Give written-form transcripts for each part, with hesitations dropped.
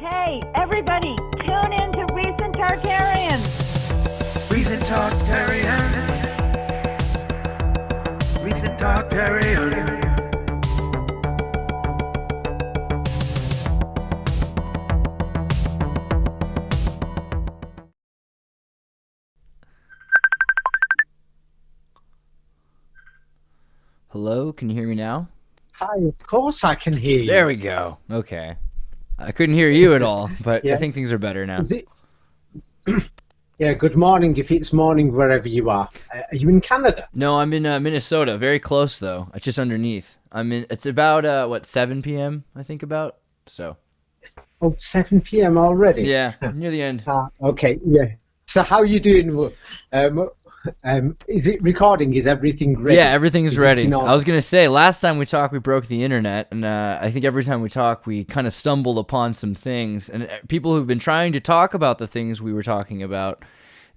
Hey, everybody, tune in to Recent Tartarians. Recent Tartaria. Recent Tartaria. Hello, can you hear me now? Hi, of course I can hear you. There we go. Okay. I couldn't hear you at all, but Yeah. I think things are better now. Is it? Yeah, good morning if it's morning wherever you are. Are you in Canada? No, I'm in Minnesota. Very close, though. It's just underneath. It's about, 7 p.m., I think about, so. Oh, 7 p.m. already? Yeah, near the end. Okay, yeah. So how are you doing? Is it recording? Is everything ready? Yeah, everything's ready. You know, I was going to say, last time we talked, we broke the internet, and I think every time we talk, we kind of stumbled upon some things. And people who've been trying to talk about the things we were talking about,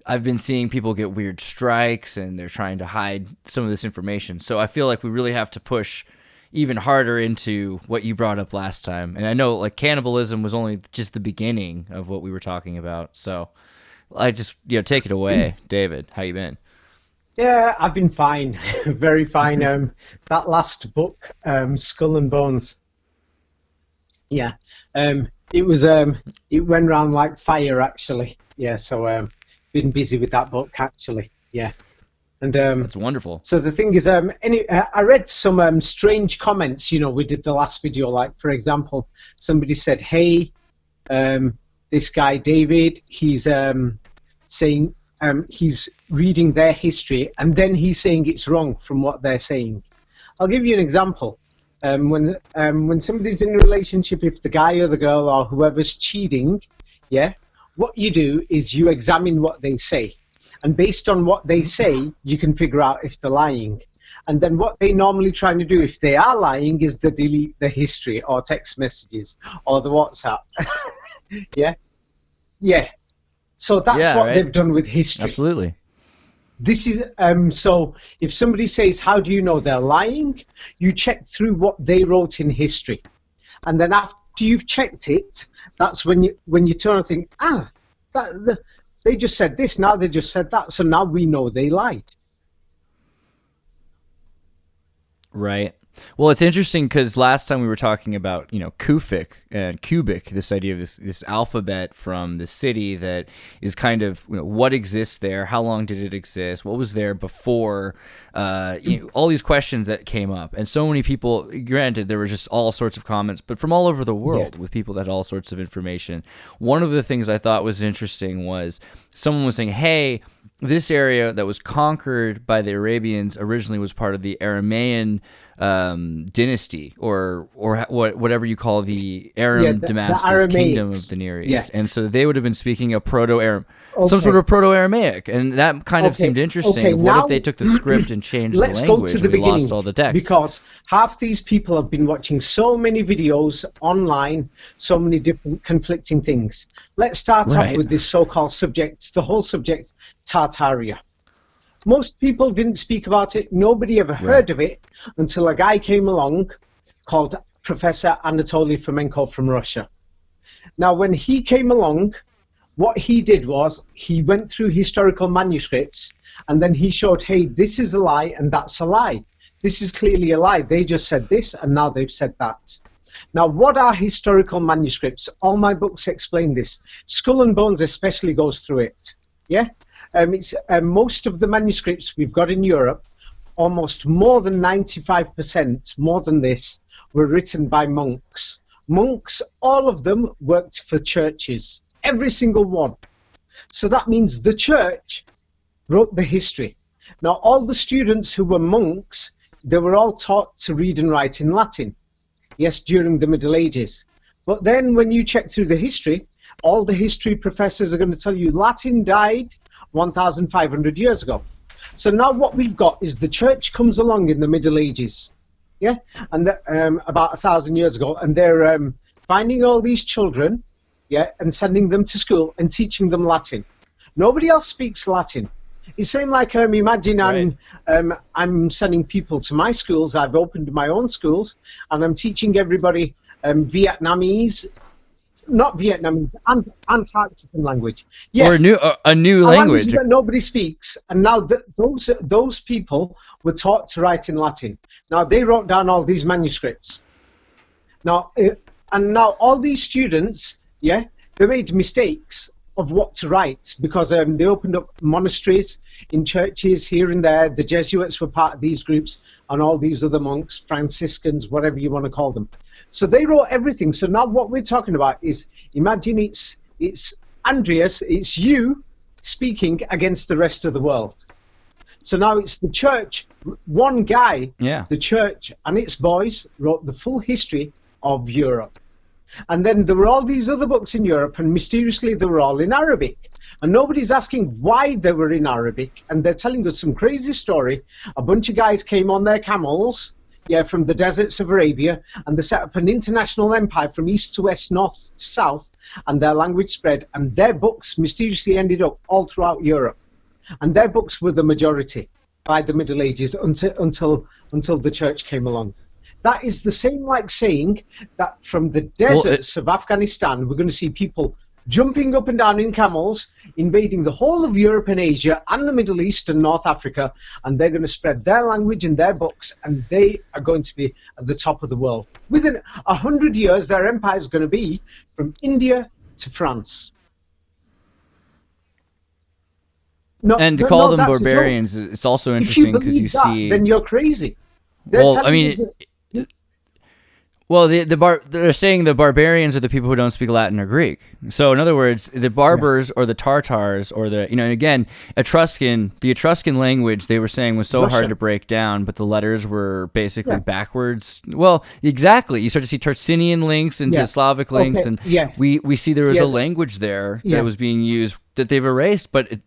I've been seeing people get weird strikes, and they're trying to hide some of this information. So I feel like we really have to push even harder into what you brought up last time. And I know, like, cannibalism was only just the beginning of what we were talking about. So I just, take it away, David. How you been? Yeah, I've been fine, very fine. That last book, Skull and Bones. Yeah, it was. It went around like fire, actually. Yeah, so been busy with that book, actually. Yeah, and That's wonderful. so the thing is, I read some strange comments. We did the last video. Like, for example, somebody said, "Hey, this guy David, he's saying." He's reading their history and then he's saying it's wrong from what they're saying. I'll give you an example. When somebody's in a relationship, if the guy or the girl or whoever's cheating, yeah, what you do is you examine what they say. And based on what they say, you can figure out if they're lying. And then what they normally try to do, if they are lying, is to delete the history or text messages or the WhatsApp. Yeah? Yeah. So that's what they've done with history. Absolutely. This is so if somebody says, how do you know they're lying? You check through what they wrote in history. And then after you've checked it, that's when you turn and think, they just said this, now they just said that, so now we know they lied. Right. Well, it's interesting because last time we were talking about, Kufic and cubic, this idea of this alphabet from the city that is kind of, what exists there, how long did it exist, what was there before, all these questions that came up. And so many people, granted, there were just all sorts of comments, but from all over the world with people that had all sorts of information. One of the things I thought was interesting was someone was saying, hey, this area that was conquered by the Arabians originally was part of the Aramaean dynasty, or whatever you call the Aram Damascus kingdom of the Near East, and so they would have been speaking a Proto-Aram, some sort of Proto-Aramaic, and that kind of seemed interesting. What if they took the script and changed the language? Let's go to the beginning, lost all the text, because half these people have been watching so many videos online, so many different conflicting things. Let's start off with this so-called subject, the whole subject, Tartaria. Most people didn't speak about it. Nobody ever heard of it until a guy came along called Professor Anatoly Fomenko from Russia. Now, when he came along, what he did was he went through historical manuscripts and then he showed, hey, this is a lie and that's a lie. This is clearly a lie. They just said this and now they've said that. Now, what are historical manuscripts? All my books explain this. Skull and Bones especially goes through it. Yeah? It's most of the manuscripts we've got in Europe, almost more than 95%, more than this, were written by monks. Monks, all of them worked for churches, every single one. So that means the church wrote the history. Now, all the students who were monks, they were all taught to read and write in Latin, yes, during the Middle Ages. But then when you check through the history, all the history professors are going to tell you Latin died 1,500 years ago. So now what we've got is the church comes along in the Middle Ages, yeah, and about 1,000 years ago, and they're finding all these children, yeah, and sending them to school and teaching them Latin. Nobody else speaks Latin. It's same like imagine I'm sending people to my schools. I've opened my own schools, and I'm teaching everybody Vietnamese, not Vietnamese, Antarctican language. Yeah, or a new language that nobody speaks. And now those people were taught to write in Latin. Now they wrote down all these manuscripts. Now all these students, yeah, they made mistakes of what to write because they opened up monasteries in churches here and there. The Jesuits were part of these groups, and all these other monks, Franciscans, whatever you want to call them. So they wrote everything. So now what we're talking about is, imagine it's Andreas, it's you speaking against the rest of the world. So now it's the church, one guy, the church and its boys wrote the full history of Europe. And then there were all these other books in Europe, and mysteriously they were all in Arabic. And nobody's asking why they were in Arabic. And they're telling us some crazy story. A bunch of guys came on their camels, from the deserts of Arabia, and they set up an international empire from east to west, north to south, and their language spread. And their books mysteriously ended up all throughout Europe. And their books were the majority by the Middle Ages until the church came along. That is the same like saying that from the deserts of Afghanistan, we're going to see people jumping up and down in camels, invading the whole of Europe and Asia and the Middle East and North Africa, and they're going to spread their language and their books, and they are going to be at the top of the world. Within 100 years, their empire is going to be from India to France. And to call them barbarians, it's also interesting because you see... then you're crazy. They're saying the barbarians are the people who don't speak Latin or Greek. So in other words, the barbers or the Tartars or the, again, the Etruscan language, they were saying was so hard to break down, but the letters were basically backwards. Well, exactly. You start to see Tartinian links into Slavic links, and we see there was a language there that was being used that they've erased, but it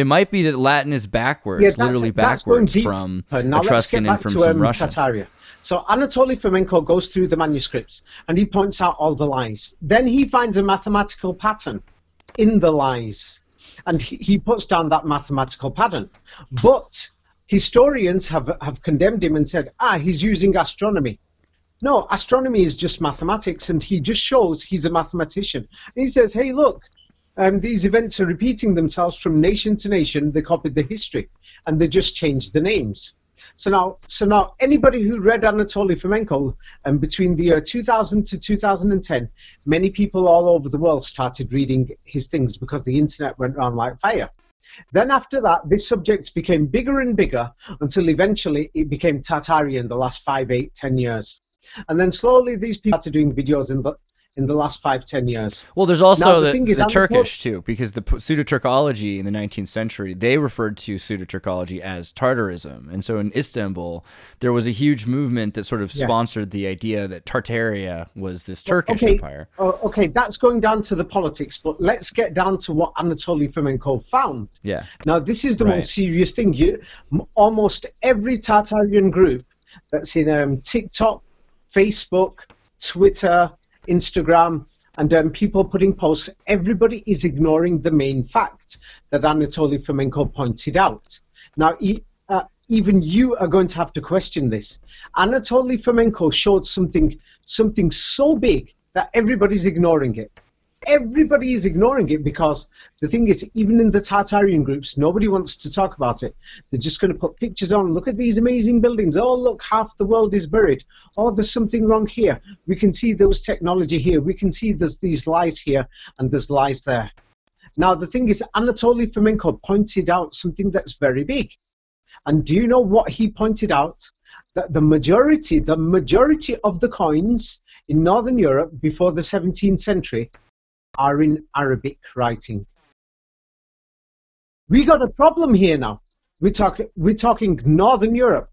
might be that Latin is backwards, literally backwards from Etruscan and from some Russian. Tartaria. So Anatoly Fomenko goes through the manuscripts and he points out all the lies. Then he finds a mathematical pattern in the lies, and he puts down that mathematical pattern. But historians have condemned him and said, he's using astronomy. No, astronomy is just mathematics, and he just shows he's a mathematician. And he says, hey, look, these events are repeating themselves from nation to nation. They copied the history, and they just changed the names. So now, anybody who read Anatoly Fomenko between the year 2000 to 2010, many people all over the world started reading his things because the internet went around like fire. Then after that, this subject became bigger and bigger until eventually it became Tartaria in the last 5, 8, 10 years. And then slowly these people started doing videos in the last 5-10 years. Well, there's also the Turkish too, because the pseudo-Turkology in the 19th century, they referred to pseudo-Turkology as Tartarism. And so in Istanbul, there was a huge movement that sort of sponsored the idea that Tartaria was this Turkish empire. Okay, that's going down to the politics, but let's get down to what Anatoly Fomenko found. Yeah. Now, this is the most serious thing. Almost every Tartarian group that's in TikTok, Facebook, Twitter, Instagram, and people putting posts, everybody is ignoring the main fact that Anatoly Fomenko pointed out. Now, even you are going to have to question this. Anatoly Fomenko showed something so big that everybody's ignoring it. Everybody is ignoring it because the thing is, even in the Tartarian groups, nobody wants to talk about it. They're just going to put pictures on. Look at these amazing buildings. Oh, look, half the world is buried. Oh, there's something wrong here. We can see those technology here. We can see there's these lies here and there's lies there. Now, the thing is, Anatoly Fomenko pointed out something that's very big. And do you know what he pointed out? That the majority of the coins in Northern Europe before the 17th century are in Arabic writing. We got a problem here now. We're talking Northern Europe,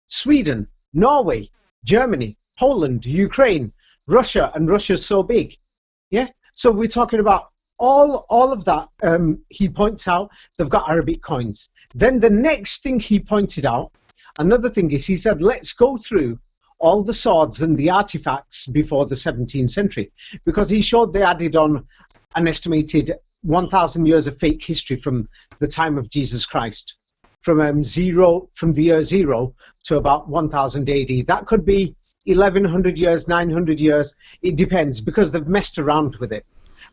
Sweden, Norway, Germany, Poland, Ukraine, Russia, and Russia's so big. Yeah? So we're talking about all of that. He points out they've got Arabic coins. Then the next thing he pointed out, another thing is, he said, let's go through all the swords and the artifacts before the 17th century, because he showed they added on an estimated 1,000 years of fake history from the time of Jesus Christ, from the year 0 to about 1000 AD. That could be 1100 years, 900 years. It depends because they've messed around with it.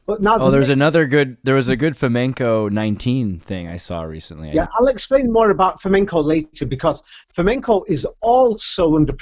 But now there was a good flamenco 19 thing I saw recently. Yeah, I'll explain more about flamenco later because flamenco is also under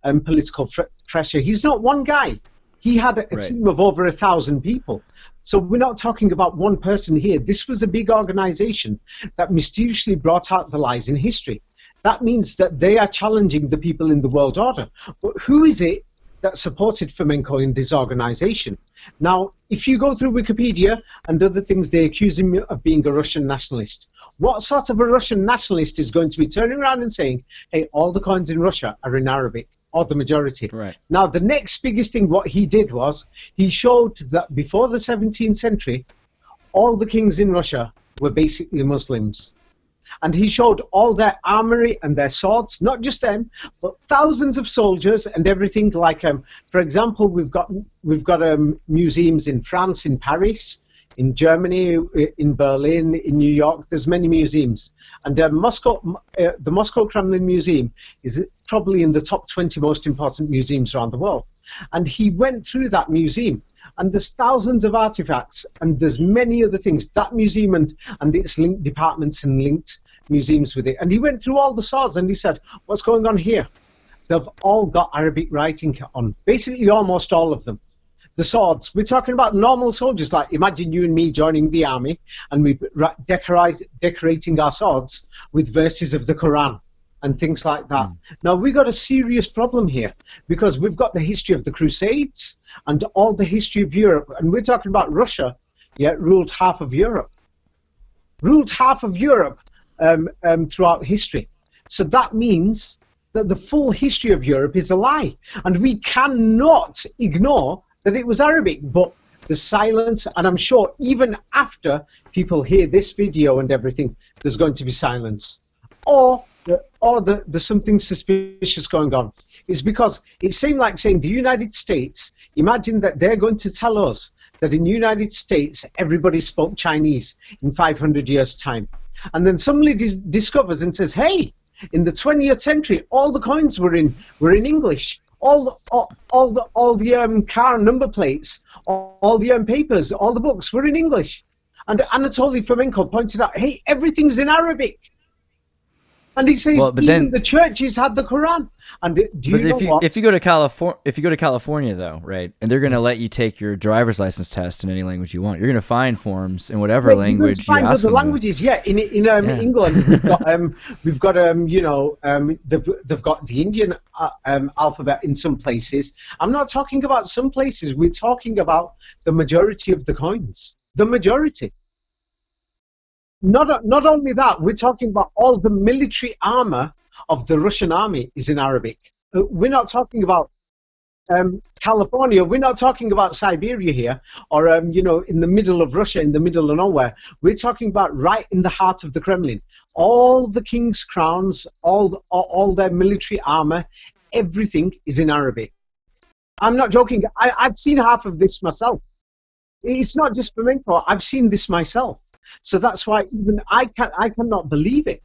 political pressure. He's not one guy. He had a team of over 1,000 people. So we're not talking about one person here. This was a big organization that mysteriously brought out the lies in history. That means that they are challenging the people in the world order. But who is it that supported flamenco in this organization? Now, if you go through Wikipedia and other things, they accuse him of being a Russian nationalist. What sort of a Russian nationalist is going to be turning around and saying, hey, all the coins in Russia are in Arabic, or the majority? Right. Now, the next biggest thing, what he did was, he showed that before the 17th century, all the kings in Russia were basically Muslims. And he showed all their armory and their swords, not just them, but thousands of soldiers and everything. Like, for example, we've got museums in France, in Paris, in Germany, in Berlin, in New York. There's many museums, and the Moscow Kremlin Museum is probably in the top 20 most important museums around the world. And he went through that museum, and there's thousands of artifacts, and there's many other things. That museum and its linked departments and linked museums with it. And he went through all the swords, and he said, what's going on here? They've all got Arabic writing on, basically almost all of them. The swords, we're talking about normal soldiers, like imagine you and me joining the army, and we decorating our swords with verses of the Quran and things like that. Now, we've got a serious problem here because we've got the history of the Crusades and all the history of Europe, and we're talking about Russia, ruled half of Europe. Throughout history. So that means that the full history of Europe is a lie, and we cannot ignore that it was Arabic. But the silence, and I'm sure even after people hear this video and everything, there's going to be silence, or there's something suspicious going on. It's because it seemed like saying the United States, imagine that they're going to tell us that in the United States everybody spoke Chinese in 500 years' time. And then somebody discovers and says, hey, in the 20th century, all the coins were in English. All the car number plates, all the papers, all the books were in English. And Anatoly Fomenko pointed out, hey, everything's in Arabic. And he says even the churches had the Quran. And if you go to California though, right, and they're going to let you take your driver's license test in any language you want, you're going to find forms in whatever language you find ask other languages. Yeah, in England we've got they've got the Indian alphabet in some places. I'm not talking about some places. We're talking about the majority of the coins. The majority. Not only that, we're talking about all the military armor of the Russian army is in Arabic. We're not talking about California. We're not talking about Siberia here, or in the middle of Russia, in the middle of nowhere. We're talking about right in the heart of the Kremlin. All the king's crowns, all their military armor, everything is in Arabic. I'm not joking. I've seen half of this myself. It's not just flamenco. I've seen this myself. So that's why even I cannot believe it.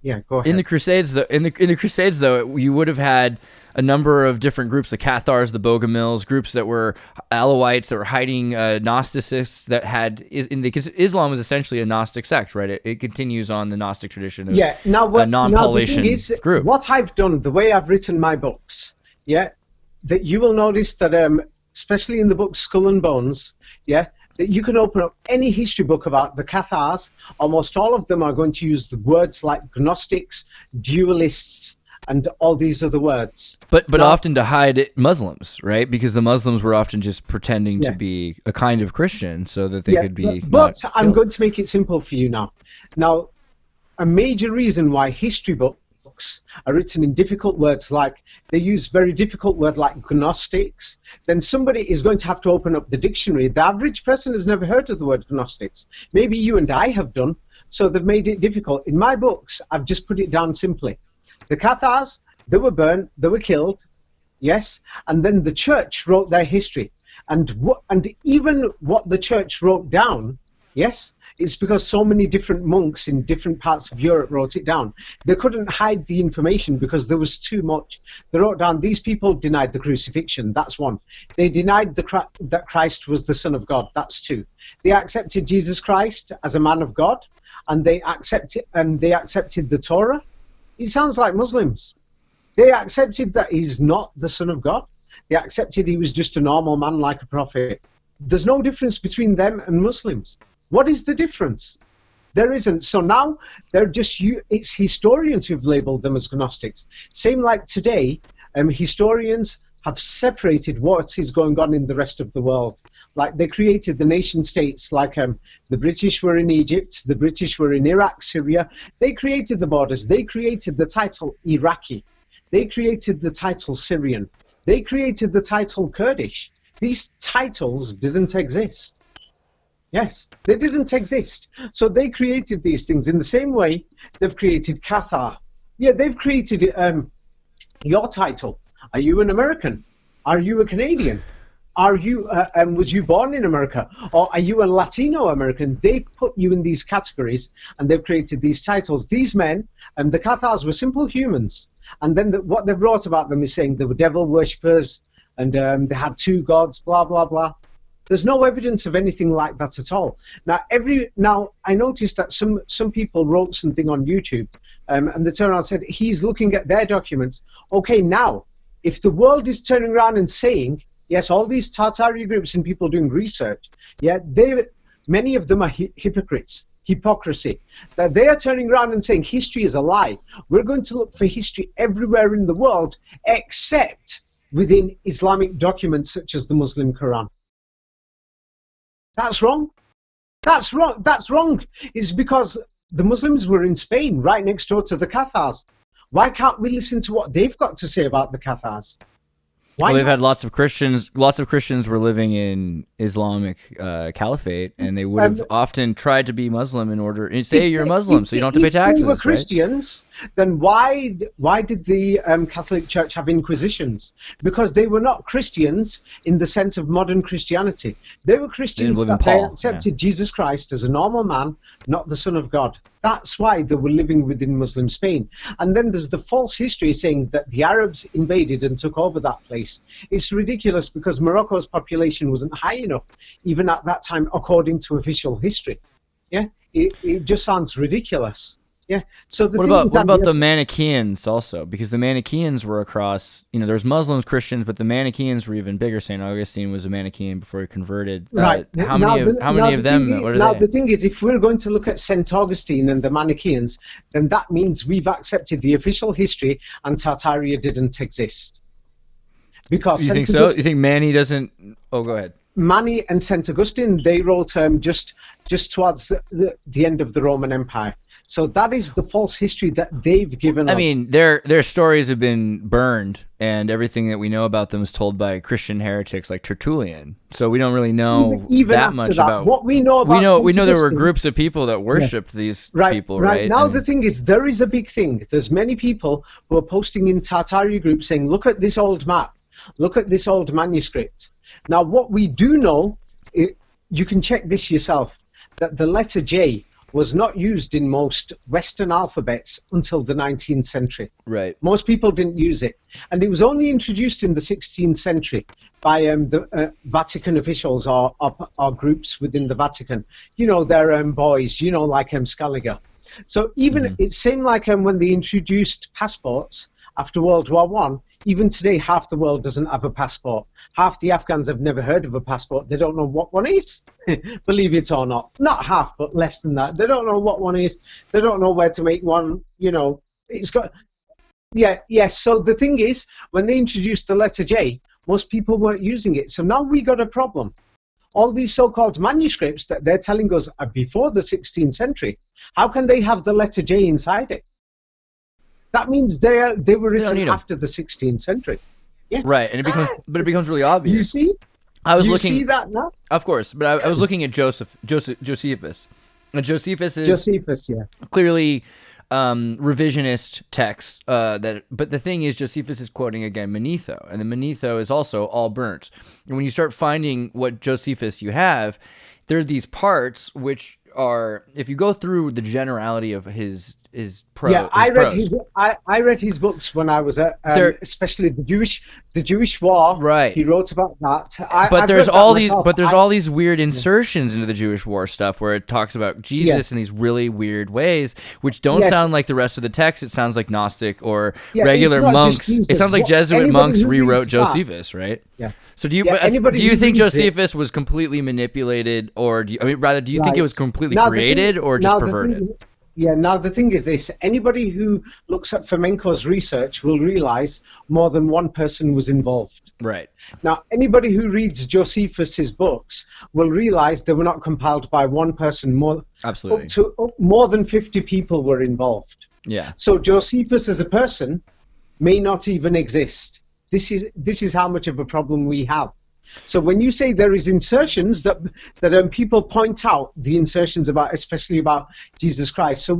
Yeah, go ahead. In the Crusades, though, you would have had a number of different groups: the Cathars, the Bogomils, groups that were Alawites that were hiding Gnosticists that had. Islam was essentially a Gnostic sect, right? It continues on the Gnostic tradition of a non-Paulician group. What I've done, the way I've written my books, that you will notice that, especially in the book Skull and Bones, that you can open up any history book about the Cathars. Almost all of them are going to use the words like Gnostics, dualists, and all these other words. But often to hide Muslims, right? Because the Muslims were often just pretending to be a kind of Christian so that they could be. But I'm going to make it simple for you now. Now, a major reason why history books are written in difficult words, like they use very difficult words like Gnostics, then somebody is going to have to open up the dictionary. The average person has never heard of the word Gnostics. Maybe you and I have done, so they've made it difficult. In my books, I've just put it down simply. The Cathars, they were burned, they were killed, yes, and then the church wrote their history. And even what the church wrote down, Yes, it's because so many different monks in different parts of Europe wrote it down. They couldn't hide the information because there was too much. They wrote down these people denied the crucifixion. That's one. They denied that Christ was the Son of God. That's two. They accepted Jesus Christ as a man of God, and they accepted the Torah. It sounds like Muslims. They accepted that he's not the Son of God. They accepted he was just a normal man like a prophet. There's no difference between them and Muslims. What is the difference? There isn't. So now it's historians who've labeled them as Gnostics. Same like today, historians have separated what is going on in the rest of the world. Like they created the nation states, like the British were in Egypt, the British were in Iraq, Syria. They created the borders. They created the title Iraqi. They created the title Syrian. They created the title Kurdish. These titles didn't exist. Yes, they didn't exist. So they created these things in the same way they've created Qatar. Yeah, they've created your title. Are you an American? Are you a Canadian? Are you was you born in America? Or are you a Latino American? They put you in these categories and they've created these titles. These men, the Cathars were simple humans. And then what they've wrote about them is saying they were devil worshippers and they had two gods, blah, blah, blah. There's no evidence of anything like that at all. Now I noticed that some people wrote something on YouTube, and they turned around and said he's looking at their documents. Okay, now if the world is turning around and saying yes, all these Tartaria groups and people doing research, yeah, many of them are hypocrites. Hypocrisy. That they are turning around and saying history is a lie. We're going to look for history everywhere in the world except within Islamic documents such as the Muslim Quran. That's wrong. That's wrong. That's wrong. It's because the Muslims were in Spain, right next door to the Cathars. Why can't we listen to what they've got to say about the Cathars? Well, they've had lots of Christians. Lots of Christians were living in Islamic caliphate, and they would have often tried to be Muslim in order and say you're a Muslim, so you don't have to pay taxes. If they were Christians, right? Then why did the Catholic Church have inquisitions? Because they were not Christians in the sense of modern Christianity. They were Christians that they accepted Jesus Christ as a normal man, not the Son of God. That's why they were living within Muslim Spain. And then there's the false history saying that the Arabs invaded and took over that place. It's ridiculous because Morocco's population wasn't high enough, even at that time, according to official history. Yeah, it just sounds ridiculous. Yeah. So what about the Manichaeans also? Because the Manichaeans were across, there's Muslims, Christians, but the Manichaeans were even bigger. St. Augustine was a Manichaean before he converted. Right. How many of them? The thing is, if we're going to look at St. Augustine and the Manichaeans, then that means we've accepted the official history and Tartaria didn't exist. Because you think so? You think Mani doesn't? Oh, go ahead. Mani and St. Augustine, they wrote just towards the end of the Roman Empire. So that is the false history that they've given us. I mean, their stories have been burned, and everything that we know about them is told by Christian heretics like Tertullian. So we don't really know even that much about what we know about. We know there were groups of people that worshipped these people, right? Now the thing is, there is a big thing. There's many people who are posting in Tartaria groups saying, "Look at this old map. Look at this old manuscript." Now, what we do know, you can check this yourself, that the letter J was not used in most Western alphabets until the 19th century. Right. Most people didn't use it. And it was only introduced in the 16th century by the Vatican officials or groups within the Vatican. Their boys, like Scaliger. So even it seemed like when they introduced passports after World War I, even today half the world doesn't have a passport. Half the Afghans have never heard of a passport. They don't know what one is, believe it or not. Not half, but less than that. They don't know what one is. They don't know where to make one. It's got... Yes. So the thing is, when they introduced the letter J, most people weren't using it. So now we got a problem. All these so-called manuscripts that they're telling us are before the 16th century, how can they have the letter J inside it? That means they were written after the 16th century. Yeah. Right, and it becomes really obvious. You see? See that now? Of course, but I was looking at Josephus. And Josephus is yeah. clearly revisionist texts. But the thing is, Josephus is quoting again Manetho, and the Manetho is also all burnt. And when you start finding what Josephus you have, there are these parts which are, if you go through the generality of his prose. Yeah, I read his books when I was at, especially the Jewish War. Right. He wrote about that. But there's all these weird insertions into the Jewish War stuff where it talks about Jesus in these really weird ways, which don't sound like the rest of the text. It sounds like Gnostic or regular monks. It sounds like Jesuit monks rewrote Josephus, right? Yeah. So do you think Josephus was completely manipulated, or do you think it was completely created or just perverted? Now the thing is this, anybody who looks at Fomenko's research will realize more than one person was involved. Right. Now, anybody who reads Josephus's books will realize they were not compiled by one person. Absolutely. More than 50 people were involved. Yeah. So Josephus as a person may not even exist. This is how much of a problem we have. So when you say there is insertions that people point out the insertions especially about Jesus Christ. So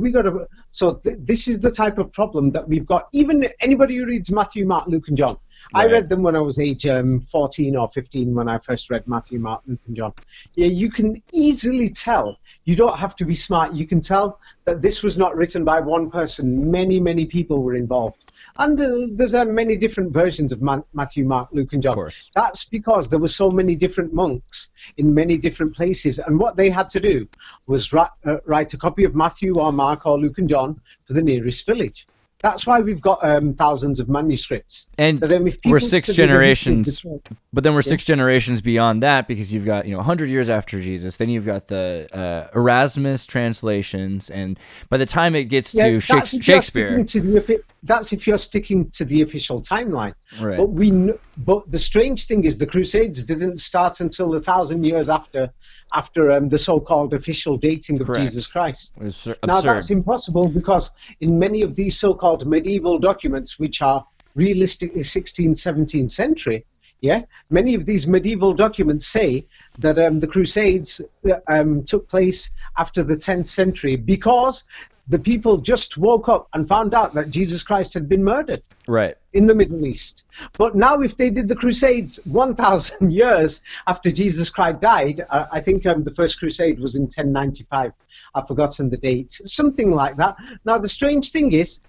this is the type of problem that we've got. Even anybody who reads Matthew, Mark, Luke, and John. Right. I read them when I was age 14 or 15 when I first read Matthew, Mark, Luke, and John. Yeah, you can easily tell. You don't have to be smart. You can tell that this was not written by one person. Many, many people were involved. And there's many different versions of Matthew, Mark, Luke, and John. Of course. That's because there were so many different monks in many different places. And what they had to do was write a copy of Matthew or Mark or Luke and John for the nearest village. That's why we've got thousands of manuscripts. And we're 6 generations, but then we're 6 generations beyond that, because you've got 100 years after Jesus. Then you've got the Erasmus translations, and by the time it gets to Shakespeare, that's if you're sticking to the official timeline. Right. But the strange thing is the Crusades didn't start until 1,000 years after the so-called official dating of Correct. Jesus Christ. Absurd. Now that's impossible, because in many of these so-called medieval documents, which are realistically 16th, 17th century, many of these medieval documents say that the Crusades took place after the 10th century because the people just woke up and found out that Jesus Christ had been murdered. Right. In the Middle East. But now if they did the Crusades 1,000 years after Jesus Christ died, I think the first Crusade was in 1095. I've forgotten the date. Something like that. Now the strange thing is,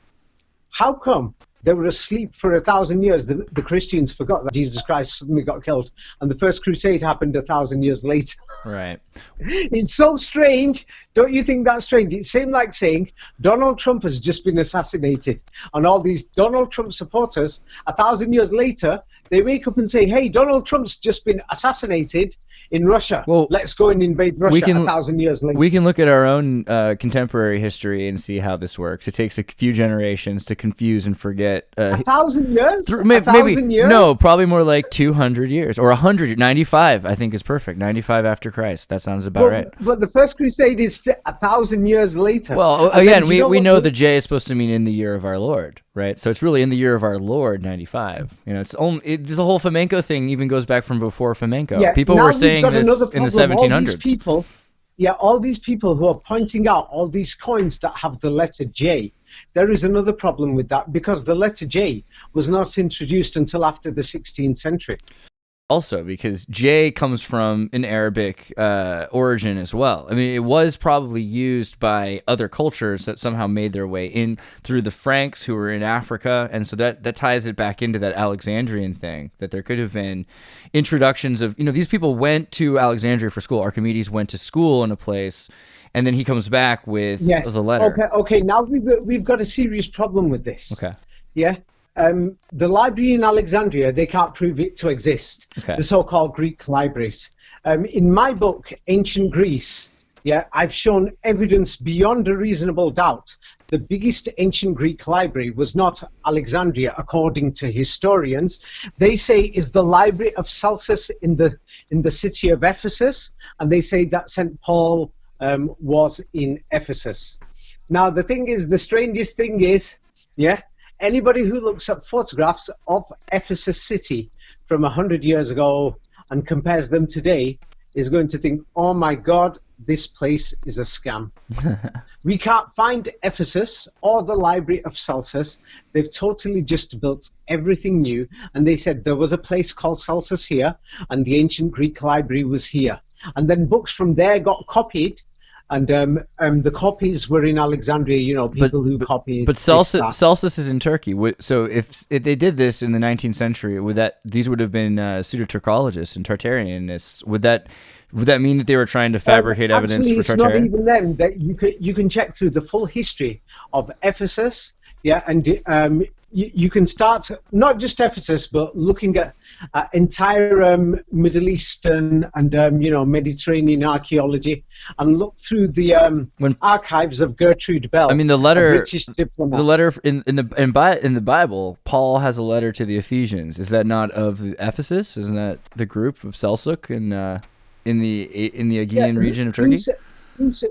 how come they were asleep for 1,000 years? The Christians forgot that Jesus Christ suddenly got killed, and the first crusade happened 1,000 years later. Right. It's so strange. Don't you think that's strange? It seemed like saying Donald Trump has just been assassinated, and all these Donald Trump supporters, 1,000 years later, they wake up and say, hey, Donald Trump's just been assassinated in Russia. Well, let's go and invade Russia 1,000 years later. We can look at our own contemporary history and see how this works. It takes a few generations to confuse and forget. 1,000 years? Maybe years? No, probably more like 200 years or 100. 95, I think, is perfect. 95 after Christ. That sounds about right. But the first crusade is 1,000 years later. Well, again, we know the J is supposed to mean in the year of our Lord, right? So it's really in the year of our Lord, 95. It's only the whole Fomenko thing even goes back from before Fomenko. Yeah, people were saying this in the 1700s. All these people who are pointing out all these coins that have the letter J, there is another problem with that, because the letter J was not introduced until after the 16th century. Also, because J comes from an Arabic origin as well. I mean, it was probably used by other cultures that somehow made their way in through the Franks who were in Africa, and so that ties it back into that Alexandrian thing, that there could have been introductions of, these people went to Alexandria for school. Archimedes went to school in a place, and then he comes back with the letter. Okay. Now we've got a serious problem with this. Okay. Yeah. The library in Alexandria, they can't prove it to exist. Okay. The so-called Greek libraries. In my book, Ancient Greece, I've shown evidence beyond a reasonable doubt. The biggest ancient Greek library was not Alexandria, according to historians. They say is the library of Celsus in the city of Ephesus, and they say that St. Paul was in Ephesus. Now, the strangest thing is, anybody who looks at photographs of Ephesus city from 100 years ago and compares them today, is going to think, oh my God, this place is a scam. We can't find Ephesus or the Library of Celsus. They've totally just built everything new. And they said there was a place called Celsus here, and the ancient Greek library was here. And then books from there got copied. And the copies were in Alexandria, people who copied. But Celsus is in Turkey. So if they did this in the 19th century, these would have been pseudo-Turkologists and Tartarianists. Would that mean that they were trying to fabricate evidence for Tartaria? Actually, it's not even them. That you can check through the full history of Ephesus, and you can start not just Ephesus, but looking at entire Middle Eastern and Mediterranean archaeology, and look through the archives of Gertrude Bell. I mean, the letter, a British diplomat. the letter in the Bible, Paul has a letter to the Ephesians. Is that not of Ephesus? Isn't that the group of Selçuk in the Aegean region of Turkey?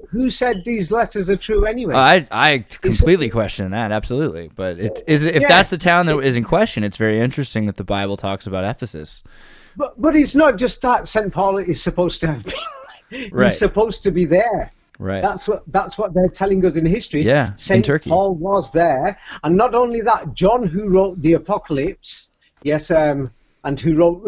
Who said these letters are true anyway? I completely question that, absolutely. But if that's the town that is in question, it's very interesting that the Bible talks about Ephesus. But it's not just that St. Paul is supposed to have been. Right. He's supposed to be there. Right. That's what they're telling us in history. Yeah, in Turkey. Paul was there, and not only that, John, who wrote the Apocalypse, yes, and who wrote,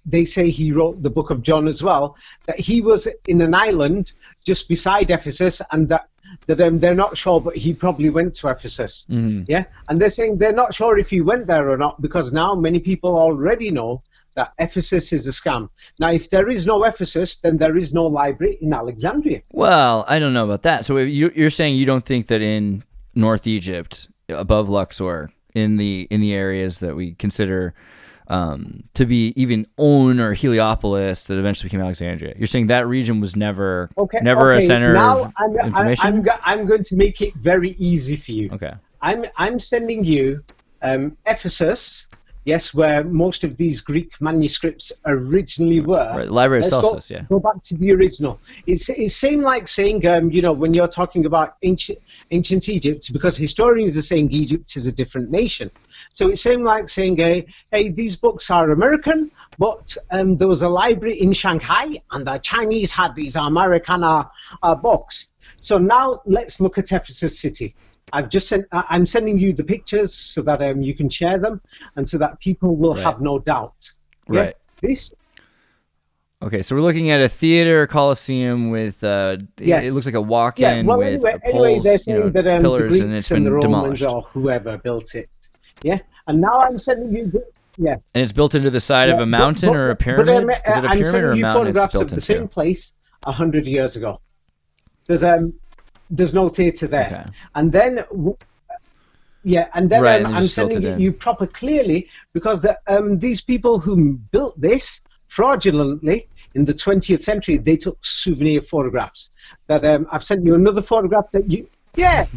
they say he wrote the book of John as well, that he was in an island just beside Ephesus, and that they're not sure, but he probably went to Ephesus. Mm-hmm. Yeah, and they're saying they're not sure if he went there or not, because now many people already know that Ephesus is a scam. Now, if there is no Ephesus, then there is no library in Alexandria. Well, I don't know about that. So you're saying you don't think that in North Egypt, above Luxor, in the areas that we consider to be even On or Heliopolis that eventually became Alexandria, you're saying that region was never a center now of information? I'm going to make it very easy for you. Okay. I'm sending you Ephesus, yes, where most of these Greek manuscripts originally were. Right, the Library of Celsus, yeah. Go back to the original. It's same like saying, when you're talking about ancient Egypt, because historians are saying Egypt is a different nation. So it's same like saying, hey, these books are American, but there was a library in Shanghai, and the Chinese had these Americana books. So now let's look at Ephesus City. I'm sending you the pictures so that you can share them, and so that people will have no doubt. Right. Yeah? Okay, so we're looking at a theater coliseum with yes. It looks like a walk-in with anyway, poles, they're saying that pillars, the Greeks and it's and been the Romans demolished. or whoever built it. Yeah, and now I'm sending you. And it's built into the side of a mountain or a pyramid? Is it a pyramid I'm sending or a you mountain it's photographs built of the into? same place 100 years ago. There's no theatre there, Okay. and then. Right, I'm sending it you proper clearly, because these people who built this fraudulently in the 20th century, they took souvenir photographs. That I've sent you another photograph that you, that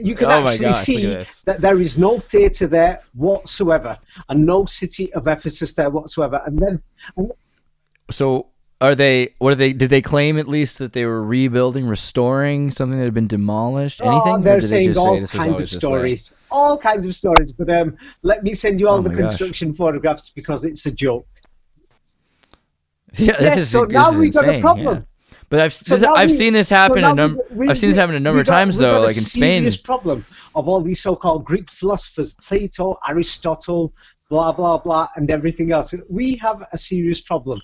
you can actually see that there is no theatre there whatsoever, and no city of Ephesus there whatsoever. So. Did they claim at least that they were restoring something that had been demolished? Anything? They're saying all kinds of stories. All kinds of stories. But let me send you all the construction photographs, because it's a joke. Yeah, now we've got a problem. Yeah. But I've seen this happen a number of times though, like in Spain. This problem of all these so-called Greek philosophers, Plato, Aristotle, blah blah blah, and everything else. We have a serious problem.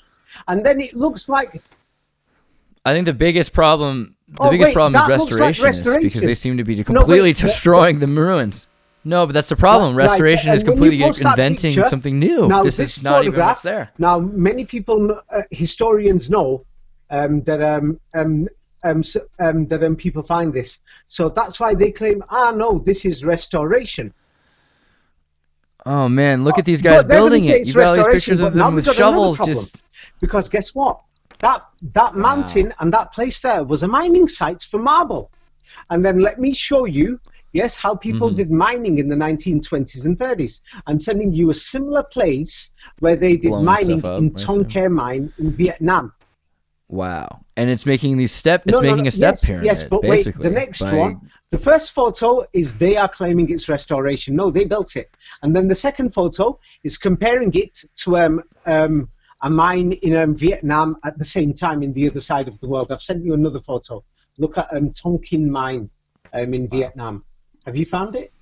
And then it looks like. I think the biggest problem is restorationists, because they seem to be completely destroying the ruins. No, but that's the problem. Restoration is completely inventing something new. Now, this is not even what's there. Now, many people, historians know that people find this. So that's why they claim, no, this is restoration. Oh man, look at these guys building it. You've got all these pictures of them with shovels. Because guess what? That mountain and that place there was a mining site for marble. And then let me show you, how people did mining in the 1920s and 30s. I'm sending you a similar place where they did mining in Tonkin mine in Vietnam. Wow. And it's making these making a step pyramid. Yes, but wait, the next one, the first photo is they are claiming it's restoration. No, they built it. And then the second photo is comparing it to a mine in Vietnam at the same time in the other side of the world. I've sent you another photo. Look at Tonkin Mine in Vietnam. Have you found it?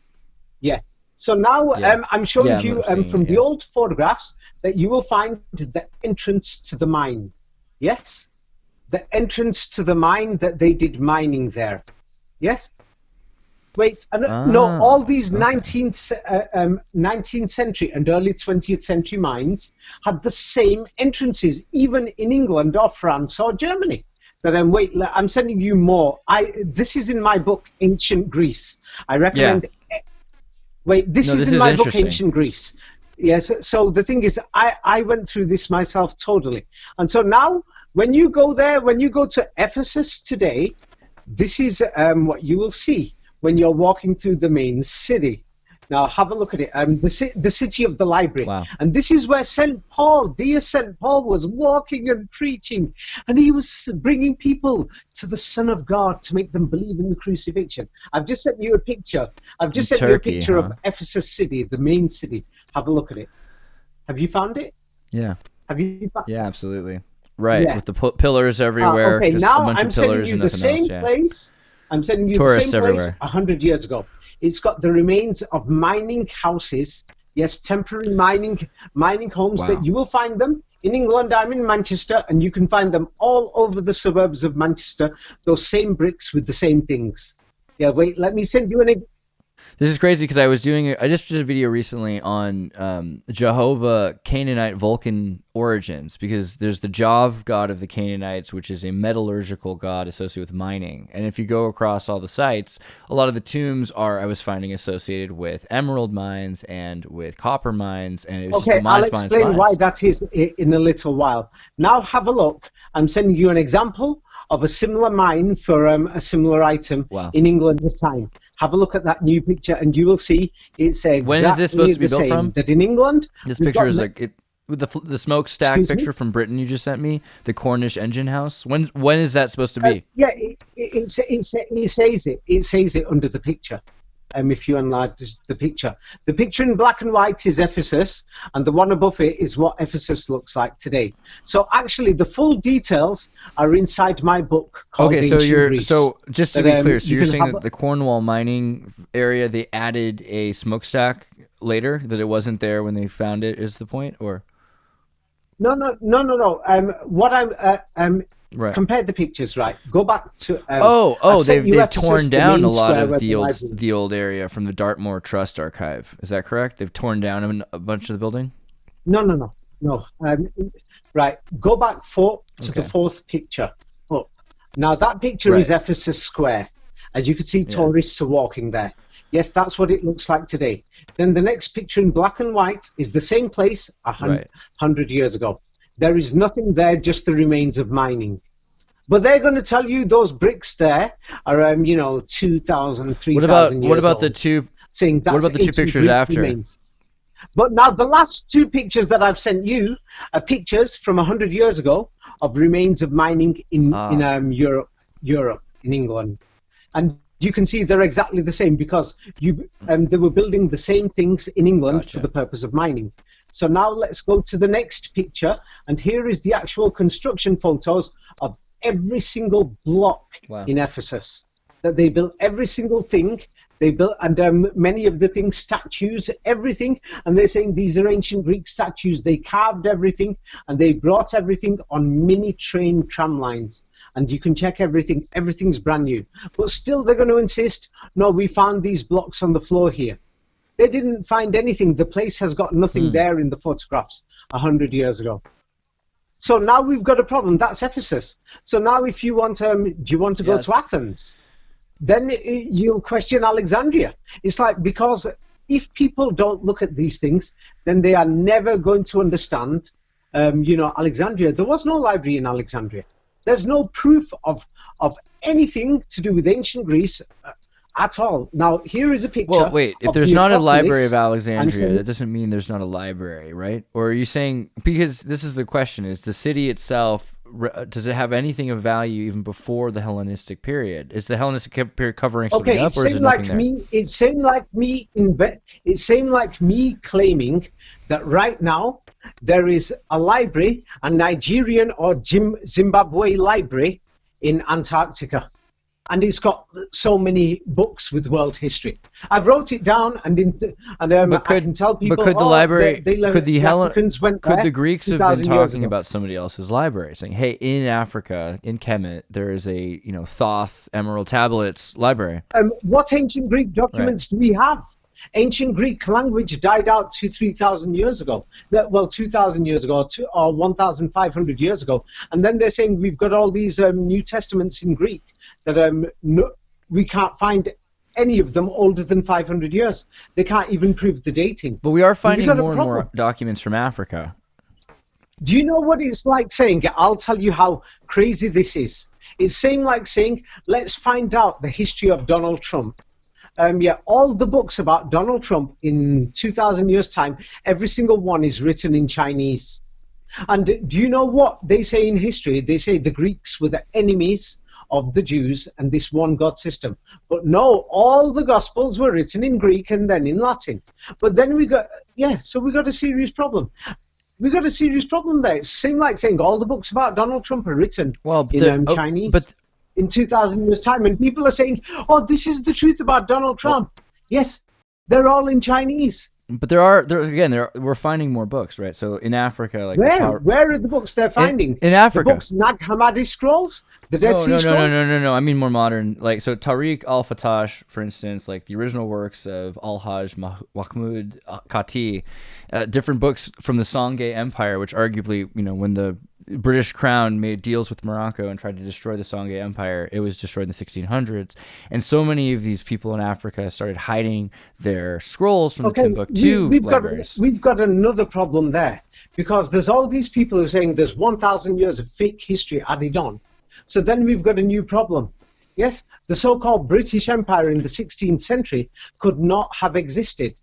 Yeah. So now I'm showing you from the old photographs that you will find the entrance to the mine. Yes? The entrance to the mine that they did mining there. Yes? Wait, no, all these 19th century and early 20th century mines had the same entrances, even in England or France or Germany. Wait, I'm sending you more. This is in my book, Ancient Greece. I recommend... Yeah. Wait, this is in my book, Ancient Greece. Yes, so the thing is, I went through this myself totally. And so now, when you go there, when you go to Ephesus today, this is what you will see when you're walking through the main city. Now, have a look at it. The city of the library. Wow. And this is where dear St. Paul was walking and preaching. And he was bringing people to the Son of God to make them believe in the crucifixion. I've just sent you a picture. I've just sent you a picture of Ephesus city, the main city. Have a look at it. Have you found it? Yeah. Have you found Yeah, absolutely. Right, with the pillars everywhere. Okay, just now a bunch I'm of sending pillars you and the nothing same else. place. I'm sending you Tourists the same place everywhere. 100 years ago. It's got the remains of mining houses, yes, temporary mining homes that you will find them in England. I'm in Manchester, and you can find them all over the suburbs of Manchester, those same bricks with the same things. Yeah, wait, let me send you an... This is crazy because I just did a video recently on Jehovah Canaanite Vulcan origins, because there's the Jov god of the Canaanites, which is a metallurgical god associated with mining. And if you go across all the sites, a lot of the tombs I was finding associated with emerald mines and with copper mines. And it was just mines, I'll explain why that is in a little while. Now have a look. I'm sending you an example of a similar mine for a similar item in England this time. Have a look at that new picture, and you will see it's exactly when is this supposed to be built from? That in England, this picture is like with the smokestack picture from Britain you just sent me, the Cornish engine house. When is that supposed to be? Yeah, it says it. It says it under the picture. If you enlarge the picture in black and white is Ephesus, and the one above it is what Ephesus looks like today. So actually, the full details are inside my book called Ancient Greece. So just to be clear, so you're saying that the Cornwall mining area, they added a smokestack later, that it wasn't there when they found it, is the point, or? No. What I'm compare the pictures, right? Go back to. They've torn down a lot of the old area from the Dartmoor Trust archive. Is that correct? They've torn down a bunch of the building. No. Right. Go back to the fourth picture up. Now that picture is Ephesus Square. As you can see, tourists are walking there. Yes, that's what it looks like today. Then the next picture in black and white is the same place 100 years ago. There is nothing there, just the remains of mining. But they're going to tell you those bricks there are, 2,000, 3,000 years old. What about the two pictures after? Remains. But now the last two pictures that I've sent you are pictures from 100 years ago of remains of mining in Europe, in England. And you can see they're exactly the same, because they were building the same things in England for the purpose of mining. So now let's go to the next picture, and here is the actual construction photos of every single block in Ephesus. That they built every single thing. They built, and many of the things, statues, everything, and they're saying these are ancient Greek statues. They carved everything, and they brought everything on mini train tram lines. And you can check everything. Everything's brand new. But still they're going to insist, no, we found these blocks on the floor here. They didn't find anything. The place has got nothing there in the photographs 100 years ago. So now we've got a problem. That's Ephesus. So now if you want, do you want to go to Athens? Then you'll question Alexandria. It's like, because if people don't look at these things, then they are never going to understand, Alexandria. There was no library in Alexandria. There's no proof of anything to do with ancient Greece at all. Now, here is a picture. Well, wait, if there's not a library of Alexandria, that doesn't mean there's not a library, right? Or are you saying, because this is the question, is the city itself, does it have anything of value even before the Hellenistic period? Is the Hellenistic period covering something up, or is it nothing there? It seemed like me claiming that right now there is a library, a Nigerian or Zimbabwe library in Antarctica. And it's got so many books with world history. I've wrote it down, I can tell people. But could the library, could the Africans went there could the Greeks have been 2,000 years talking ago. about somebody else's library, saying, "Hey, in Africa, in Kemet, there is a Thoth Emerald Tablets library." What ancient Greek documents do we have? Ancient Greek language died out 3,000 years ago. 2,000 years ago, or 1,500 years ago. And then they're saying we've got all these New Testaments in Greek that we can't find any of them older than 500 years. They can't even prove the dating. But we are finding more and more documents from Africa. Do you know what it's like saying? I'll tell you how crazy this is. It's like saying, let's find out the history of Donald Trump. All the books about Donald Trump in 2,000 years' time, every single one is written in Chinese. And do you know what they say in history? They say the Greeks were the enemies of the Jews and this one God system. But no, all the Gospels were written in Greek and then in Latin. But then we got a serious problem. We got a serious problem there. It seemed like saying all the books about Donald Trump are written in Chinese. But in 2,000 years' time, and people are saying, "Oh, this is the truth about Donald Trump." Yes, they're all in Chinese. But we're finding more books, right? So in Africa, like where are the books they're finding? In Africa, the books Nag Hammadi scrolls, the Dead Sea Scrolls. No. I mean more modern. Like so, Tariq al-Fatash, for instance, like the original works of Al-Hajj Mahmud Khati, different books from the Songhai Empire, which arguably, when the British Crown made deals with Morocco and tried to destroy the Songhai Empire, it was destroyed in the 1600s. And so many of these people in Africa started hiding their scrolls from the Timbuktu libraries. We've got another problem there, because there's all these people who are saying there's 1,000 years of fake history added on. So then we've got a new problem. Yes, the so-called British Empire in the 16th century could not have existed.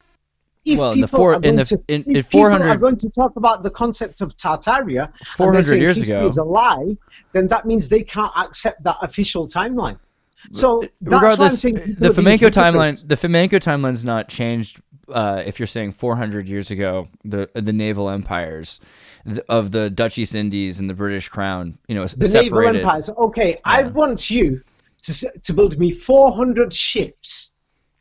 If people are going to talk about the concept of Tartaria 400 years ago is a lie, then that means they can't accept that official timeline. So regardless, the flamenco timeline's not changed. If you're saying 400 years ago, the naval empires of the Dutch East Indies and the British Crown, the separated. Naval empires. Okay, yeah. I want you to build me 400 ships.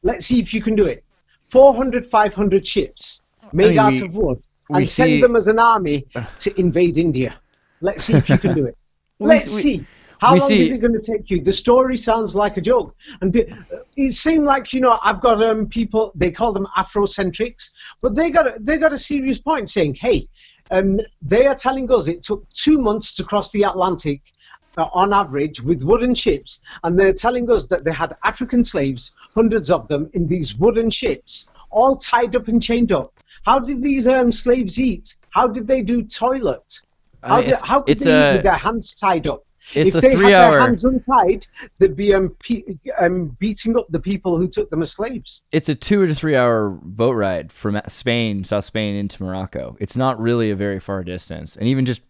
Let's see if you can do it. 400, 500 ships made out of wood, and send them as an army to invade India. Let's see if you can do it. Let's see. How long is it going to take you? The story sounds like a joke. And it seemed like, I've got people, they call them Afrocentrics, but they got a serious point saying, hey, they are telling us it took 2 months to cross the Atlantic on average with wooden ships, and they're telling us that they had African slaves, hundreds of them, in these wooden ships, all tied up and chained up. How did these slaves eat? How did they do toilet? How could they eat with their hands tied up? If they had their hands untied, they'd be beating up the people who took them as slaves. It's a 2 to 3 hour boat ride from Spain, South Spain, into Morocco. It's not really a very far distance, and even just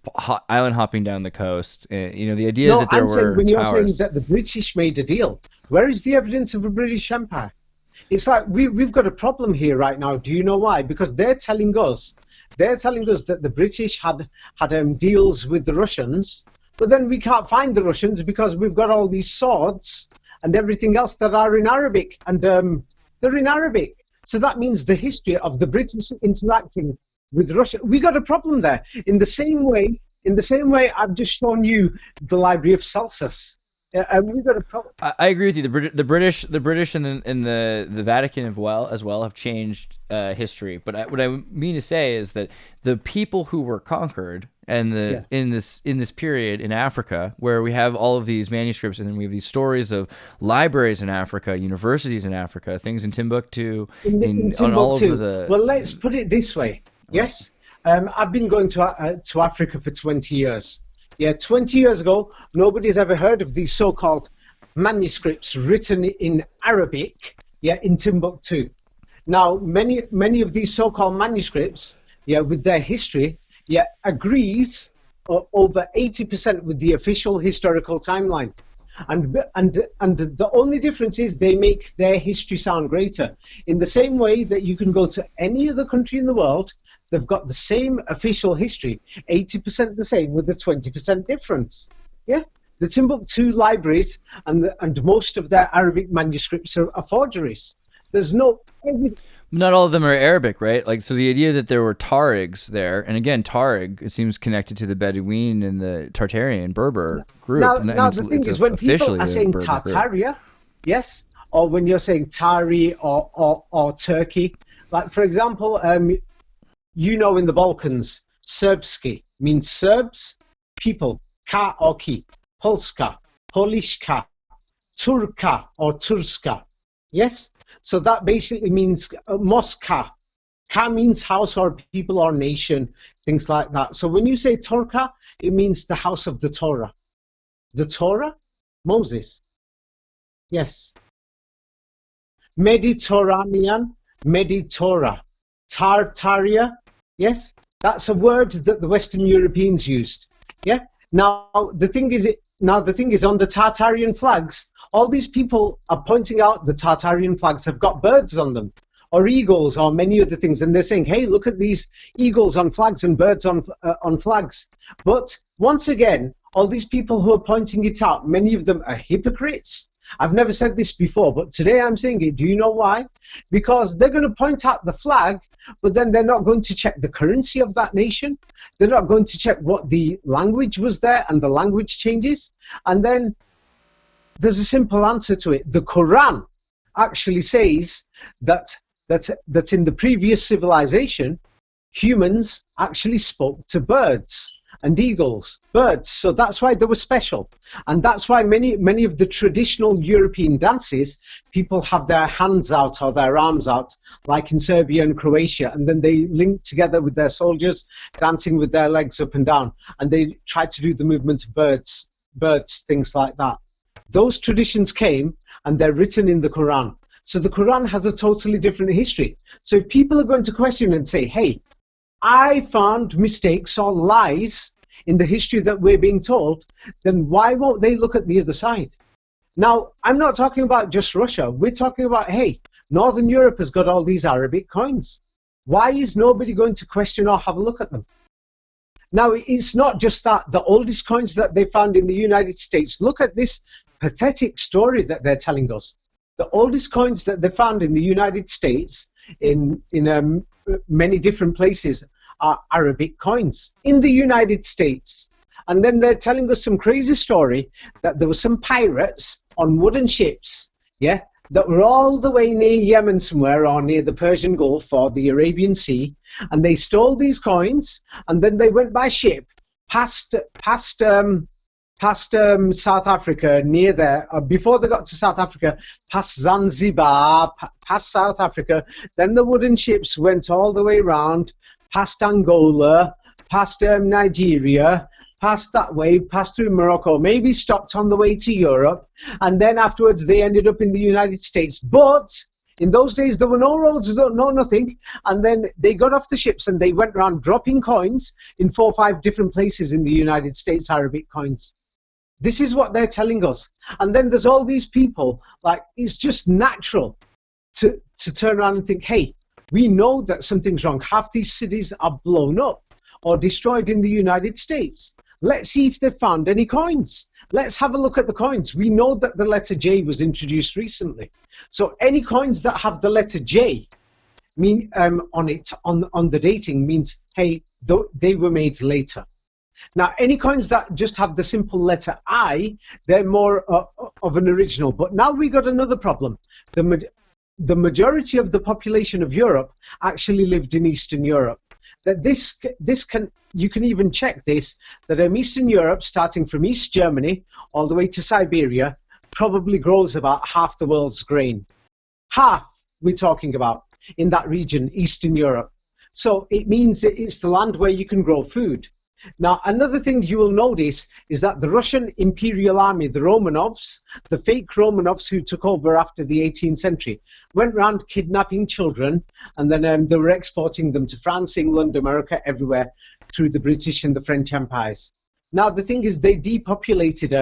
island hopping down the coast. The idea that there were when you're powers. saying that the British made a deal, where is the evidence of a British Empire? It's like we've got a problem here right now. Do you know why? Because they're telling us that the British had deals with the Russians. But then we can't find the Russians because we've got all these swords and everything else that are in Arabic, and they're in Arabic. So that means the history of the British interacting with Russia. We got a problem there. In the same way, I've just shown you the Library of Celsus. We got a problem. I agree with you. The British and the Vatican as well have changed history. But what I mean to say is that the people who were conquered and in this period in Africa, where we have all of these manuscripts, and then we have these stories of libraries in Africa, universities in Africa, things in Timbuktu, in Timbuktu. All over the. Well, let's put it this way. Yes, I've been going to Africa for 20 years. Yeah, 20 years ago, nobody's ever heard of these so-called manuscripts written in Arabic, in Timbuktu. Now, many of these so-called manuscripts, with their history, agrees over 80% with the official historical timeline. And the only difference is they make their history sound greater. In the same way that you can go to any other country in the world, they've got the same official history, 80% the same with a 20% difference. Yeah, the Timbuktu libraries and most of their Arabic manuscripts are forgeries. There's no evidence. Not all of them are Arabic, right? Like, so the idea that there were Tarigs there, and again, Tarig, it seems connected to the Bedouin and the Tartarian Berber group. Now the thing is, when people are saying Tartaria, yes, or when you're saying Tari or Turkey, like for example, in the Balkans, Serbski means Serbs, people, ka or ki, Polska, Polishka, Turka or Turska, yes? So that basically means Moska. Ka means house or people or nation, things like that. So when you say Torka, it means the house of the Torah. The Torah? Moses. Yes. Mediterranean, Meditora. Tartaria. Yes. That's a word that the Western Europeans used. Yeah. Now the thing is on the Tartarian flags, all these people are pointing out the Tartarian flags have got birds on them, or eagles, or many other things, and they're saying, hey, look at these eagles on flags and birds on flags. But once again, all these people who are pointing it out, many of them are hypocrites. I've never said this before, but today I'm saying it. Do you know why? Because they're going to point out the flag, but then they're not going to check the currency of that nation. They're not going to check what the language was there and the language changes. And then there's a simple answer to it. The Quran actually says that in the previous civilization, humans actually spoke to birds and eagles, birds. So that's why they were special. And that's why many of the traditional European dances, people have their hands out or their arms out, like in Serbia and Croatia, and then they link together with their soldiers, dancing with their legs up and down, and they try to do the movement of birds, things like that. Those traditions came, and they're written in the Quran. So the Quran has a totally different history. So if people are going to question and say, hey, I found mistakes or lies in the history that we're being told, then why won't they look at the other side? Now, I'm not talking about just Russia. We're talking about, hey, Northern Europe has got all these Arabic coins. Why is nobody going to question or have a look at them? Now, it's not just that. The oldest coins that they found in the United States, look at this pathetic story that they're telling us. The oldest coins that they found in the United States in many different places are Arabic coins in the United States. And then they're telling us some crazy story that there were some pirates on wooden ships, yeah, that were all the way near Yemen somewhere, or near the Persian Gulf or the Arabian Sea, and they stole these coins, and then they went by ship past South Africa, near there, before they got to South Africa, past Zanzibar, past South Africa. Then the wooden ships went all the way around, past Angola, past Nigeria, past that way, past through Morocco, maybe stopped on the way to Europe, and then afterwards they ended up in the United States. But in those days there were no roads, no nothing, and then they got off the ships and they went around dropping coins in 4 or 5 different places in the United States, Arabic coins. This is what they're telling us. And then there's all these people, like, it's just natural to turn around and think, hey, we know that something's wrong. Half these cities are blown up or destroyed in the United States. Let's see if they've found any coins. Let's have a look at the coins. We know that the letter J was introduced recently. So any coins that have the letter J mean on it, on the dating, means, hey, they were made later. Now, any coins that just have the simple letter I, they're more of an original. But now we got another problem. The majority of the population of Europe actually lived in Eastern Europe. That you can even check this, that Eastern Europe, starting from East Germany all the way to Siberia, probably grows about half the world's grain. Half we're talking about in that region, Eastern Europe. So it means it's the land where you can grow food. Now, another thing you will notice is that the Russian Imperial Army, the Romanovs, the fake Romanovs who took over after the 18th century, went around kidnapping children, and then they were exporting them to France, England, America, everywhere, through the British and the French empires. Now, the thing is, they depopulated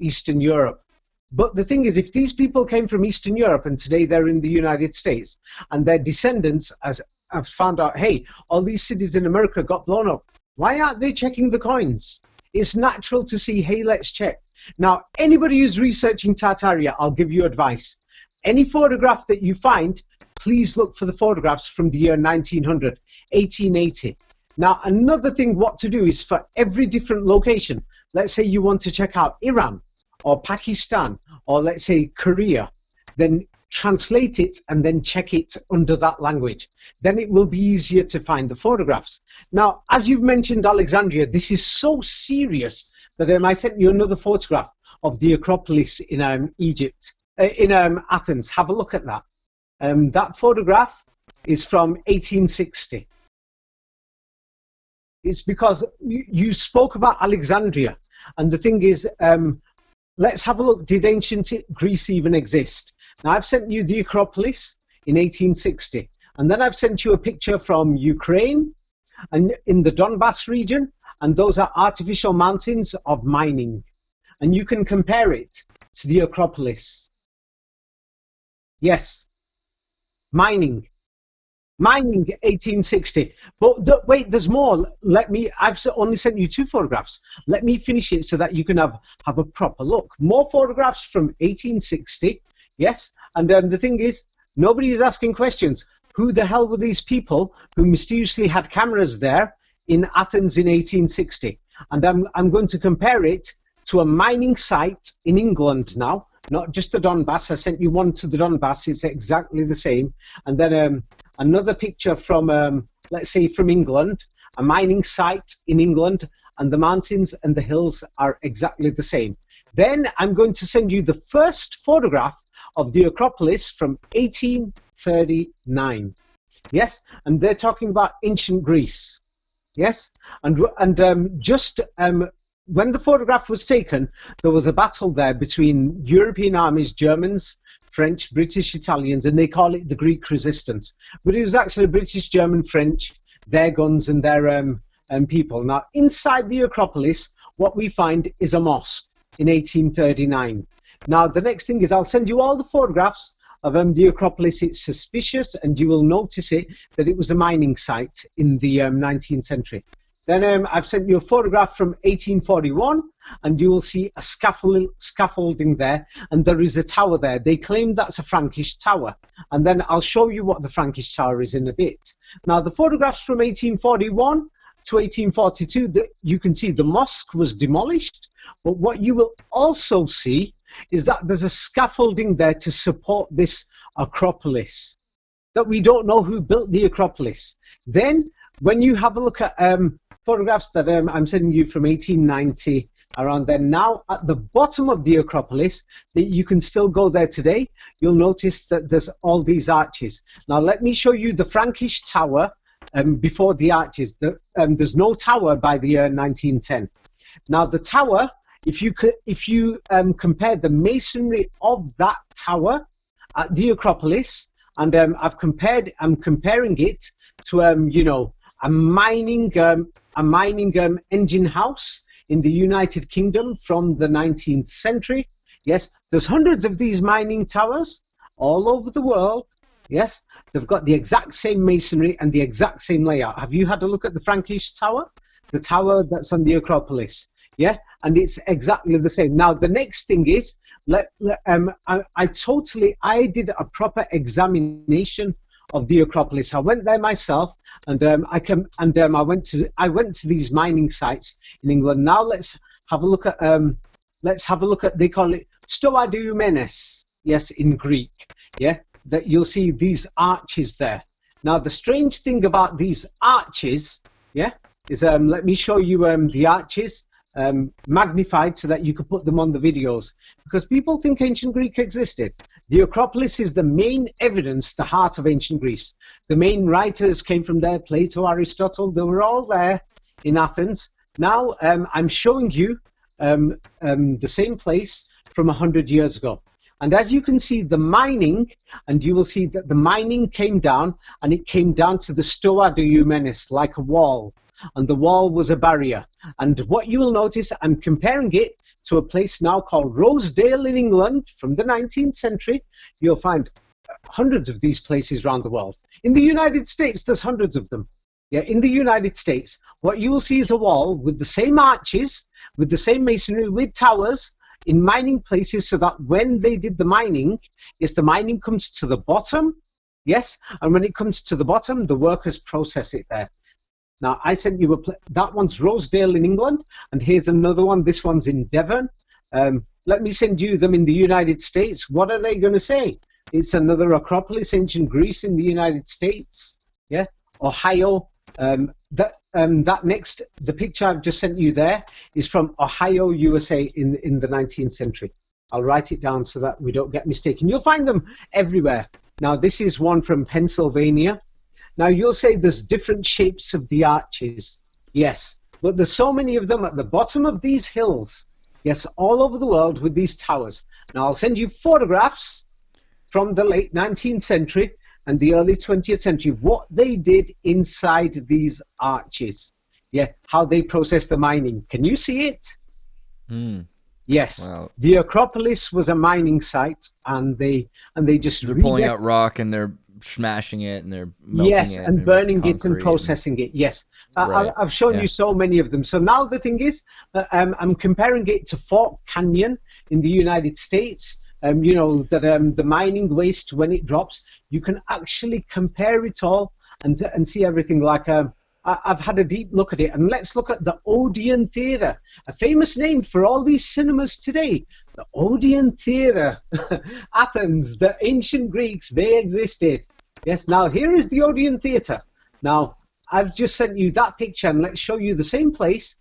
Eastern Europe. But the thing is, if these people came from Eastern Europe and today they're in the United States, and their descendants have found out, hey, all these cities in America got blown up, why aren't they checking the coins? It's natural to see, hey, let's check. Now, anybody who's researching Tartaria, I'll give you advice. Any photograph that you find, please look for the photographs from the year 1900, 1880. Now, another thing what to do is for every different location, let's say you want to check out Iran, or Pakistan, or let's say Korea, then translate it and then check it under that language. Then it will be easier to find the photographs. Now, as you've mentioned Alexandria, this is so serious that I sent you another photograph of the Acropolis in Athens. Have a look at that. That photograph is from 1860. It's because you spoke about Alexandria, and the thing is, let's have a look. Did ancient Greece even exist? Now, I've sent you the Acropolis in 1860. And then I've sent you a picture from Ukraine and in the Donbass region. And those are artificial mountains of mining. And you can compare it to the Acropolis. Yes. Mining. Mining 1860. But wait, there's more. I've only sent you 2 photographs. Let me finish it so that you can have a proper look. More photographs from 1860. Yes. And the thing is, nobody is asking questions. Who the hell were these people who mysteriously had cameras there in Athens in 1860? And I'm going to compare it to a mining site in England now. Not just the Donbass. I sent you one to the Donbass. It's exactly the same. And then another picture from, let's say, from England, a mining site in England, and the mountains and the hills are exactly the same. Then I'm going to send you the first photograph of the Acropolis from 1839. Yes, and they're talking about ancient Greece. Yes, and when the photograph was taken, there was a battle there between European armies, Germans, French, British, Italians, and they call it the Greek resistance. But it was actually British, German, French, their guns and their people. Now, inside the Acropolis, what we find is a mosque in 1839. Now, the next thing is I'll send you all the photographs of the Acropolis. It's suspicious, and you will notice that it was a mining site in the 19th century. Then I've sent you a photograph from 1841, and you will see a scaffolding there, and there is a tower there. They claim that's a Frankish tower, and then I'll show you what the Frankish tower is in a bit. Now, the photographs from 1841 to 1842, you can see the mosque was demolished, but what you will also see is that there's a scaffolding there to support this Acropolis, that we don't know who built the Acropolis. Then, when you have a look at photographs that I'm sending you from 1890, around there, now at the bottom of the Acropolis, that you can still go there today, you'll notice that there's all these arches. Now, let me show you the Frankish tower before the arches. There's no tower by the year 1910. Now, the tower, if you compare the masonry of that tower at the Acropolis, and I'm comparing it to a mining engine house in the United Kingdom from the 19th century. Yes, there's hundreds of these mining towers all over the world. Yes, they've got the exact same masonry and the exact same layout. Have you had a look at the Frankish tower? The tower that's on the Acropolis. Yeah, and it's exactly the same. Now, the next thing is, I did a proper examination of the Acropolis. I went there myself, and I went to these mining sites in England. Now let's have a look at they call it Stoa Dioumenes. Yes, in Greek. Yeah, that you'll see these arches there. Now, the strange thing about these arches, yeah, is let me show you the arches. Magnified so that you could put them on the videos, because people think ancient Greek existed. The Acropolis is the main evidence, the heart of ancient Greece. The main writers came from there, Plato, Aristotle, they were all there in Athens. Now I'm showing you the same place from 100 years ago. And as you can see, the mining, and you will see that the mining came down, and it came down to the Stoa Dioumenes, like a wall. and the wall was a barrier. And what you will notice, I'm comparing it to a place now called Rosedale in England from the 19th century. You'll find hundreds of these places around the world. In the United States, there's hundreds of them. Yeah, in the United States, what you will see is a wall with the same arches, with the same masonry, with towers in mining places, so that when they did the mining, yes, the mining comes to the bottom, yes, and when it comes to the bottom, the workers process it there. Now, I sent you that one's Rosedale in England, and here's another one. This one's in Devon. Let me send you them in the United States. What are they going to say? It's another Acropolis, ancient Greece in the United States. Yeah, Ohio. That next, the picture I've just sent you there is from Ohio, USA in the 19th century. I'll write it down so that we don't get mistaken. You'll find them everywhere. Now, this is one from Pennsylvania. Now, you'll say there's different shapes of the arches. Yes, but there's so many of them at the bottom of these hills. Yes, all over the world with these towers. Now, I'll send you photographs from the late 19th century and the early 20th century, what they did inside these arches. Yeah, how they processed the mining. Can you see it? Yes. Wow. The Acropolis was a mining site, and they just they're pulling out rock and they're smashing it and they're melting yes, it and burning it and processing it. Yes, right. I've shown you so many of them. So now the thing is, I'm comparing it to Fort Canyon in the United States. You know that the mining waste, when it drops, you can actually compare it all and see everything. Like I've had a deep look at it, and let's look at the Odeon Theatre, a famous name for all these cinemas today. The Odeon Theatre, Athens, the ancient Greeks, they existed. Yes. Now here is the Odeon Theatre. Now I've just sent you that picture, and let's show you the same place.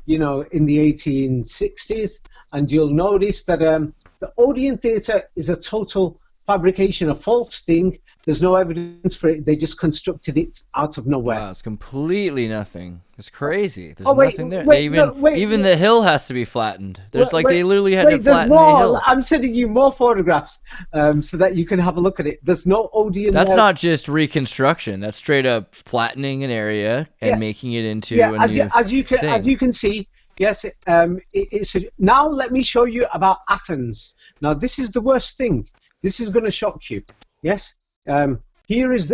You know, in the 1860s, and you'll notice that the Odeon Theatre is a total fabrication, a false thing. There's no evidence for it. They just constructed it out of nowhere. Wow, it's completely nothing. It's crazy. There's nothing there. Even the hill has to be flattened. There's they literally had to flatten the hill. I'm sending you more photographs so that you can have a look at it. There's no Odeon. That's not just reconstruction. That's straight up flattening an area and making it into a new thing. As you can see, yes. Now let me show you about Athens. Now this is the worst thing. This is going to shock you. Yes. Here is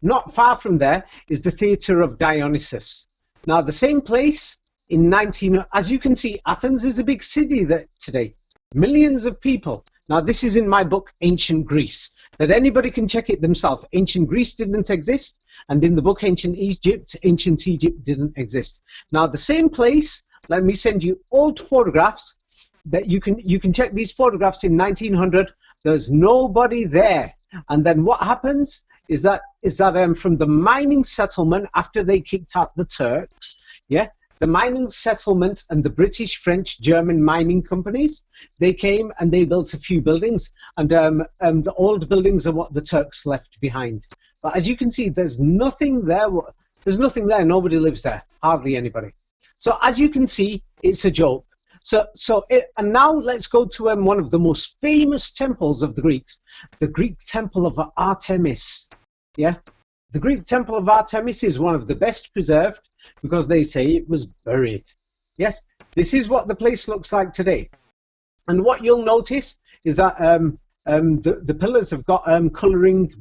not far from there is the Theatre of Dionysus. Now the same place in as you can see, Athens is a big city today. Millions of people. Now this is in my book, Ancient Greece, that anybody can check it themselves. Ancient Greece didn't exist, and in the book, Ancient Egypt didn't exist. Now the same place, let me send you old photographs that you can check these photographs in 1900. There's nobody there. And then what happens is that from the mining settlement, after they kicked out the Turks, the mining settlement and the British, French, German mining companies, they came and they built a few buildings, and the old buildings are what the Turks left behind. But as you can see, there's nothing there. There's nothing there. Nobody lives there. Hardly anybody. So as you can see, it's a joke. And now let's go to one of the most famous temples of the Greeks, the Greek Temple of Artemis. Yeah, the Greek Temple of Artemis is one of the best preserved because they say it was buried. Yes, this is what the place looks like today. And what you'll notice is that the pillars have got colouring.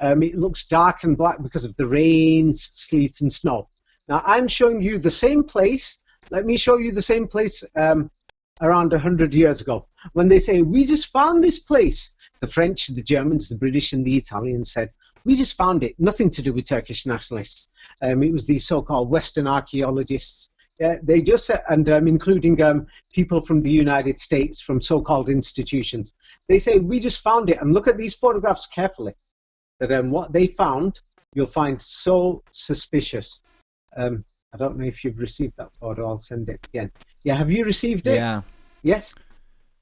It looks dark and black because of the rains, sleet, and snow. Now I'm showing you the same place. Let me show you the same place around 100 years ago. When they say, we just found this place, the French, the Germans, the British, and the Italians said, we just found it. Nothing to do with Turkish nationalists. It was the so-called Western archaeologists. They just said, and including people from the United States, from so-called institutions. They say, we just found it. And look at these photographs carefully. That what they found, you'll find so suspicious. I don't know if you've received that photo. I'll send it again. Yeah, have you received it? Yeah. Yes.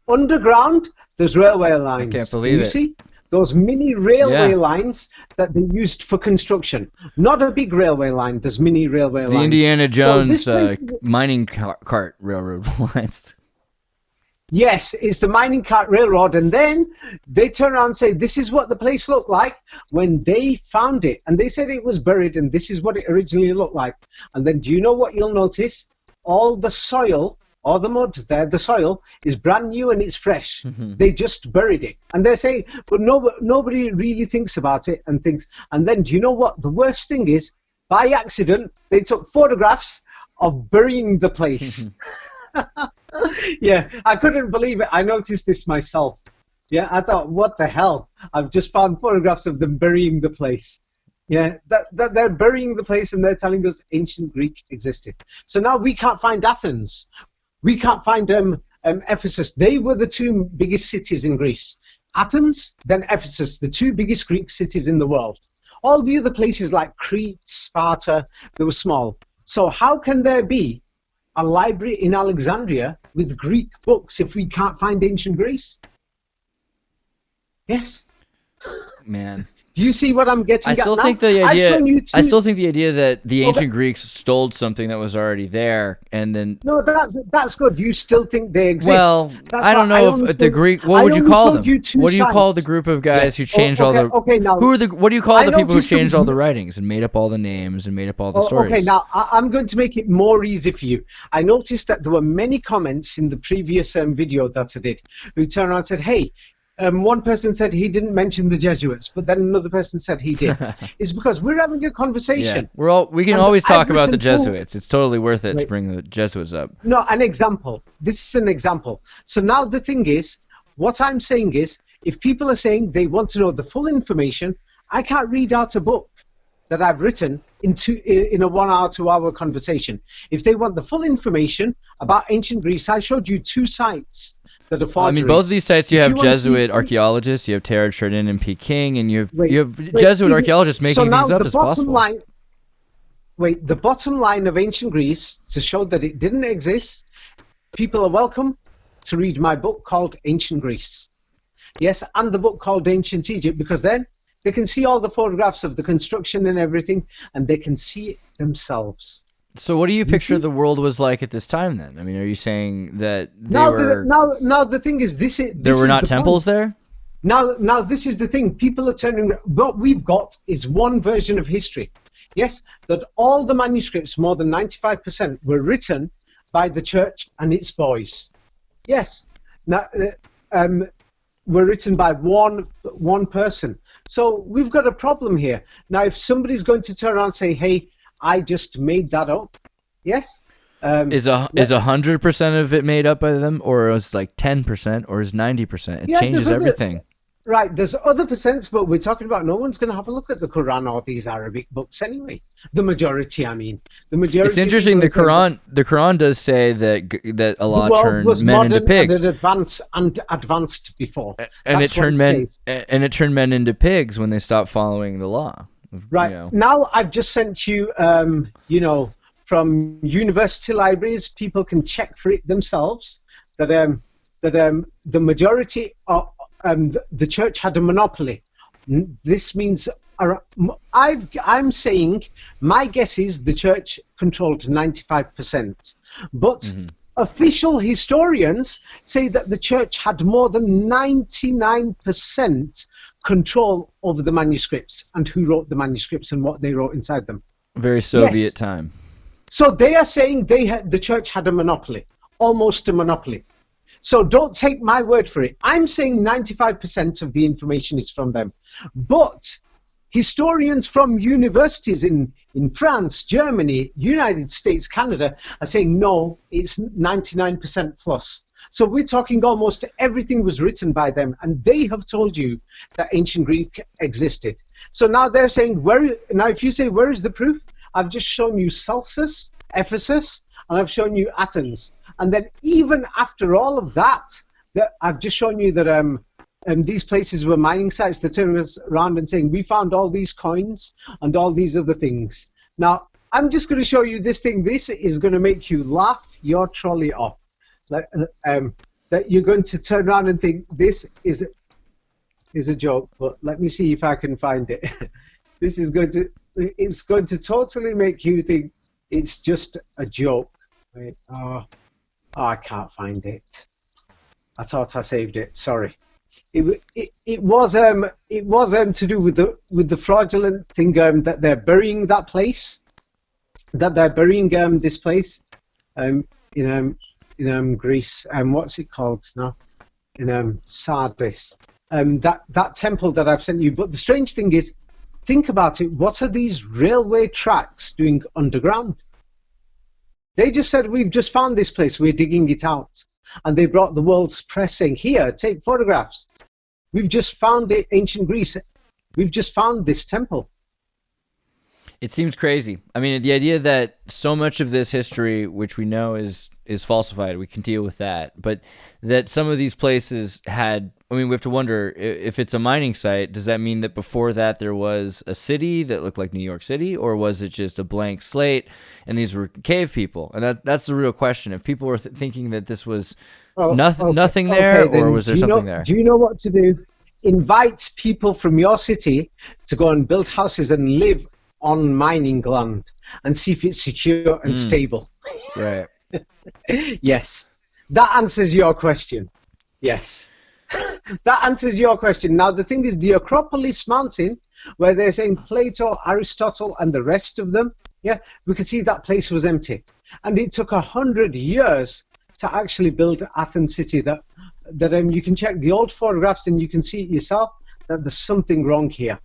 Underground, there's railway lines. I can't believe it. You see? Those mini railway lines that they used for construction. Not a big railway line. There's mini railway lines. The Indiana Jones mining cart railroad lines. Yes, it's the mining cart railroad, and then they turn around and say, this is what the place looked like when they found it, and they said it was buried, and this is what it originally looked like. And then do you know what you'll notice? All the soil, all the mud there, the soil is brand new and it's fresh. They just buried it, and they're saying, but nobody really thinks about it and thinks. And then do you know what the worst thing is? By accident, they took photographs of burying the place. Yeah, I couldn't believe it. I noticed this myself. Yeah, I thought, what the hell? I've just found photographs of them burying the place. Yeah, that they're burying the place, and they're telling us ancient Greek existed. So now we can't find Athens. We can't find Ephesus. They were the two biggest cities in Greece. Athens, then Ephesus, the two biggest Greek cities in the world. All the other places like Crete, Sparta, they were small. So how can there be a library in Alexandria with Greek books if we can't find ancient Greece? Yes. Man. Do you see what I'm getting at now? I still think the idea that the ancient Greeks stole something that was already there and then... No, that's good. You still think they exist. Well, I don't know if the Greek... What would you call them? What do you call the group of guys who changed all the... Okay, now... What do you call the people who changed all the writings and made up all the names and made up all the stories? Okay, now I'm going to make it more easy for you. I noticed that there were many comments in the previous video that I did who turned around and said, hey, one person said he didn't mention the Jesuits, but then another person said he did. It's because we're having a conversation. Yeah, we can always talk about the Jesuits. It's totally worth it to bring the Jesuits up. No, an example. This is an example. So now the thing is, what I'm saying is, if people are saying they want to know the full information, I can't read out a book that I've written in a 1 hour, 2 hour conversation. If they want the full information about ancient Greece, I showed you 2 sites that are forgeries. I mean, both of these sites you have Jesuit archaeologists, you have Tartaria in Peking, and you have Jesuit archaeologists making things up as possible. The bottom line of ancient Greece, to show that it didn't exist, people are welcome to read my book called Ancient Greece. Yes, and the book called Ancient Egypt, because then they can see all the photographs of the construction and everything, and they can see it themselves. So what do you picture the world was like at this time then? I mean, are you saying that now the thing is, there were not temples there? Now this is the thing. People are turning... What we've got is one version of history. Yes, that all the manuscripts, more than 95%, were written by the church and its boys. Yes. Now, were written by one person. So we've got a problem here. Now, if somebody's going to turn around and say, hey, I just made that up. Yes. Is 100% of it made up by them, or is like 10%, or is 90%? It changes everything. Right. There's other percents, but we're talking about no one's going to have a look at the Quran or these Arabic books anyway. The majority, I mean, the majority. It's interesting. The Quran does say that Allah turned men into pigs. And advanced before. And it turned men into pigs when they stopped following the law. Right. Now I've just sent you, from university libraries, people can check for it themselves, that the majority of the church had a monopoly. This means I'm saying my guess is the church controlled 95%, but official historians say that the church had more than 99% control over the manuscripts and who wrote the manuscripts and what they wrote inside them. Very Soviet time. So they are saying the church had a monopoly, almost a monopoly. So don't take my word for it. I'm saying 95% of the information is from them. But historians from universities in France, Germany, United States, Canada are saying no, it's 99% plus. So we're talking almost everything was written by them, and they have told you that ancient Greek existed. So now they're saying, if you say, where is the proof? I've just shown you Celsus, Ephesus, and I've shown you Athens. And then even after all of that I've just shown you that these places were mining sites. They're turning us around and saying, we found all these coins and all these other things. Now, I'm just going to show you this thing. This is going to make you laugh your trolley off. That you're going to turn around and think this is a joke, but let me see if I can find it. It's going to totally make you think it's just a joke. Wait, I can't find it. I thought I saved it. Sorry. It was to do with the fraudulent thing that they're burying that place, that they're burying this place in Greece. What's it called now? In Sardis. That temple that I've sent you. But the strange thing is, think about it. What are these railway tracks doing underground? They just said, we've just found this place, we're digging it out. And they brought the world's press saying, here, take photographs. We've just found it, ancient Greece. We've just found this temple. It seems crazy. I mean, the idea that so much of this history, which we know is falsified, we can deal with that. But that some of these places had, I mean, we have to wonder, if it's a mining site, does that mean that before that there was a city that looked like New York City? Or was it just a blank slate and these were cave people? And that's the real question. If people were thinking that this was nothing there, or was there something there? Do you know what to do? Invite people from your city to go and build houses and live on mining land and see if it's secure and stable. Right. Yes. That answers your question. Yes. That answers your question. Now, the thing is, the Acropolis Mountain, where they're saying Plato, Aristotle, and the rest of them, yeah, we could see that place was empty. And it took 100 years to actually build Athens city. That you can check the old photographs and you can see it yourself, that there's something wrong here.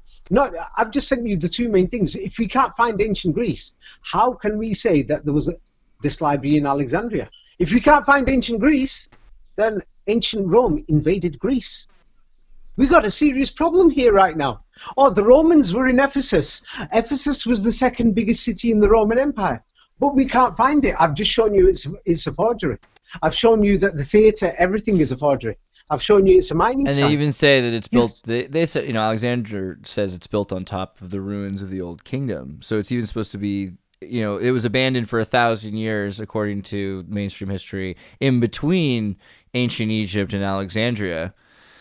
I've just sent you the two main things. If we can't find ancient Greece, how can we say that there was this library in Alexandria? If we can't find ancient Greece, then ancient Rome invaded Greece. We got a serious problem here right now. Oh, the Romans were in Ephesus. Ephesus was the second biggest city in the Roman Empire. But we can't find it. I've just shown you it's a forgery. I've shown you that the theatre, everything is a forgery. I've shown you it's a mining site. And they even say that it's built, Yes. they said, Alexander says it's built on top of the ruins of the old kingdom. So it's even supposed to be, it was abandoned for 1,000 years, according to mainstream history, in between ancient Egypt and Alexandria.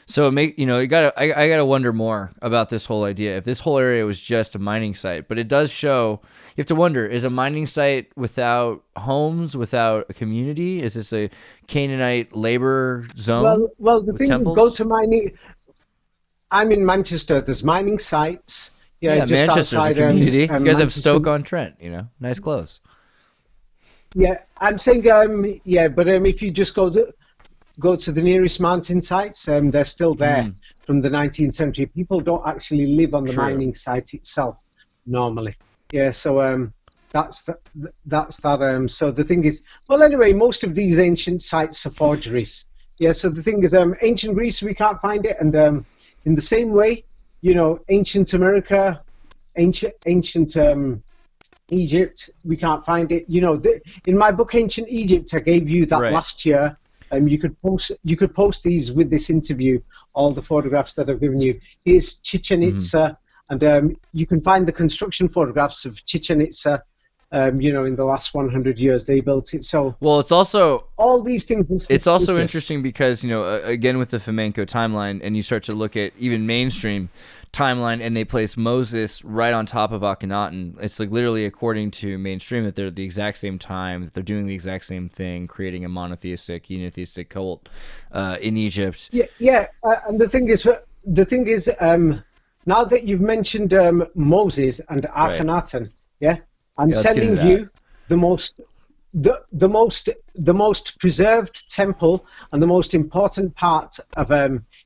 So I gotta wonder more about this whole idea. If this whole area was just a mining site, but it does show, you have to wonder: is a mining site without homes, without a community? Is this a Canaanite labor zone? Well, the with thing temples? is, go to mining. I'm in Manchester. There's mining sites. Yeah, just Manchester's outside, a community. You guys have Manchester. Stoke-on-Trent. Nice clothes. Yeah, I'm saying, but if you just go to the nearest mountain sites, they're still there from the 19th century. People don't actually live on the True. mining site itself normally. Yeah, so that's that. So the thing is, well, anyway, most of these ancient sites are forgeries. Yeah, so the thing is, ancient Greece, we can't find it, and in the same way, ancient America, ancient Egypt, we can't find it. In my book, Ancient Egypt, I gave you that Right. last year. You could post these with this interview, all the photographs that I've given you. Here's Chichen Itza, and you can find the construction photographs of Chichen Itza. In the last 100 years, they built it. So, Well, it's also all these things. It's also interesting because, again, with the Fomenko timeline, and you start to look at even mainstream timeline, and they place Moses right on top of Akhenaten. It's like literally according to mainstream that they're the exact same time, that they're doing the exact same thing, creating a monotheistic, unitheistic cult in Egypt. Yeah. And the thing is, now that you've mentioned Moses and Akhenaten, yeah, I'm let's get sending into you the most preserved temple and the most important part of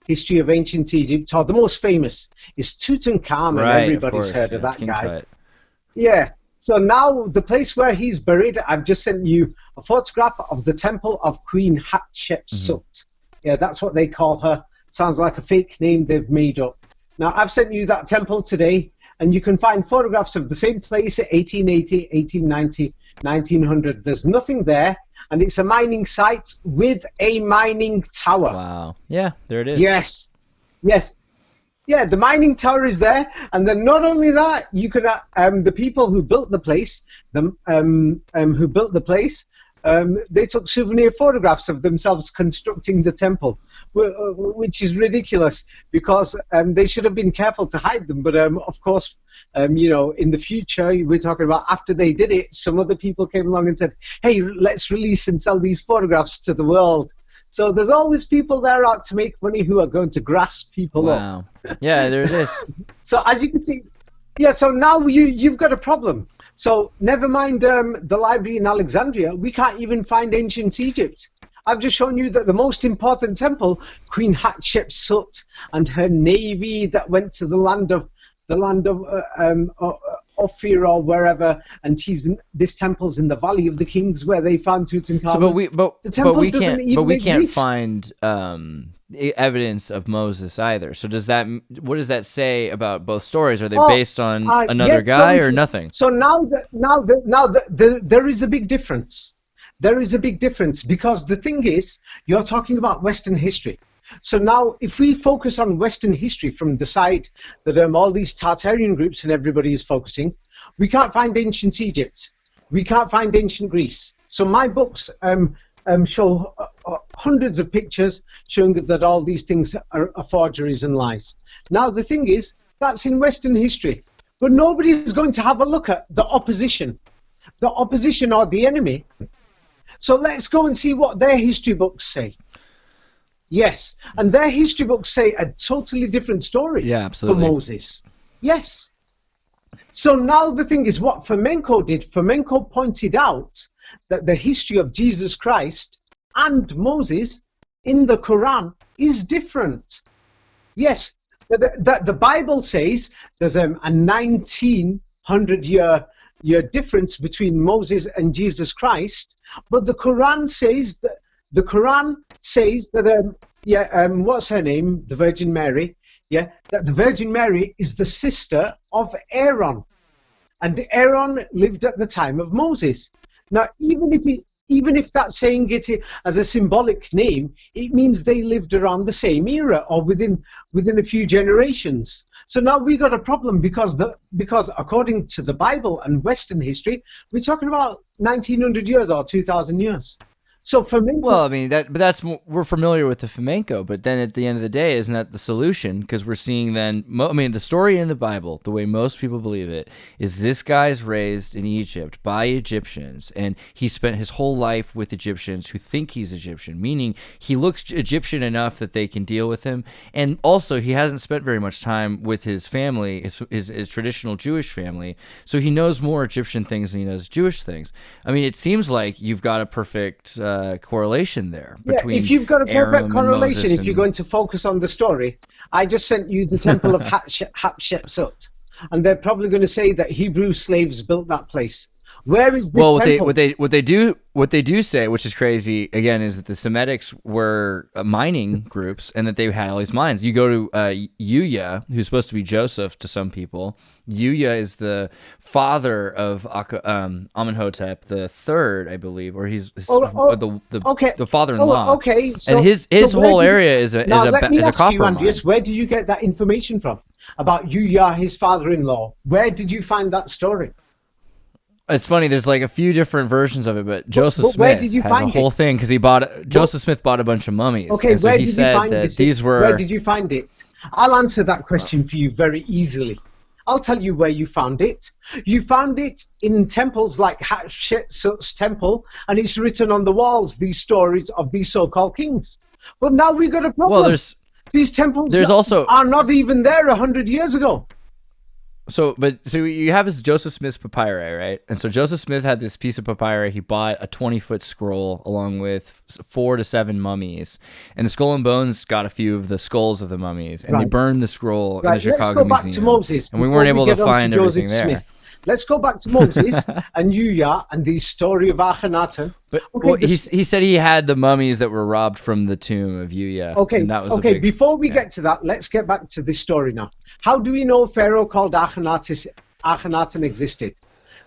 history of ancient Egypt, or the most famous, is Tutankhamun. Right, Everybody's of course. heard of that King guy. Tut. Yeah. So now the place where he's buried, I've just sent you a photograph of the temple of Queen Hatshepsut. Yeah, that's what they call her. Sounds like a fake name they've made up. Now, I've sent you that temple today, and you can find photographs of the same place at 1880, 1890, 1900. There's nothing there, and it's a mining site with a mining tower. Wow. Yeah, there it is. Yes. Yeah, the mining tower is there, and then not only that, you could the people who built the place, they took souvenir photographs of themselves constructing the temple, which is ridiculous because they should have been careful to hide them. But of course, in the future, we're talking about after they did it, some other people came along and said, "Hey, let's release and sell these photographs to the world." So there's always people there out to make money who are going to grasp people up. Wow. Yeah, there it is. So as you can see, yeah, so now you've got a problem. So never mind the library in Alexandria, we can't even find ancient Egypt. I've just shown you that the most important temple, Queen Hatshepsut and her navy that went to the land of Ophir or wherever, and this temple's in the Valley of the Kings where they found Tutankhamun. So, we can't find evidence of Moses either. So what does that say about both stories? Are they based on another guy or nothing? So now there is a big difference. There is a big difference because the thing is, you're talking about Western history. So now, if we focus on Western history from the side that all these Tartarian groups and everybody is focusing, we can't find ancient Egypt. We can't find ancient Greece. So my books show hundreds of pictures showing that all these things are forgeries and lies. Now, the thing is, that's in Western history. But nobody is going to have a look at the opposition or the enemy. So let's go and see what their history books say. Yes, and their history books say a totally different story for Moses. Yes. So now the thing is what Fomenko did. Fomenko pointed out that the history of Jesus Christ and Moses in the Quran is different. Yes, the Bible says there's a 1900-year difference between Moses and Jesus Christ, but the Quran says that what's her name? The Virgin Mary. Yeah, that the Virgin Mary is the sister of Aaron, and Aaron lived at the time of Moses. Now, even if that's saying it as a symbolic name, it means they lived around the same era or within a few generations. So now we got a problem because according to the Bible and Western history, we're talking about 1900 years or 2000 years. So Fomenko, well, I mean we're familiar with the Fomenko, but then at the end of the day, isn't that the solution? Because we're seeing then, the story in the Bible, the way most people believe it, is this guy's raised in Egypt by Egyptians, and he spent his whole life with Egyptians who think he's Egyptian, meaning he looks Egyptian enough that they can deal with him, and also he hasn't spent very much time with his family, his traditional Jewish family, so he knows more Egyptian things than he knows Jewish things. I mean, it seems like you've got a perfect correlation there between if you've got a perfect Aram correlation, if you're going to focus on the story, I just sent you the temple of Hatshepsut, and they're probably going to say that Hebrew slaves built that place. Where is this temple? What they do say, which is crazy again, is that the Semitics were mining groups and that they had all these mines. You go to Yuya, who's supposed to be Joseph to some people. Yuya is the father of Amenhotep the third, I believe, or he's the father-in-law. Okay, so, and his whole area is a let me ask copper you, Andreas, mine. where did you get that information from about Yuya, his father-in-law? Where did you find that story? It's funny. There's like a few different versions of it, but Joseph Smith where did you has find a whole thing because Joseph Smith bought a bunch of mummies. Okay, and so where he did said you find that this? these were. Where did you find it? I'll answer that question for you very easily. I'll tell you where you found it. You found it in temples like Hatshepsut's temple, and it's written on the walls, these stories of these so-called kings. But now we've got a problem. Well, these temples also are not even there 100 years ago. So you have his Joseph Smith's papyri, right? And so Joseph Smith had this piece of papyri. He bought a 20-foot scroll along with 4 to 7 mummies. And the Skull and Bones got a few of the skulls of the mummies. And they burned the scroll in the Chicago Museum. Let's go back to Moses. And we weren't able to find everything there. Smith. Let's go back to Moses and Yuya and the story of Akhenaten. But he said he had the mummies that were robbed from the tomb of Yuya. Okay, and that was before we get to that, let's get back to this story now. How do we know Pharaoh called Akhenaten existed?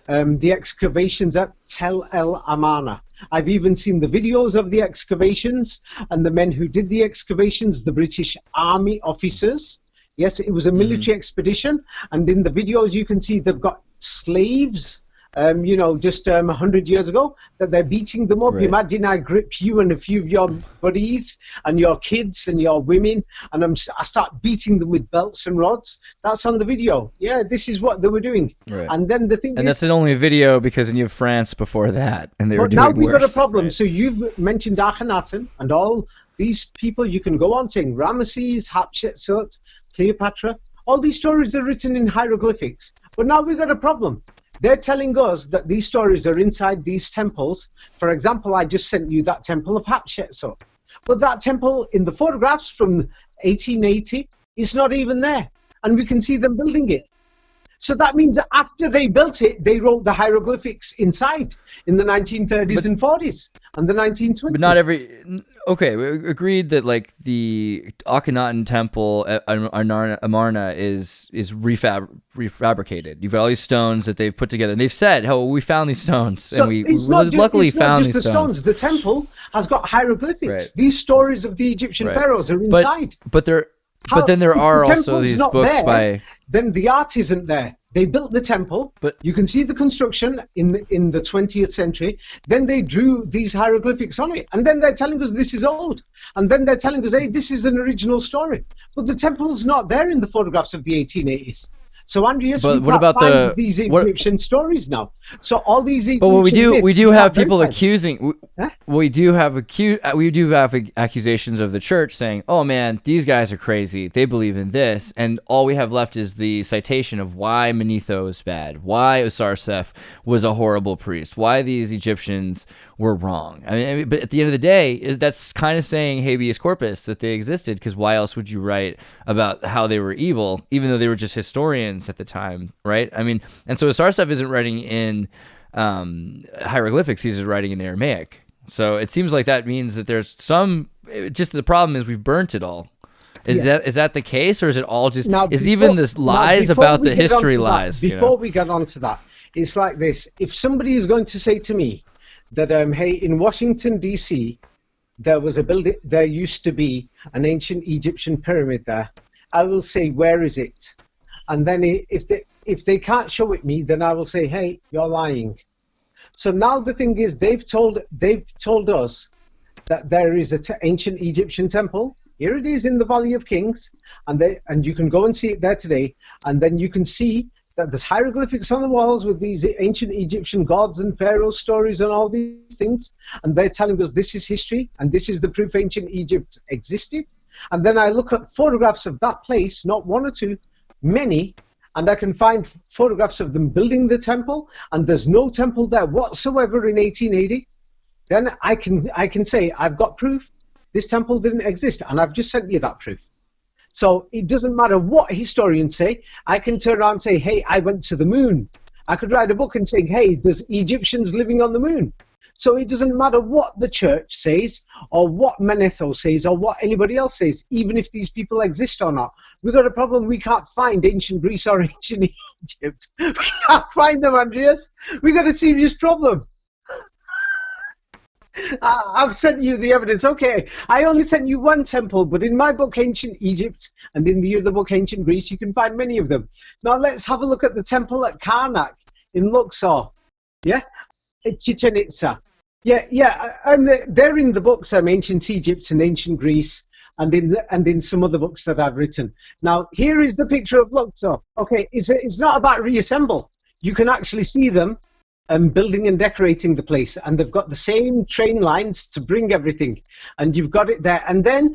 The excavations at Tel El Amarna. I've even seen the videos of the excavations and the men who did the excavations, the British Army officers. Yes, it was a military expedition, and in the videos you can see they've got slaves just 100 years ago, that they're beating them up. Right. Imagine I grip you and a few of your buddies and your kids and your women, and I start beating them with belts and rods. That's on the video. Yeah, this is what they were doing. Right. And then the thing And is, that's only a video because then you have France before that, and they were but doing now we've got a worse. problem. Right. So you've mentioned Akhenaten and all these people. You can go on saying Ramesses, Hatshepsut, Cleopatra. All these stories are written in hieroglyphics. But now we've got a problem. They're telling us that these stories are inside these temples. For example, I just sent you that temple of Hatshepsut. But that temple in the photographs from 1880 is not even there. And we can see them building it. So that means that after they built it, they wrote the hieroglyphics inside in the 1930s and 40s and the 1920s. But not every. Okay, we agreed that like the Akhenaten temple at Amarna is refabricated. You've got all these stones that they've put together, and they've said, "Oh, we found these stones, So and we it's not luckily it's found not these just the stones." The temple has got hieroglyphics. Right. These stories of the Egyptian Right. pharaohs are inside. But then there are the also temple's these not books there, by. Then the art isn't there. They built the temple, But- you can see the construction in the 20th century. Then they drew these hieroglyphics on it, and then they're telling us this is old, and then they're telling us, hey, this is an original story. But the temple's not there in the photographs of the 1880s. So Andreas, But we what can't about find these Egyptian stories now. So all these Egyptian But what we do myths, have can't people verify them. accusing. Huh? We do have accusations of the church saying, "Oh man, these guys are crazy. They believe in this," and all we have left is the citation of why Manetho was bad, why Osarseph was a horrible priest, why these Egyptians were wrong. I mean, but at the end of the day, that's kind of saying habeas corpus that they existed, because why else would you write about how they were evil, even though they were just historians at the time, right? I mean, and so Osarseph isn't writing in hieroglyphics; he's just writing in Aramaic. So it seems like that means that there's some. Just the problem is we've burnt it all. Is that the case, or is it all just? Now, even this lies about the history lies? Before we get onto that, it's like this: if somebody is going to say to me that, hey, in Washington D.C. there was a building, there used to be an ancient Egyptian pyramid there, I will say, where is it? And then if they can't show it me, then I will say, hey, you're lying. So now the thing is, they've told us that there is an ancient Egyptian temple. Here it is in the Valley of Kings, and you can go and see it there today. And then you can see that there's hieroglyphics on the walls with these ancient Egyptian gods and pharaoh stories and all these things. And they're telling us this is history, and this is the proof ancient Egypt existed. And then I look at photographs of that place, not one or two, many, and I can find photographs of them building the temple, and there's no temple there whatsoever in 1880. Then I can say I've got proof this temple didn't exist, and I've just sent you that proof. So it doesn't matter what historians say. I can turn around and say, hey, I went to the moon. I could write a book and say, hey, there's Egyptians living on the moon. So it doesn't matter what the church says, or what Manetho says, or what anybody else says, even if these people exist or not. We've got a problem. We can't find ancient Greece or ancient Egypt. We can't find them, Andreas. We've got a serious problem. I've sent you the evidence. Okay, I only sent you one temple, but in my book, Ancient Egypt, and in the other book, Ancient Greece, you can find many of them. Now let's have a look at the temple at Karnak in Luxor. Yeah? Chichen Itza. They're in the books, Ancient Egypt and Ancient Greece, and in some other books that I've written. Now, here is the picture of Luxor. Okay, it's not about reassemble. You can actually see them building and decorating the place, and they've got the same train lines to bring everything, and you've got it there. And then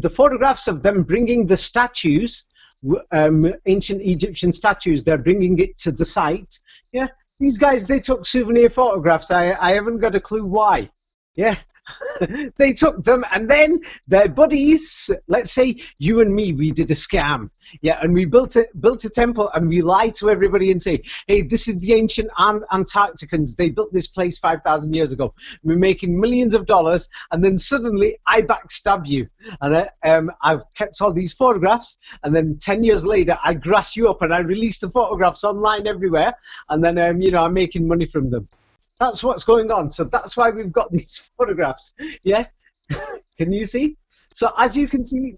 the photographs of them bringing the statues, ancient Egyptian statues, they're bringing it to the site. Yeah, these guys, they took souvenir photographs. I haven't got a clue why. Yeah. They took them, and then their buddies, let's say you and me, we did a scam, yeah, and we built a temple, and we lied to everybody and say, hey, this is the ancient Antarcticans, they built this place 5,000 years ago, we're making millions of dollars, and then suddenly I backstab you, and I've kept all these photographs, and then 10 years later I grass you up and I release the photographs online everywhere, and then I'm making money from them. That's what's going on. So that's why we've got these photographs. Yeah? Can you see? So as you can see,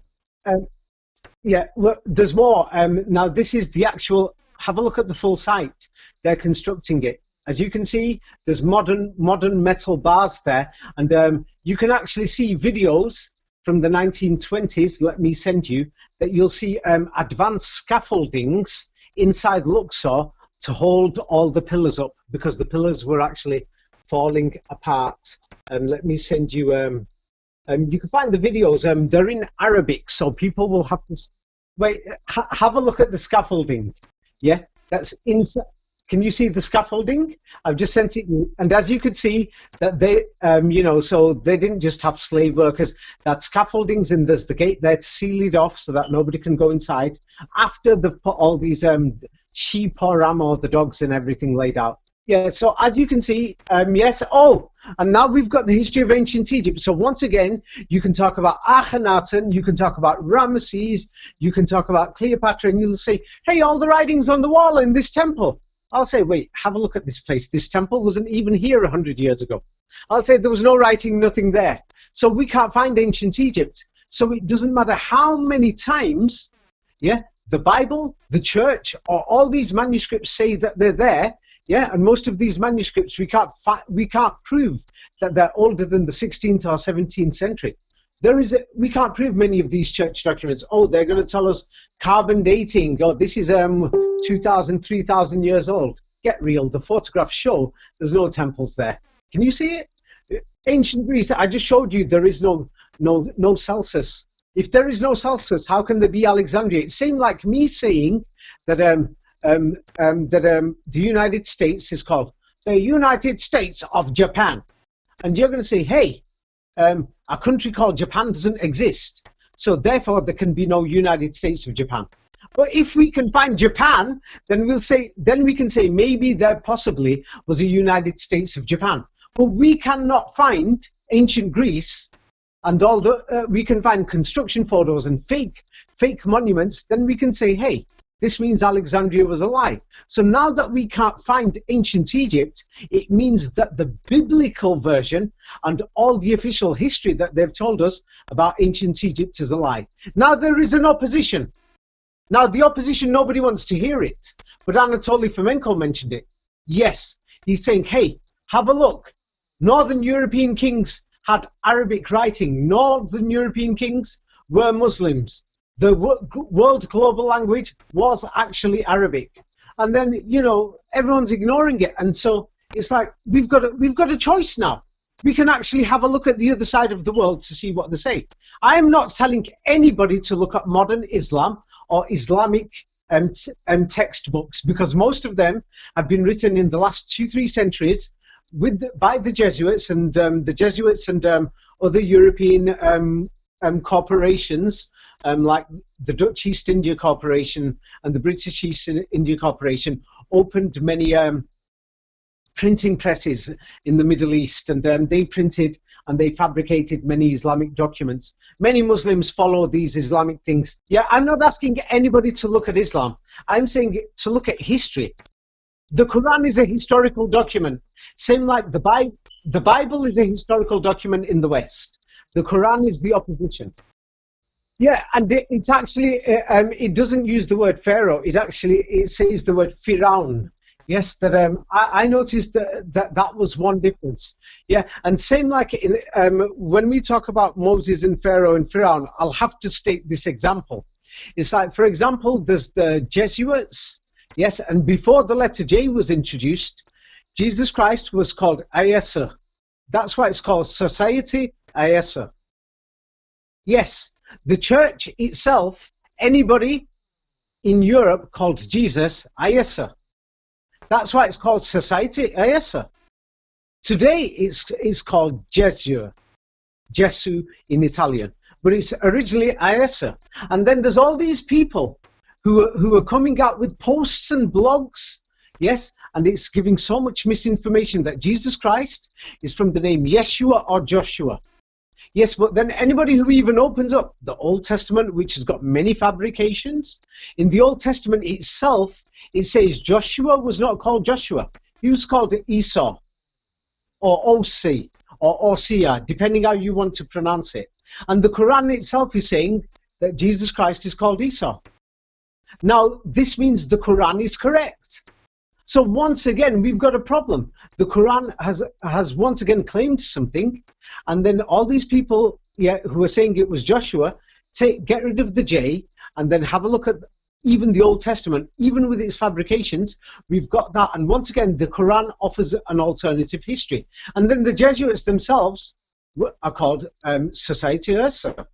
there's more. Now this is the actual, have a look at the full site. They're constructing it. As you can see, there's modern metal bars there, and you can actually see videos from the 1920s. Let me send you that. You'll see advanced scaffoldings inside Luxor to hold all the pillars up, because the pillars were actually falling apart. Let me send you. You can find the videos. They're in Arabic, so people will have to wait. Have a look at the scaffolding. Yeah, that's inside. Can you see the scaffolding? I've just sent it, and as you could see, that they, so they didn't just have slave workers. That scaffoldings, and there's the gate there to seal it off so that nobody can go inside. After they've put all these sheep or ram or the dogs and everything laid out. Yeah. So as you can see, yes. Oh, and now we've got the history of ancient Egypt. So once again, you can talk about Akhenaten, you can talk about Ramesses, you can talk about Cleopatra, and you'll say, hey, all the writings on the wall in this temple. I'll say, wait, have a look at this place. This temple wasn't even here 100 years ago. I'll say there was no writing, nothing there. So we can't find ancient Egypt. So it doesn't matter how many times, yeah, the Bible, the church, or all these manuscripts say that they're there, yeah, and most of these manuscripts we can't prove that they're older than the 16th or 17th century. We can't prove many of these church documents. Oh, they're going to tell us carbon dating. Oh, this is 2,000, 3,000 years old. Get real. The photographs show there's no temples there. Can you see it? Ancient Greece. I just showed you there is no Celsus. If there is no Celsus, how can there be Alexandria? It seemed like me saying that the United States is called the United States of Japan, and you're going to say, hey. A country called Japan doesn't exist, so therefore there can be no United States of Japan. But if we can find Japan, then we can say maybe there possibly was a United States of Japan. But we cannot find ancient Greece, and we can find construction photos and fake monuments. Then we can say, hey, this means Alexandria was a lie. So now that we can't find ancient Egypt, it means that the biblical version and all the official history that they've told us about ancient Egypt is a lie. Now there is an opposition. Now the opposition, nobody wants to hear it. But Anatoly Fomenko mentioned it. Yes, he's saying, hey, have a look. Northern European kings had Arabic writing. Northern European kings were Muslims. The world global language was actually Arabic, and then everyone's ignoring it, and so it's like we've got a choice now. We can actually have a look at the other side of the world to see what they say. I am not telling anybody to look at modern Islam or Islamic textbooks, because most of them have been written in the last 2-3 centuries by the Jesuits and other European corporations, like the Dutch East India Corporation and the British East India Corporation, opened many printing presses in the Middle East, and they printed and they fabricated many Islamic documents. Many Muslims follow these Islamic things. Yeah, I'm not asking anybody to look at Islam. I'm saying to look at history. The Quran is a historical document, same like the Bible. The Bible is a historical document in the West. The Quran is the opposition. Yeah, and it's actually, it doesn't use the word Pharaoh. It says the word Firaun. Yes, that I noticed that was one difference. Yeah, and same like when we talk about Moses and Pharaoh and Firaun, I'll have to state this example. It's like, for example, there's the Jesuits. Yes, and before the letter J was introduced, Jesus Christ was called Ayesa. That's why it's called Society Ayesa. Yes, the church itself, anybody in Europe called Jesus Ayesa. That's why it's called Society Ayesa. Today it's called Jesu in Italian, but it's originally Ayesa. And then there's all these people who are coming out with posts and blogs. Yes, and it's giving so much misinformation that Jesus Christ is from the name Yeshua or Joshua. Yes, but then anybody who even opens up the Old Testament, which has got many fabrications, in the Old Testament itself, it says Joshua was not called Joshua. He was called Esau or Osi or Osia, depending how you want to pronounce it. And the Quran itself is saying that Jesus Christ is called Esau. Now, this means the Quran is correct. So once again, we've got a problem. The Quran has once again claimed something, and then all these people who are saying it was Joshua, get rid of the J, and then have a look at even the Old Testament, even with its fabrications, we've got that. And once again, the Quran offers an alternative history. And then the Jesuits themselves are called Society Ursa.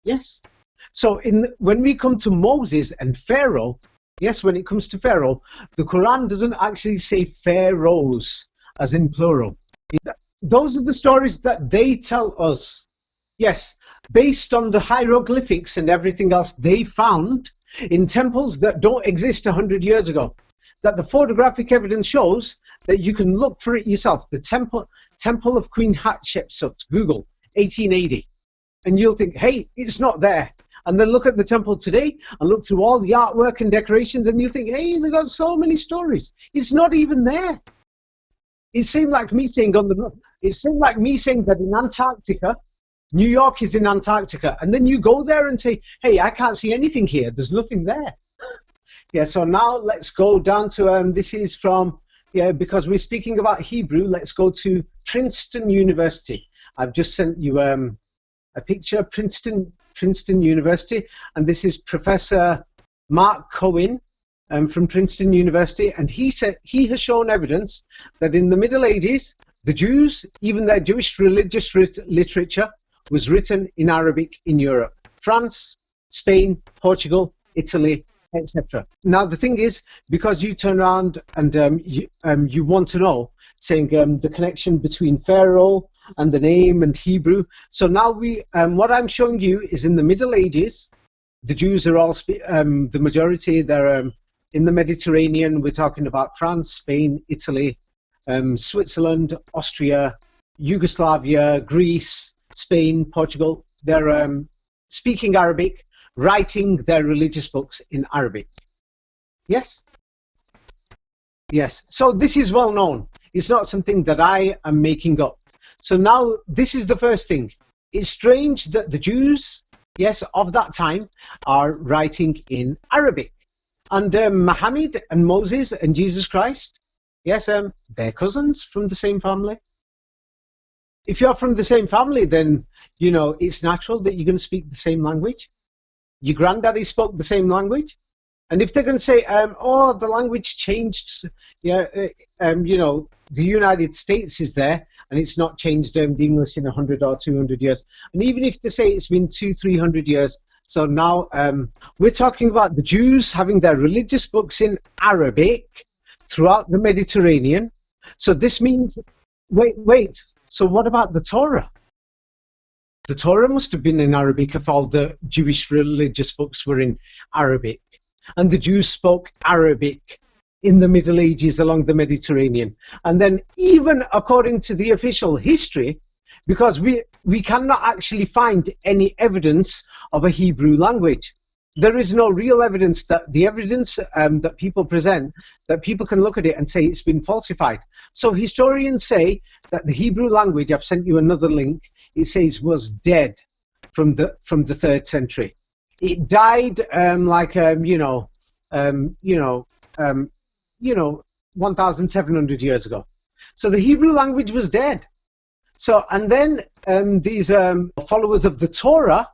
Yes. So when we come to Moses and Pharaoh, yes, when it comes to Pharaoh, the Quran doesn't actually say pharaohs, as in plural. Those are the stories that they tell us. Yes, based on the hieroglyphics and everything else they found in temples that don't exist 100 years ago. That the photographic evidence shows that you can look for it yourself. The Temple of Queen Hatshepsut, Google, 1880. And you'll think, hey, it's not there. And then look at the temple today and look through all the artwork and decorations and you think, hey, they've got so many stories. It's not even there. It seemed like me saying that in Antarctica, New York is in Antarctica, and then you go there and say, hey, I can't see anything here. There's nothing there. Yeah, so now let's go down to, this is from, because we're speaking about Hebrew, let's go to Princeton University. I've just sent you a picture of Princeton University, and this is Professor Mark Cohen from Princeton University, and he said he has shown evidence that in the Middle Ages, the Jews, even their Jewish religious literature, was written in Arabic in Europe. France, Spain, Portugal, Italy, etc. Now the thing is, because you turn around and you want to know, saying the connection between Pharaoh and the name and Hebrew. So now what I'm showing you is in the Middle Ages, the Jews are all, the majority, they're in the Mediterranean. We're talking about France, Spain, Italy, Switzerland, Austria, Yugoslavia, Greece, Spain, Portugal. They're speaking Arabic, writing their religious books in Arabic. Yes? Yes. So this is well known. It's not something that I am making up. So now this is the first thing. It's strange that the Jews, yes, of that time are writing in Arabic. And Muhammad and Moses and Jesus Christ, yes, they're cousins from the same family. If you're from the same family, then, you know, it's natural that you're going to speak the same language. Your granddaddy spoke the same language. And if they're going to say, oh, the language changed, you know, the United States is there, and it's not changed the English in 100 or 200 years. And even if they say it's been 200-300 years, so now we're talking about the Jews having their religious books in Arabic throughout the Mediterranean. So this means, wait, so what about the Torah? The Torah must have been in Arabic if all the Jewish religious books were in Arabic. And the Jews spoke Arabic in the Middle Ages along the Mediterranean. And then even according to the official history, because we cannot actually find any evidence of a Hebrew language. There is no real evidence that the evidence that people present, that people can look at it and say it's been falsified. So historians say that the Hebrew language, I've sent you another link, it says was dead from the 3rd century. It died 1,700 years ago. So the Hebrew language was dead. So, and then these followers of the Torah,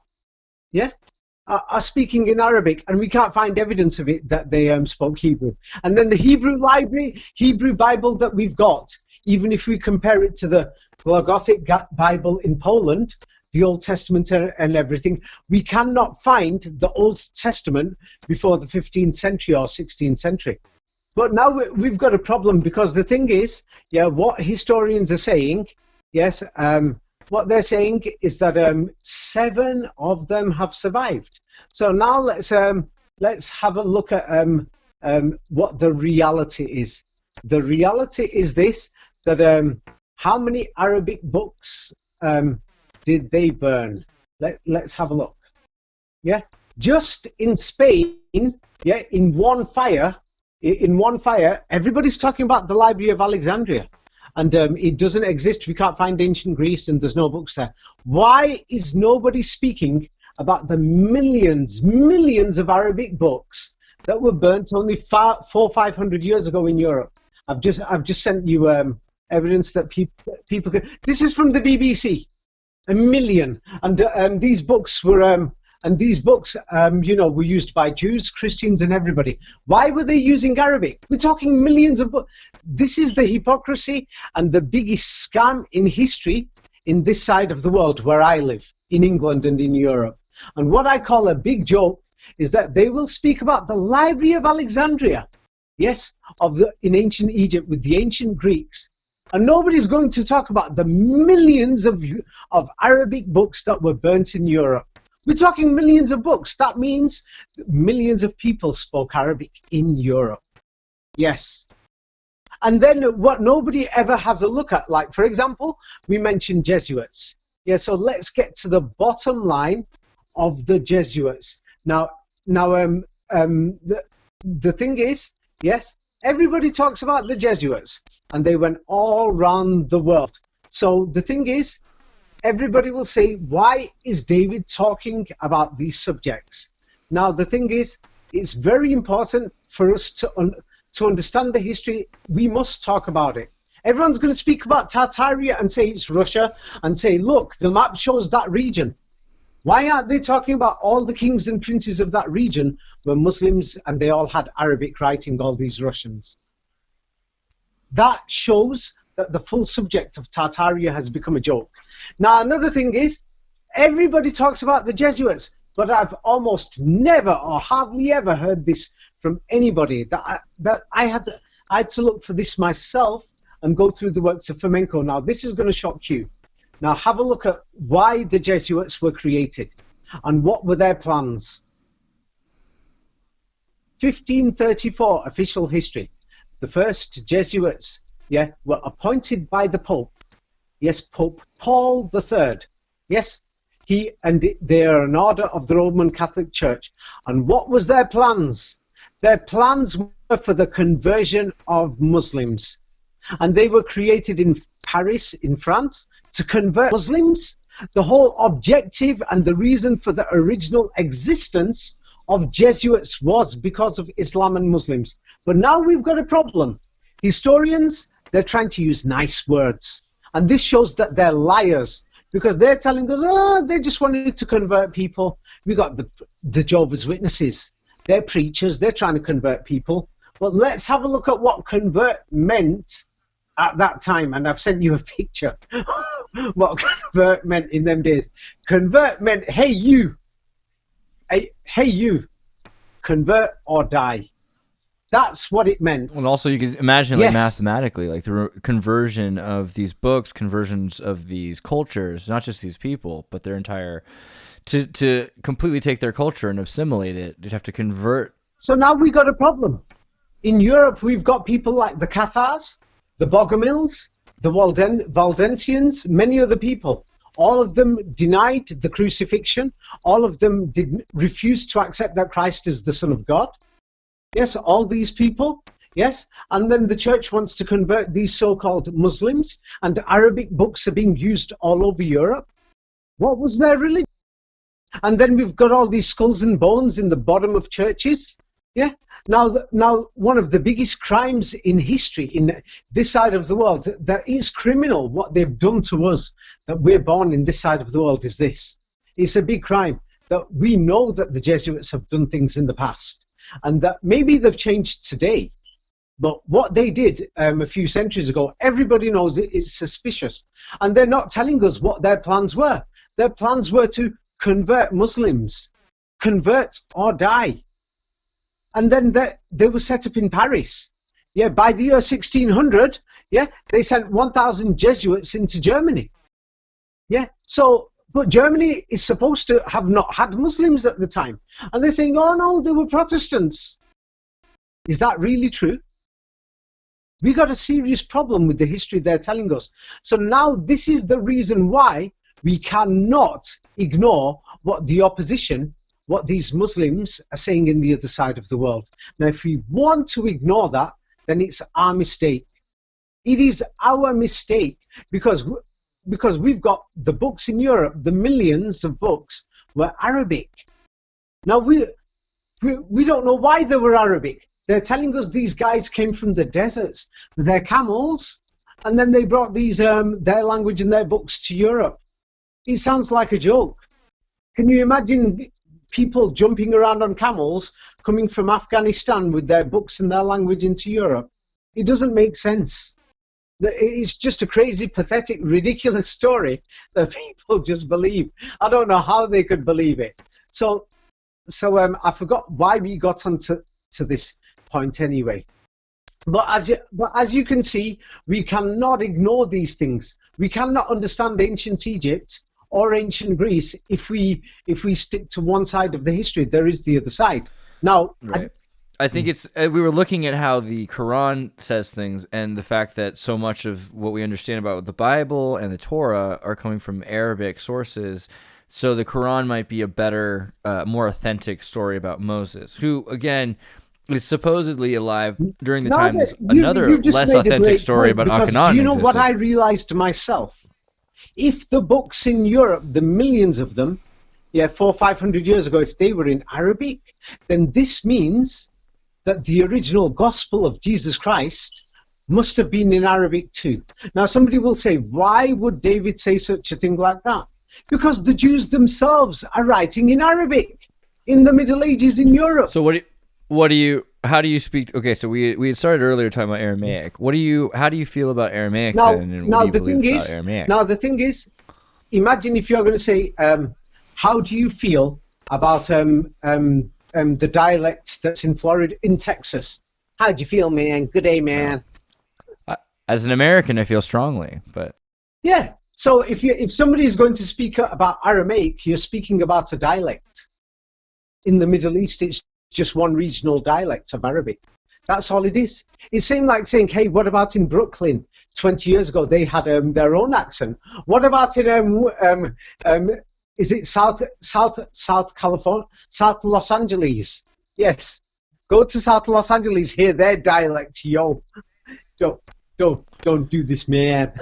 are speaking in Arabic, and we can't find evidence of it that they spoke Hebrew. And then the Hebrew library, Hebrew Bible that we've got, even if we compare it to the Gothic Bible in Poland, the Old Testament and everything, we cannot find the Old Testament before the 15th century or 16th century. But now we've got a problem, because the thing is, what historians are saying, what they're saying is that 7 of them have survived. So now let's have a look at what the reality is. The reality is this, that how many Arabic books did they burn? Let's have a look. Just in Spain, in one fire, everybody's talking about the Library of Alexandria. And it doesn't exist. We can't find ancient Greece, and there's no books there. Why is nobody speaking about the millions of Arabic books that were burnt only 500 years ago in Europe. I've just sent you evidence that people can. This is from the BBC. 1 million, and these books were were used by Jews, Christians, and everybody. Why were they using Arabic? We're talking millions of books. This is the hypocrisy and the biggest scam in history in this side of the world where I live, in England and in Europe. And what I call a big joke is that they will speak about the Library of Alexandria, yes, in ancient Egypt with the ancient Greeks. And nobody's going to talk about the millions of Arabic books that were burnt in Europe. We're talking millions of books. That means millions of people spoke Arabic in Europe. Yes. And then what nobody ever has a look at, like, for example, we mentioned Jesuits. Yeah, so let's get to the bottom line of the Jesuits. Now, the thing is, yes, everybody talks about the Jesuits, and they went all around the world. So the thing is, everybody will say, why is David talking about these subjects? Now, the thing is, it's very important for us to understand the history. We must talk about it. Everyone's going to speak about Tartaria and say it's Russia and say, look, the map shows that region. Why aren't they talking about all the kings and princes of that region were Muslims and they all had Arabic writing, all these Russians? That shows that the full subject of Tartaria has become a joke. Now, another thing is, everybody talks about the Jesuits, but I've almost never or hardly ever heard this from anybody. That I had to look for this myself and go through the works of Fomenko. Now, this is going to shock you. Now, have a look at why the Jesuits were created and what were their plans. 1534 official history. The first Jesuits, were appointed by the Pope. Yes, Pope Paul III. Yes, they are an order of the Roman Catholic Church. And what was their plans? Their plans were for the conversion of Muslims. And they were created in Paris, in France, to convert Muslims. The whole objective and the reason for the original existence of Jesuits was because of Islam and Muslims. But now we've got a problem. Historians, they're trying to use nice words. And this shows that they're liars, because they're telling us, they just wanted to convert people. We got the Jehovah's Witnesses. They're preachers. They're trying to convert people. But let's have a look at what convert meant at that time. And I've sent you a picture what convert meant in them days. Convert meant, hey you, convert or die. That's what it meant. And also you could imagine, like, mathematically, like the conversion of these books, conversions of these cultures, not just these people, but their entire, to completely take their culture and assimilate it, you'd have to convert. So now we got a problem. In Europe, we've got people like the Cathars, the Bogomils, the Waldensians, many other people. All of them denied the crucifixion. All of them refused to accept that Christ is the Son of God. Yes, all these people, yes. And then the church wants to convert these so-called Muslims, and Arabic books are being used all over Europe. What was their religion? And then we've got all these skulls and bones in the bottom of churches. Yeah. Now, one of the biggest crimes in history in this side of the world, that is criminal, what they've done to us, that we're born in this side of the world, is this. It's a big crime that we know that the Jesuits have done things in the past, and that maybe they've changed today. But what they did a few centuries ago, everybody knows it is suspicious. And they're not telling us what their plans were. Their plans were to convert Muslims, convert or die. And then they were set up in Paris. Yeah, by the year 1600, yeah, they sent 1,000 Jesuits into Germany. Yeah, but Germany is supposed to have not had Muslims at the time. And they're saying, oh no, they were Protestants. Is that really true? We got a serious problem with the history they're telling us. So now this is the reason why we cannot ignore what the opposition, what these Muslims are saying in the other side of the world. Now, if we want to ignore that, then it's our mistake. It is our mistake because we've got the books in Europe, the millions of books were Arabic. Now, We don't know why they were Arabic. They're telling us these guys came from the deserts with their camels, and then they brought these their language and their books to Europe. It sounds like a joke. Can you imagine people jumping around on camels coming from Afghanistan with their books and their language into Europe? It doesn't make sense. It's just a crazy, pathetic, ridiculous story that people just believe. I don't know how they could believe it. So I forgot why we got onto this point anyway. But as you can see, we cannot ignore these things. We cannot understand ancient Egypt or ancient Greece if we stick to one side of the history. There is the other side. Now, right. I think it's we were looking at how the Quran says things, and the fact that so much of what we understand about the Bible and the Torah are coming from Arabic sources. So the Quran might be a better, more authentic story about Moses, who again is supposedly alive during the time. Another less authentic story about Akhenaten. Do you know what I realized myself? If the books in Europe, the millions of them, 400 or 500 years ago, if they were in Arabic, then this means that the original gospel of Jesus Christ must have been in Arabic too. Now somebody will say, why would David say such a thing like that? Because the Jews themselves are writing in Arabic in the Middle Ages in Europe. So how do you speak? Okay, so we had started earlier talking about Aramaic. How do you feel about Aramaic then? And now the thing is, imagine if you're going to say, how do you feel about the dialect that's in Florida, in Texas? How do you feel, man? Good day, man. As an American, I feel strongly, but yeah. So if somebody is going to speak about Aramaic, you're speaking about a dialect. In the Middle East, it's just one regional dialect of Arabic. That's all it is. It seemed like saying, hey, what about in Brooklyn 20 years ago? They had their own accent. What about in is it South California, South Los Angeles? Yes. Go to South Los Angeles, hear their dialect. Yo, don't do this, man.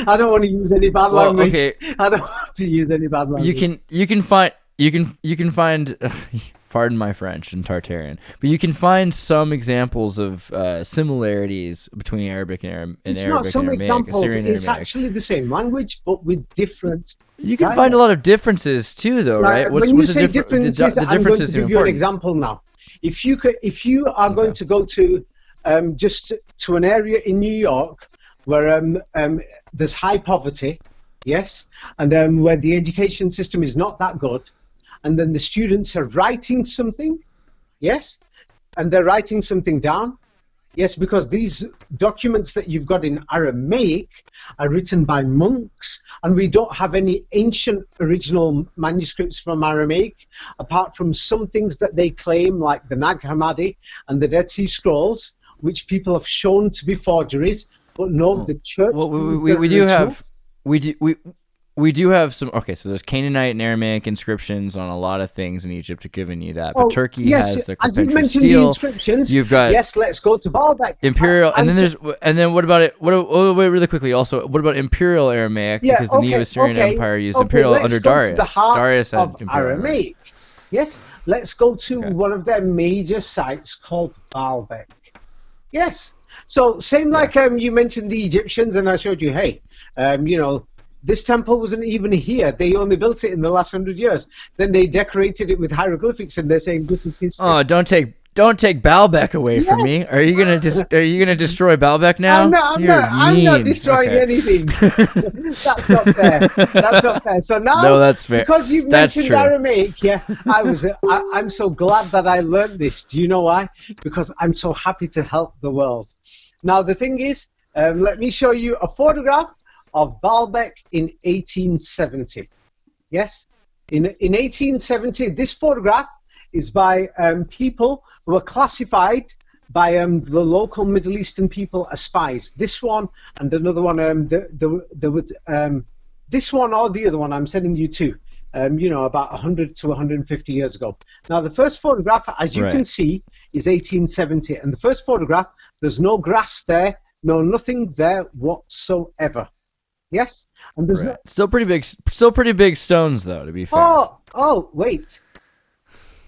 I don't want to use any bad language. Okay. I don't want to use any bad language. You can find pardon my French and Tartarian, but you can find some examples of similarities between Arabic and Aramaic. It's not some examples. It's actually the same language, but with different. You can find a lot of differences too, though, right? When you say differences, I'm going to give you an example now. If you are going to go to just to an area in New York where there's high poverty, yes, and where the education system is not that good, and then the students are writing something, yes, and they're writing something down, yes, because these documents that you've got in Aramaic are written by monks, and we don't have any ancient original manuscripts from Aramaic, apart from some things that they claim, like the Nag Hammadi and the Dead Sea Scrolls, which people have shown to be forgeries, but no, the church. Well, we do have some. Okay, so there's Canaanite and Aramaic inscriptions on a lot of things in Egypt, to giving you that. But Turkey has the as you mentioned steel. The inscriptions. You've got let's go to Baalbek. Imperial, and then what about it? Wait, really quickly. Also, what about Imperial Aramaic? Because the Neo-Assyrian Empire used Imperial under Darius. Darius had of Aramaic. Yes, let's go to one of their major sites called Baalbek. Yes. So same like you mentioned the Egyptians, and I showed you, hey, this temple wasn't even here. They only built it in the last 100 years. Then they decorated it with hieroglyphics, and they're saying this is history. Oh, don't take Baalbek away from me. Are you gonna destroy Baalbek now? I'm not destroying anything. That's not fair. That's not fair. So now, no, that's fair. Because you've mentioned Aramaic, I'm so glad that I learned this. Do you know why? Because I'm so happy to help the world. Now the thing is, let me show you a photograph of Baalbek in 1870. Yes, in 1870, this photograph is by people who are classified by the local Middle Eastern people as spies. This one and another one, this one or the other one I'm sending you to, about 100 to 150 years ago. Now, the first photograph, as you can see, is 1870. And the first photograph, there's no grass there, nothing there whatsoever. Yes? And there's still pretty big stones, though, to be fair. Oh, wait.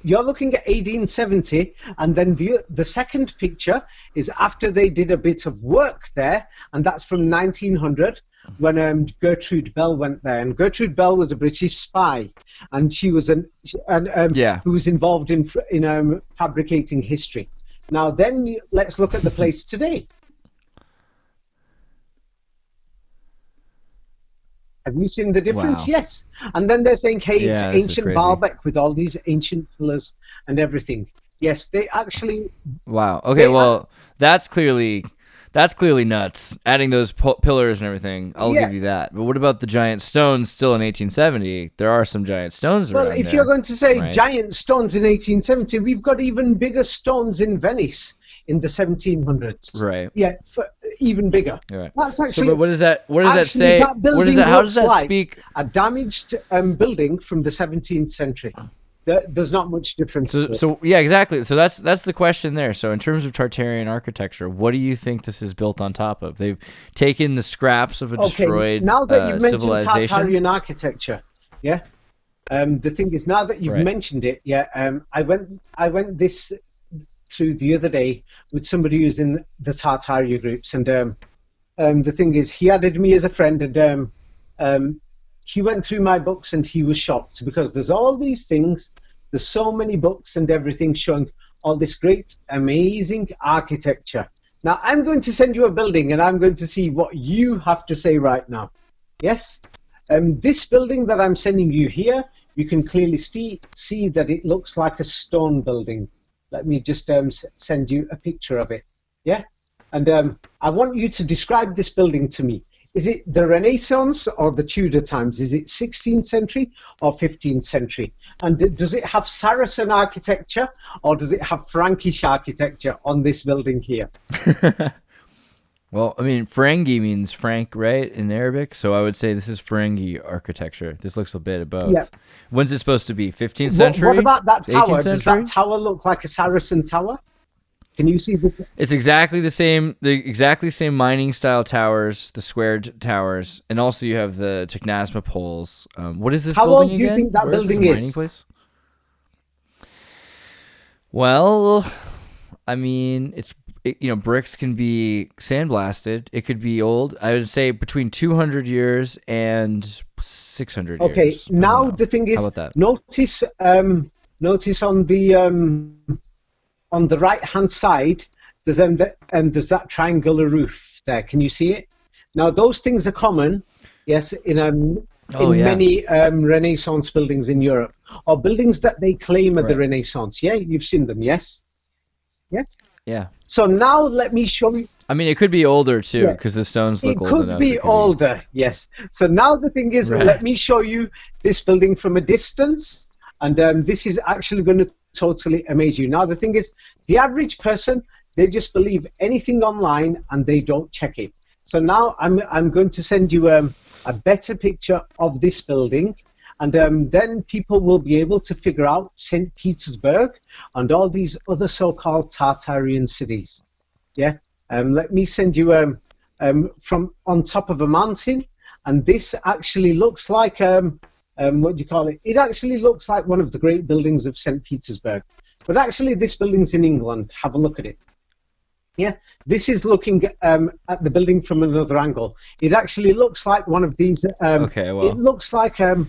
you're looking at 1870, and then the second picture is after they did a bit of work there, and that's from 1900 when Gertrude Bell went there. And Gertrude Bell was a British spy, and she was who was involved in fabricating history. Now then, let's look at the place today. Have you seen the difference? Wow. Yes. And then they're saying, hey, it's Yeah, this is ancient crazy. Baalbek with all these ancient pillars and everything. Yes, they actually... Wow. Okay, well, that's clearly nuts. Adding those pillars and everything, I'll give you that. But what about the giant stones still in 1870? There are some giant stones around Well, if there, you're going to say right? giant stones in 1870, we've got even bigger stones in Venice in the 1700s. Right. Yeah, even bigger. Right. That's actually... So what does that actually, say? that building How does looks that like speak? a damaged building from the 17th century. There's not much difference. So yeah, exactly. So that's the question there. So in terms of Tartarian architecture, what do you think this is built on top of? They've taken the scraps of a destroyed now that you've mentioned civilization. Tartarian architecture, yeah. The thing is, now that you've mentioned it, yeah. I went this through the other day with somebody who's in the Tartaria groups, and the thing is, he added me as a friend, and he went through my books and he was shocked because there's all these things, there's so many books and everything showing all this great, amazing architecture. Now, I'm going to send you a building and I'm going to see what you have to say right now. Yes? This building that I'm sending you here, you can clearly see that it looks like a stone building. Let me just send you a picture of it. Yeah? And I want you to describe this building to me. Is it the Renaissance or the Tudor times? Is it 16th century or 15th century? And does it have Saracen architecture or does it have Frankish architecture on this building here? Well, I mean, Ferengi means Frank, right, in Arabic? So I would say this is Ferengi architecture. This looks a bit of both. Yeah. When's it supposed to be? 15th century? What about that tower? 18th Does century? that tower look like a Saracen tower? Can you see the... It's exactly the same. The exactly same mining style towers, the squared towers, and also you have the Technasma poles. What is this How building old do you again? think that Where building this is? mining place? Well, I mean, bricks can be sandblasted. It could be old. I would say between 200 years and 600 years. Okay, now the thing is, how about that? notice on the right-hand side, there's that triangular roof there. Can you see it? Now, those things are common, yes, in many Renaissance buildings in Europe, or buildings that they claim are the Renaissance. Yeah, you've seen them, yes? Yes? Yeah. So now let me show you. I mean, it could be older, too, because the stones look old enough. It could be older, yes. So now the thing is, let me show you this building from a distance, and this is actually going to totally amaze you. Now, the thing is, the average person, they just believe anything online and they don't check it. So now I'm going to send you a better picture of this building, and then people will be able to figure out St. Petersburg and all these other so-called Tartarian cities. Yeah. Let me send you from on top of a mountain, and this actually looks like what do you call it? It actually looks like one of the great buildings of St. Petersburg. But actually, this building's in England. Have a look at it. Yeah, this is looking at the building from another angle. It actually looks like one of these. It looks like a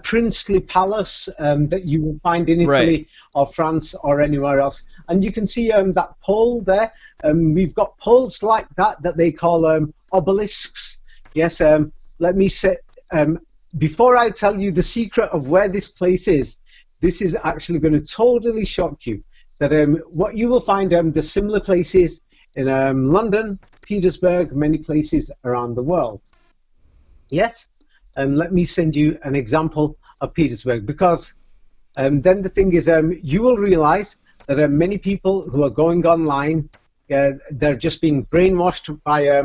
princely palace that you will find in Italy or France or anywhere else. And you can see that pole there. We've got poles like that they call obelisks. Yes. Let me say. Before I tell you the secret of where this place is, this is actually going to totally shock you. That what you will find the similar places in London, Petersburg, many places around the world. Yes, let me send you an example of Petersburg, because then the thing is, you will realize that many people who are going online, they're just being brainwashed by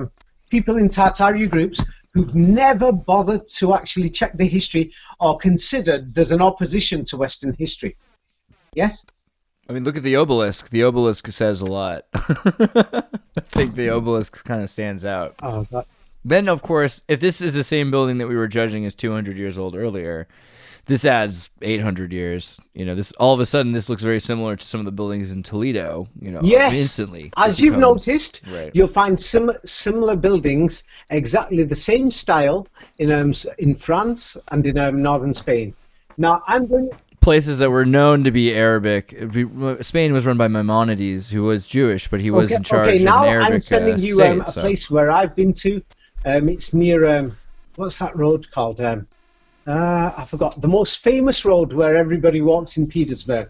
people in Tartaria groups who've never bothered to actually check the history or considered there's an opposition to Western history. Yes? I mean, look at the obelisk. The obelisk says a lot. I think the obelisk kind of stands out. Oh, Then, of course, if this is the same building that we were judging as 200 years old earlier, this adds 800 years. This all of a sudden this looks very similar to some of the buildings in Toledo. Yes. Instantly. As you've noticed, right. You'll find similar buildings, exactly the same style in France and in northern Spain. Now I'm going. Places that were known to be Arabic. Spain was run by Maimonides, who was Jewish, but he was in charge of an Arabic now I'm sending you state, a place where I've been to. It's near what's that road called? I forgot. The most famous road where everybody walks in Petersburg.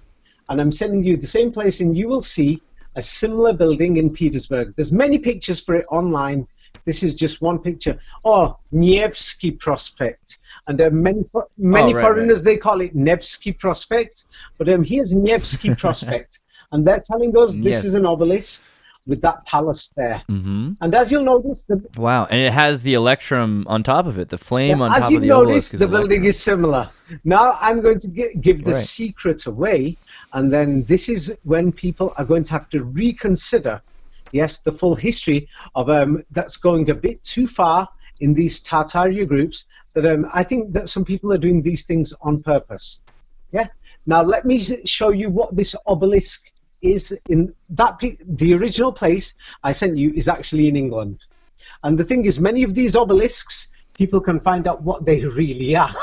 And I'm sending you the same place, and you will see a similar building in Petersburg. There's many pictures for it online. This is just one picture. Oh, Nevsky Prospect. And many foreigners, they call it Nevsky Prospect. But here's Nevsky Prospect. And they're telling us this is an obelisk with that palace there. Mm-hmm. And as you'll notice... Wow, and it has the electrum on top of it, the flame on top of the obelisk. As you've noticed, the building is similar. Now I'm going to give the secret away, and then this is when people are going to have to reconsider, the full history of that's going a bit too far in these Tartaria groups, that I think that some people are doing these things on purpose. Yeah. Now let me show you what this obelisk is in that the original place I sent you is actually in England. And the thing is, many of these obelisks, people can find out what they really are.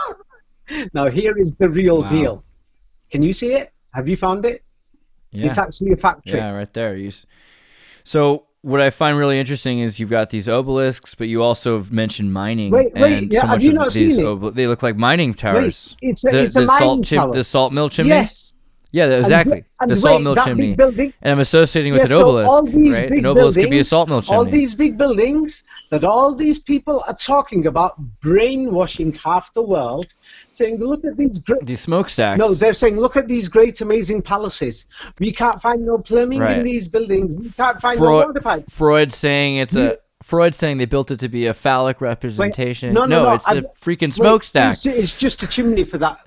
Now here is the real deal. Can you see it? Have you found it? Yeah. It's actually a factory. Yeah, right there. So what I find really interesting is you've got these obelisks, but you also have mentioned mining. Wait, have you not seen it? They look like mining towers. Wait, it's a mining tower. The salt mill chimney? Yes. Yeah, exactly. The salt mill chimney. And I'm associating with an obelisk, right? An obelisk could be a salt mill chimney. All these big buildings that all these people are talking about, brainwashing half the world, saying, look at these smokestacks. No, they're saying, look at these great, amazing palaces. We can't find no plumbing in these buildings. We can't find no water pipes. Freud's saying they built it to be a phallic representation. No, it's a freaking smokestack. It's just a chimney for that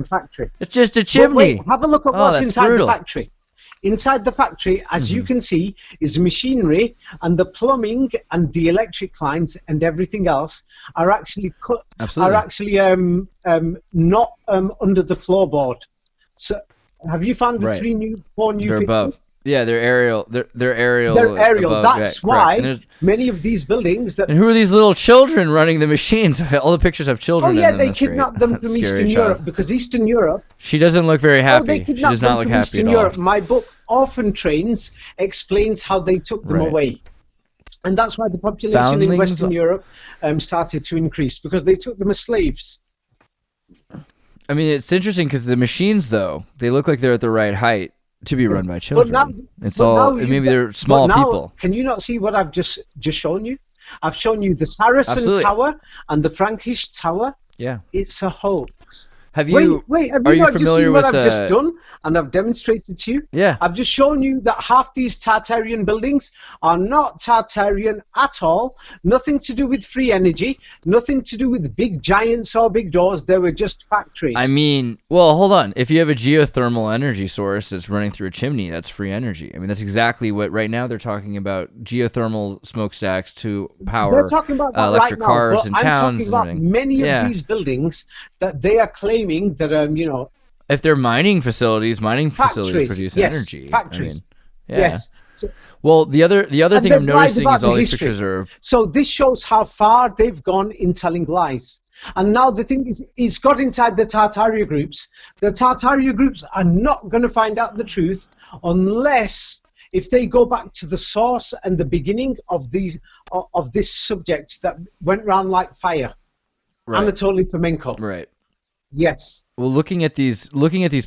factory. It's just a chimney. Have a look at what's inside the factory. Inside the factory, as you can see, is machinery, and the plumbing and the electric lines and everything else are actually not under the floorboard. So, have you found the four new They're pictures? above. Yeah, they're aerial. They're aerial. They're aerial. Above. That's why many of these buildings that. And who are these little children running the machines? All the pictures have children. Oh yeah, in them. they kidnapped them from Eastern Europe because Eastern Europe. She doesn't look very happy. They kidnapped them from Eastern Europe. My book, Orphan Trains, explains how they took them away, and that's why the population in Western Europe started to increase, because they took them as slaves. I mean, it's interesting because the machines, though, they look like they're at the right height to be run by children. Maybe they're small people. Can you not see what I've just shown you? I've shown you the Saracen Tower and the Frankish Tower. Yeah. It's a hoax. Have you? Wait. Have you not just seen what I've just done and I've demonstrated to you? Yeah. I've just shown you that half these Tartarian buildings are not Tartarian at all. Nothing to do with free energy. Nothing to do with big giants or big doors. They were just factories. I mean, well, hold on. If you have a geothermal energy source that's running through a chimney, that's free energy. I mean, that's exactly what right now they're talking about: geothermal smokestacks to power they're talking about that electric right cars and I'm towns. talking about many of these buildings that they are claiming that if they're mining facilities produce energy. Factories. I mean, yes. Well, the other thing I'm noticing is all these pictures are. So this shows how far they've gone in telling lies. And now the thing is, it's got inside the Tartaria groups. The Tartaria groups are not going to find out the truth unless if they go back to the source and the beginning of this subject that went round like fire. Right. Anatoly Fomenko. Right. Yes. Well, looking at these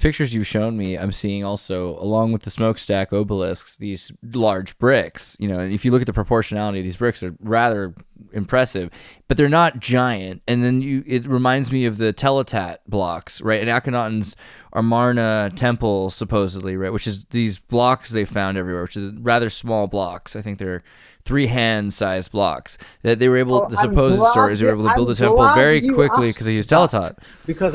pictures you've shown me, I'm seeing also, along with the smokestack obelisks, these large bricks. And if you look at the proportionality of these bricks, are rather impressive, but they're not giant. And then it reminds me of the Teletat blocks, right? And Akhenaten's Amarna temple, supposedly, right? Which is these blocks they found everywhere, which is rather small blocks. I think they're 3-hand-sized blocks that they were able. The supposed story is they were able to build a temple very quickly because they used Teletot. Because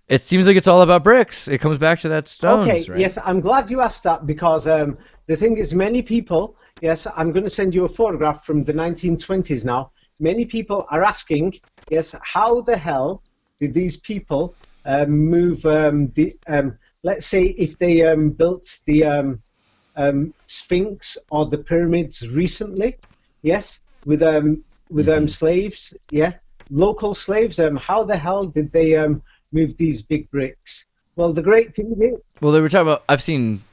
it seems like it's all about bricks. It comes back to that stones. Okay, right? Yes, I'm glad you asked that because the thing is, many people. Yes, I'm going to send you a photograph from the 1920s now. Many people are asking, yes, how the hell did these people move let's say if they built the Sphinx or the pyramids recently, yes, with slaves, yeah, local slaves. How the hell did they move these big bricks? Well, the great thing is, well, they were talking about. I've seen,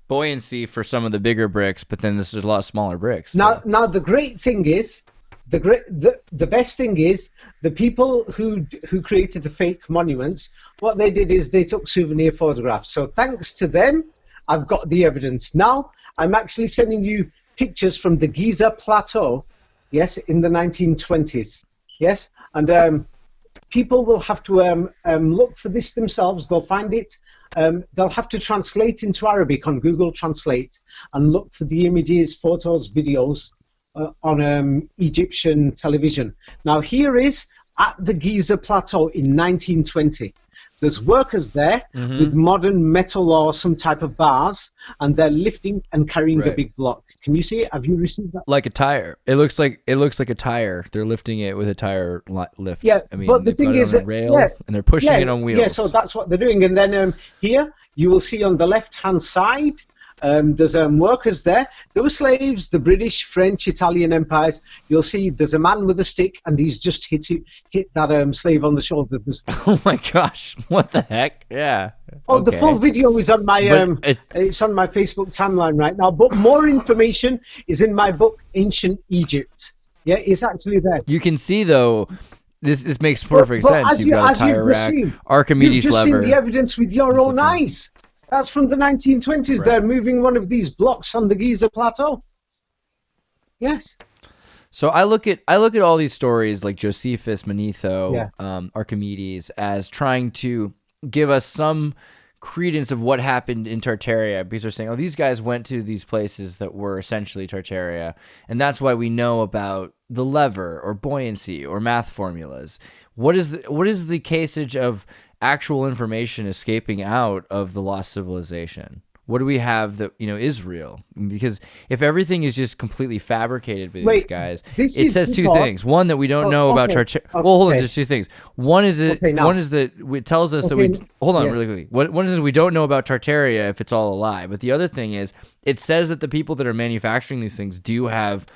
buoyancy for some of the bigger bricks, but then this is a lot smaller bricks. So. Now the great thing is, the best thing is the people who created the fake monuments. What they did is they took souvenir photographs. So thanks to them, I've got the evidence. Now I'm actually sending you pictures from the Giza Plateau, yes, in the 1920s, yes, and people will have to look for this themselves. They'll find it. They'll have to translate into Arabic on Google Translate and look for the images, photos, videos on Egyptian television. Now here is at the Giza Plateau in 1920. There's workers there with modern metal or some type of bars, and they're lifting and carrying a big block. Can you see it? Have you received that? Like a tire. It looks like a tire. They're lifting it with a tire lift. Yeah, I mean, but the thing is, on a rail, and they're pushing it on wheels. Yeah, so that's what they're doing. And then here you will see on the left-hand side. There's workers there. There were slaves, the British, French, Italian empires. You'll see there's a man with a stick, and he's just hit that slave on the shoulder. Oh my gosh! What the heck? Yeah. Oh, okay. The full video is on my it's on my Facebook timeline right now. But more information is in my book, Ancient Egypt. Yeah, it's actually there. You can see though. This makes perfect sense. You've got a tire rack, Archimedes you've just lever. Seen the evidence with your own eyes. That's from the 1920s. Right. They're moving one of these blocks on the Giza Plateau. Yes. So I look at all these stories like Josephus, Manetho, Archimedes as trying to give us some credence of what happened in Tartaria, because they're saying, oh, these guys went to these places that were essentially Tartaria, and that's why we know about the lever or buoyancy or math formulas. What is the caseage of actual information escaping out of the lost civilization? What do we have that is real? Because if everything is just completely fabricated by these guys, it says two things. One, that we don't know about Tartaria. Well, hold on, just two things. One is that it tells us that we hold on really quickly. One is we don't know about Tartaria if it's all a lie. But the other thing is it says that the people that are manufacturing these things do have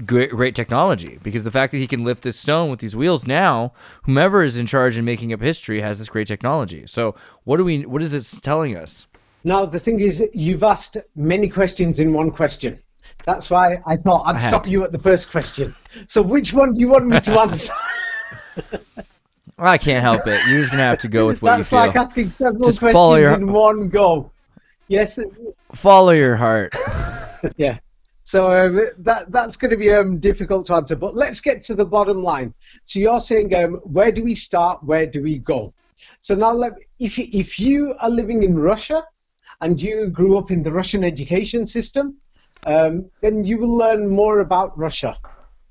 great technology, because the fact that he can lift this stone with these wheels now, whomever is in charge and making up history has this great technology. So what is it telling us? Now, the thing is, you've asked many questions in one question. That's why I thought I'd stop you at the first question. So which one do you want me to answer? I can't help it. You're just going to have to go with what you feel. That's like asking several questions in one go. Yes. Follow your heart. Yeah. So that's going to be difficult to answer. But let's get to the bottom line. So you're saying, where do we start? Where do we go? So now, if you are living in Russia, and you grew up in the Russian education system, then you will learn more about Russia.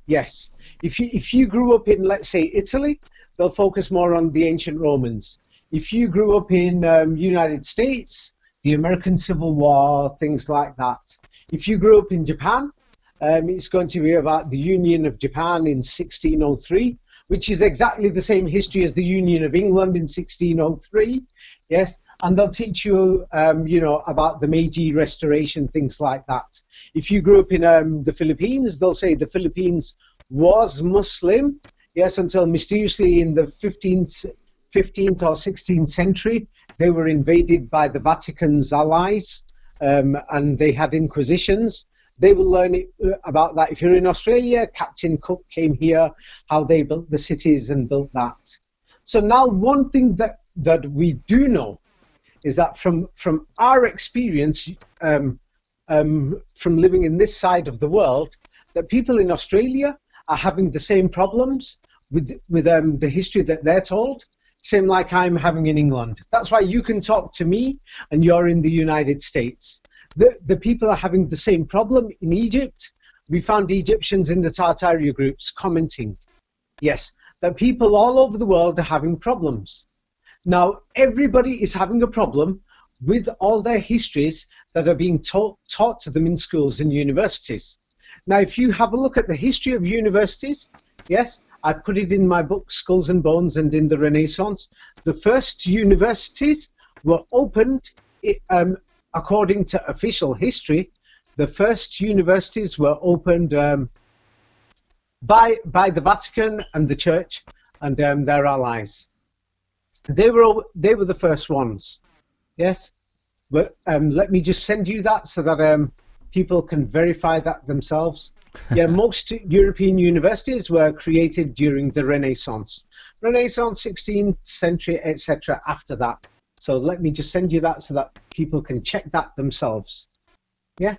Yes. If you grew up in, let's say, Italy, they'll focus more on the ancient Romans. If you grew up in United States, the American Civil War, things like that. If you grew up in Japan, it's going to be about the Union of Japan in 1603, which is exactly the same history as the Union of England in 1603. Yes. And they'll teach you, about the Meiji Restoration, things like that. If you grew up in the Philippines, they'll say the Philippines was Muslim, yes, until mysteriously in the 15th or 16th century, they were invaded by the Vatican's allies, and they had inquisitions. They will learn about that. If you're in Australia, Captain Cook came here, how they built the cities and built that. So now one thing that we do know is that from our experience, from living in this side of the world, that people in Australia are having the same problems with the history that they're told, same like I'm having in England. That's why you can talk to me and you're in the United States. The people are having the same problem in Egypt. We found Egyptians in the Tartaria groups commenting, yes, that people all over the world are having problems. Now, everybody is having a problem with all their histories that are being taught to them in schools and universities. Now, if you have a look at the history of universities, yes, I put it in my book, Skulls and Bones, and in the Renaissance. The first universities were opened, according to official history, the first universities were opened by the Vatican and the Church and their allies. They were the first ones. Yes, but let me just send you that so that people can verify that themselves. Yeah, most European universities were created during the Renaissance, 16th century, etc. After that. So let me just send you that so that people can check that themselves. Yeah.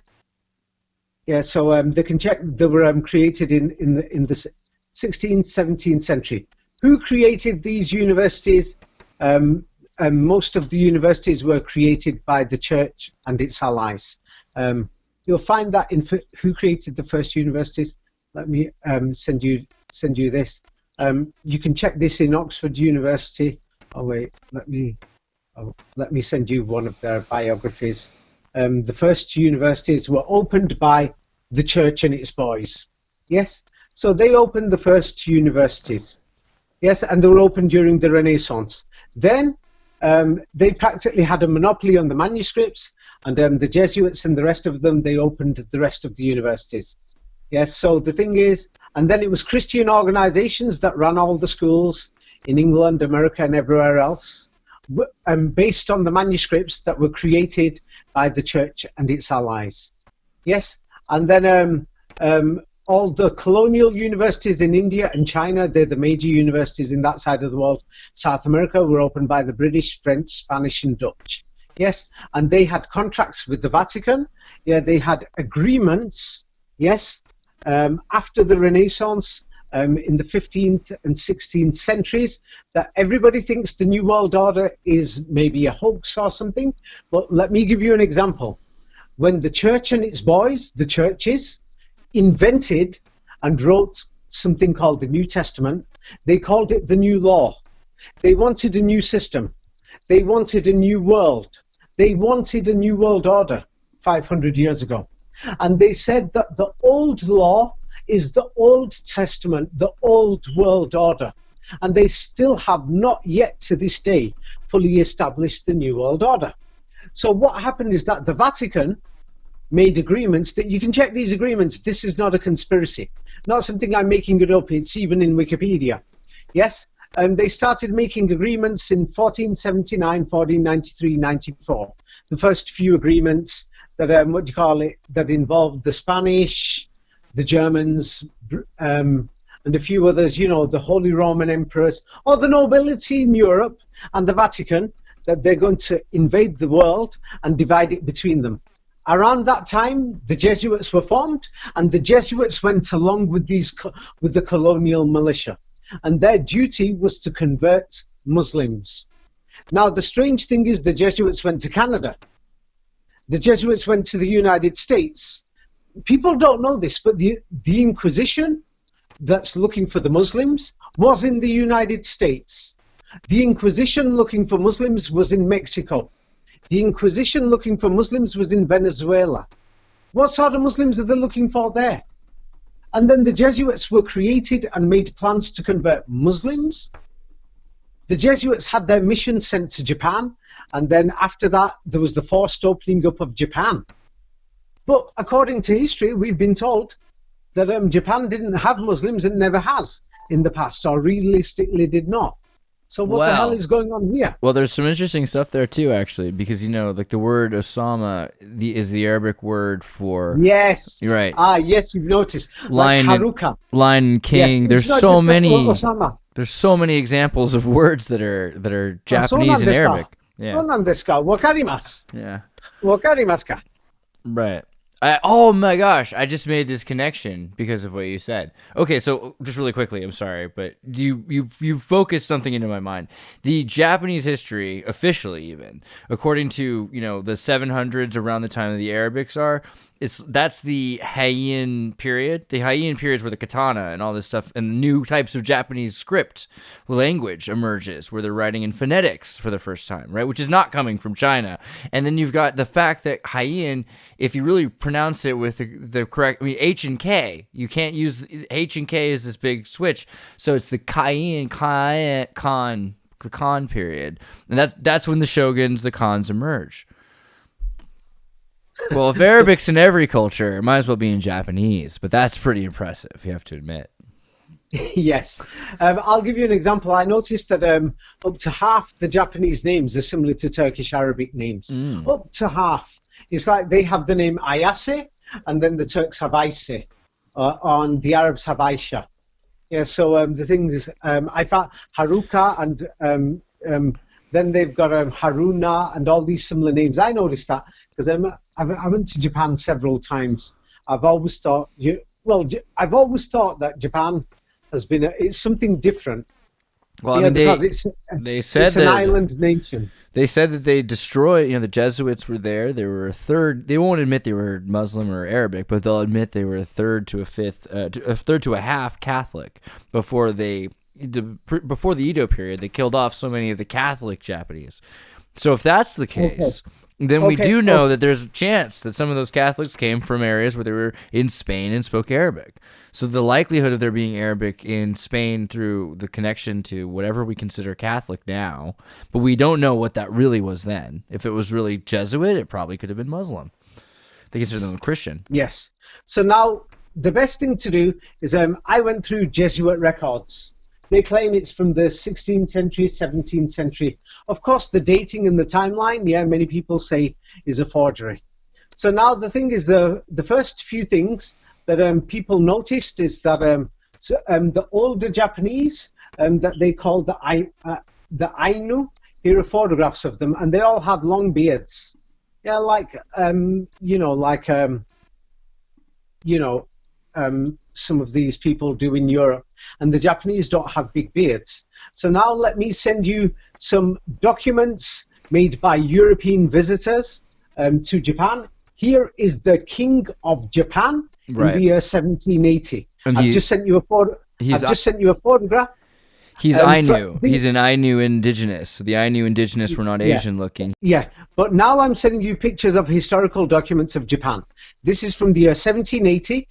Yeah, so they can check. They were created in the 16th, 17th century. Who created these universities? Most of the universities were created by the Church and its allies. You'll find that in who created the first universities. Let me send you this. You can check this in Oxford University. Oh wait, let me send you one of their biographies. The first universities were opened by the Church and its boys. Yes, so they opened the first universities. Yes, and they were opened during the Renaissance. Then they practically had a monopoly on the manuscripts, and the Jesuits and the rest of them, they opened the rest of the universities. Yes, so the thing is, and then it was Christian organizations that ran all the schools in England, America, and everywhere else, based on the manuscripts that were created by the Church and its allies. Yes, and then all the colonial universities in India and China, they're the major universities in that side of the world. South America were opened by the British, French, Spanish, and Dutch. Yes, and they had contracts with the Vatican. Yeah, they had agreements. Yes, after the Renaissance, in the 15th and 16th centuries, that everybody thinks the New World Order is maybe a hoax or something. But let me give you an example. When the Church and its boys, the churches, invented and wrote something called the New Testament, they called it the New Law. They wanted a new system. They wanted a new world. They wanted a new world order 500 years ago. And they said that the old law is the Old Testament, the old world order. And they still have not yet to this day fully established the new world order. So what happened is that the Vatican made agreements that you can check these agreements. This is not a conspiracy, not something I'm making it up. It's even in Wikipedia. Yes, they started making agreements in 1479, 1493, 94. The first few agreements that that involved the Spanish, the Germans, and a few others. You know, the Holy Roman Emperors, or the nobility in Europe and the Vatican, that they're going to invade the world and divide it between them. Around that time, the Jesuits were formed, and the Jesuits went along with the colonial militia, and their duty was to convert Muslims. Now, the strange thing is, the Jesuits went to Canada. The Jesuits went to the United States. People don't know this, but the Inquisition that's looking for the Muslims was in the United States. The Inquisition looking for Muslims was in Mexico. The Inquisition looking for Muslims was in Venezuela. What sort of Muslims are they looking for there? And then the Jesuits were created and made plans to convert Muslims. The Jesuits had their mission sent to Japan, and then after that, there was the forced opening up of Japan. But according to history, we've been told that Japan didn't have Muslims and never has in the past, or realistically did not. So what the hell is going on here? Well, there's some interesting stuff there too, actually, because, you know, like the word Osama is the Arabic word for... Yes. You're right. Ah, yes, you've noticed. Lion, like Haruka. Lion King. Yes, there's so many... Osama. There's so many examples of words that are Japanese and Arabic. Yeah. Wakarimasu. Yeah. Wakarimasu ka? Right. Oh my gosh, I just made this connection because of what you said. Okay, so just really quickly, I'm sorry, but you focused something into my mind. The Japanese history, officially even, according to, you know, the 700s around the time of the Arabics that's the Heian period. The Heian period is where the katana and all this stuff and new types of Japanese script language emerges, where they're writing in phonetics for the first time, right? Which is not coming from China. And then you've got the fact that Heian, if you really pronounce it with the correct, I mean, H and K, you can't use H and K as this big switch. So it's the the Khan period, and that's when the shoguns, the Khans, emerge. Well, if Arabic's in every culture, it might as well be in Japanese, but that's pretty impressive, you have to admit. Yes. I'll give you an example. I noticed that up to half the Japanese names are similar to Turkish Arabic names. Up to half. It's like they have the name Ayase, and then the Turks have Ayse, and the Arabs have Aisha. Yeah, so the thing is, I found Haruka, and then they've got Haruna and all these similar names. I noticed that because I went to Japan several times. I've always thought that Japan has been it's something different. Well, I mean, because they said it's an island nation. They said that they destroyed. The Jesuits were there. They were a third. They won't admit they were Muslim or Arabic, but they'll admit they were a third to a half Catholic before the Edo period. They killed off so many of the Catholic Japanese. So if that's the case, then we do know that there's a chance that some of those Catholics came from areas where they were in Spain and spoke Arabic. So the likelihood of there being Arabic in Spain through the connection to whatever we consider Catholic now, but we don't know what that really was then. If it was really Jesuit, it probably could have been Muslim. They consider them Christian. Yes. So now the best thing to do is I went through Jesuit records. They claim it's from the 16th century, 17th century. Of course, the dating and the timeline, many people say is a forgery. So now the thing is, the first few things that people noticed is that the older Japanese that they call the Ainu, here are photographs of them, and they all had long beards. Yeah, some of these people do in Europe, and the Japanese don't have big beards. So now let me send you some documents made by European visitors to Japan. Here is the King of Japan in the year 1780. I've just sent you a photograph. He's Ainu. He's an Ainu indigenous. So the Ainu indigenous were not Asian looking. Yeah, but now I'm sending you pictures of historical documents of Japan. This is from the year 1780.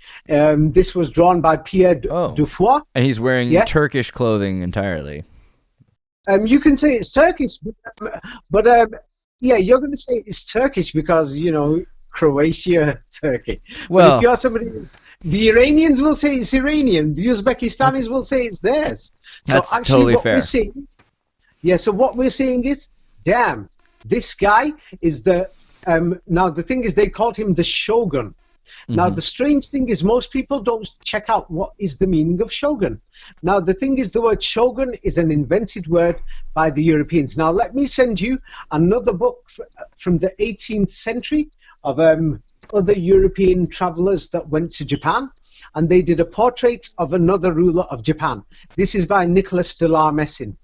This was drawn by Pierre Dufour. And he's wearing Turkish clothing entirely. You can say it's Turkish, but you're going to say it's Turkish because, Croatia, Turkey. Well, but if you're somebody, the Iranians will say it's Iranian. The Uzbekistanis will say it's theirs. So that's actually totally fair. So what we're saying is, damn, this guy is now the thing is they called him the Shogun. Mm-hmm. Now the strange thing is most people don't check out what is the meaning of Shogun. Now the thing is the word Shogun is an invented word by the Europeans. Now let me send you another book from the 18th century of other European travelers that went to Japan, and they did a portrait of another ruler of Japan. This is by Nicholas de la Messine,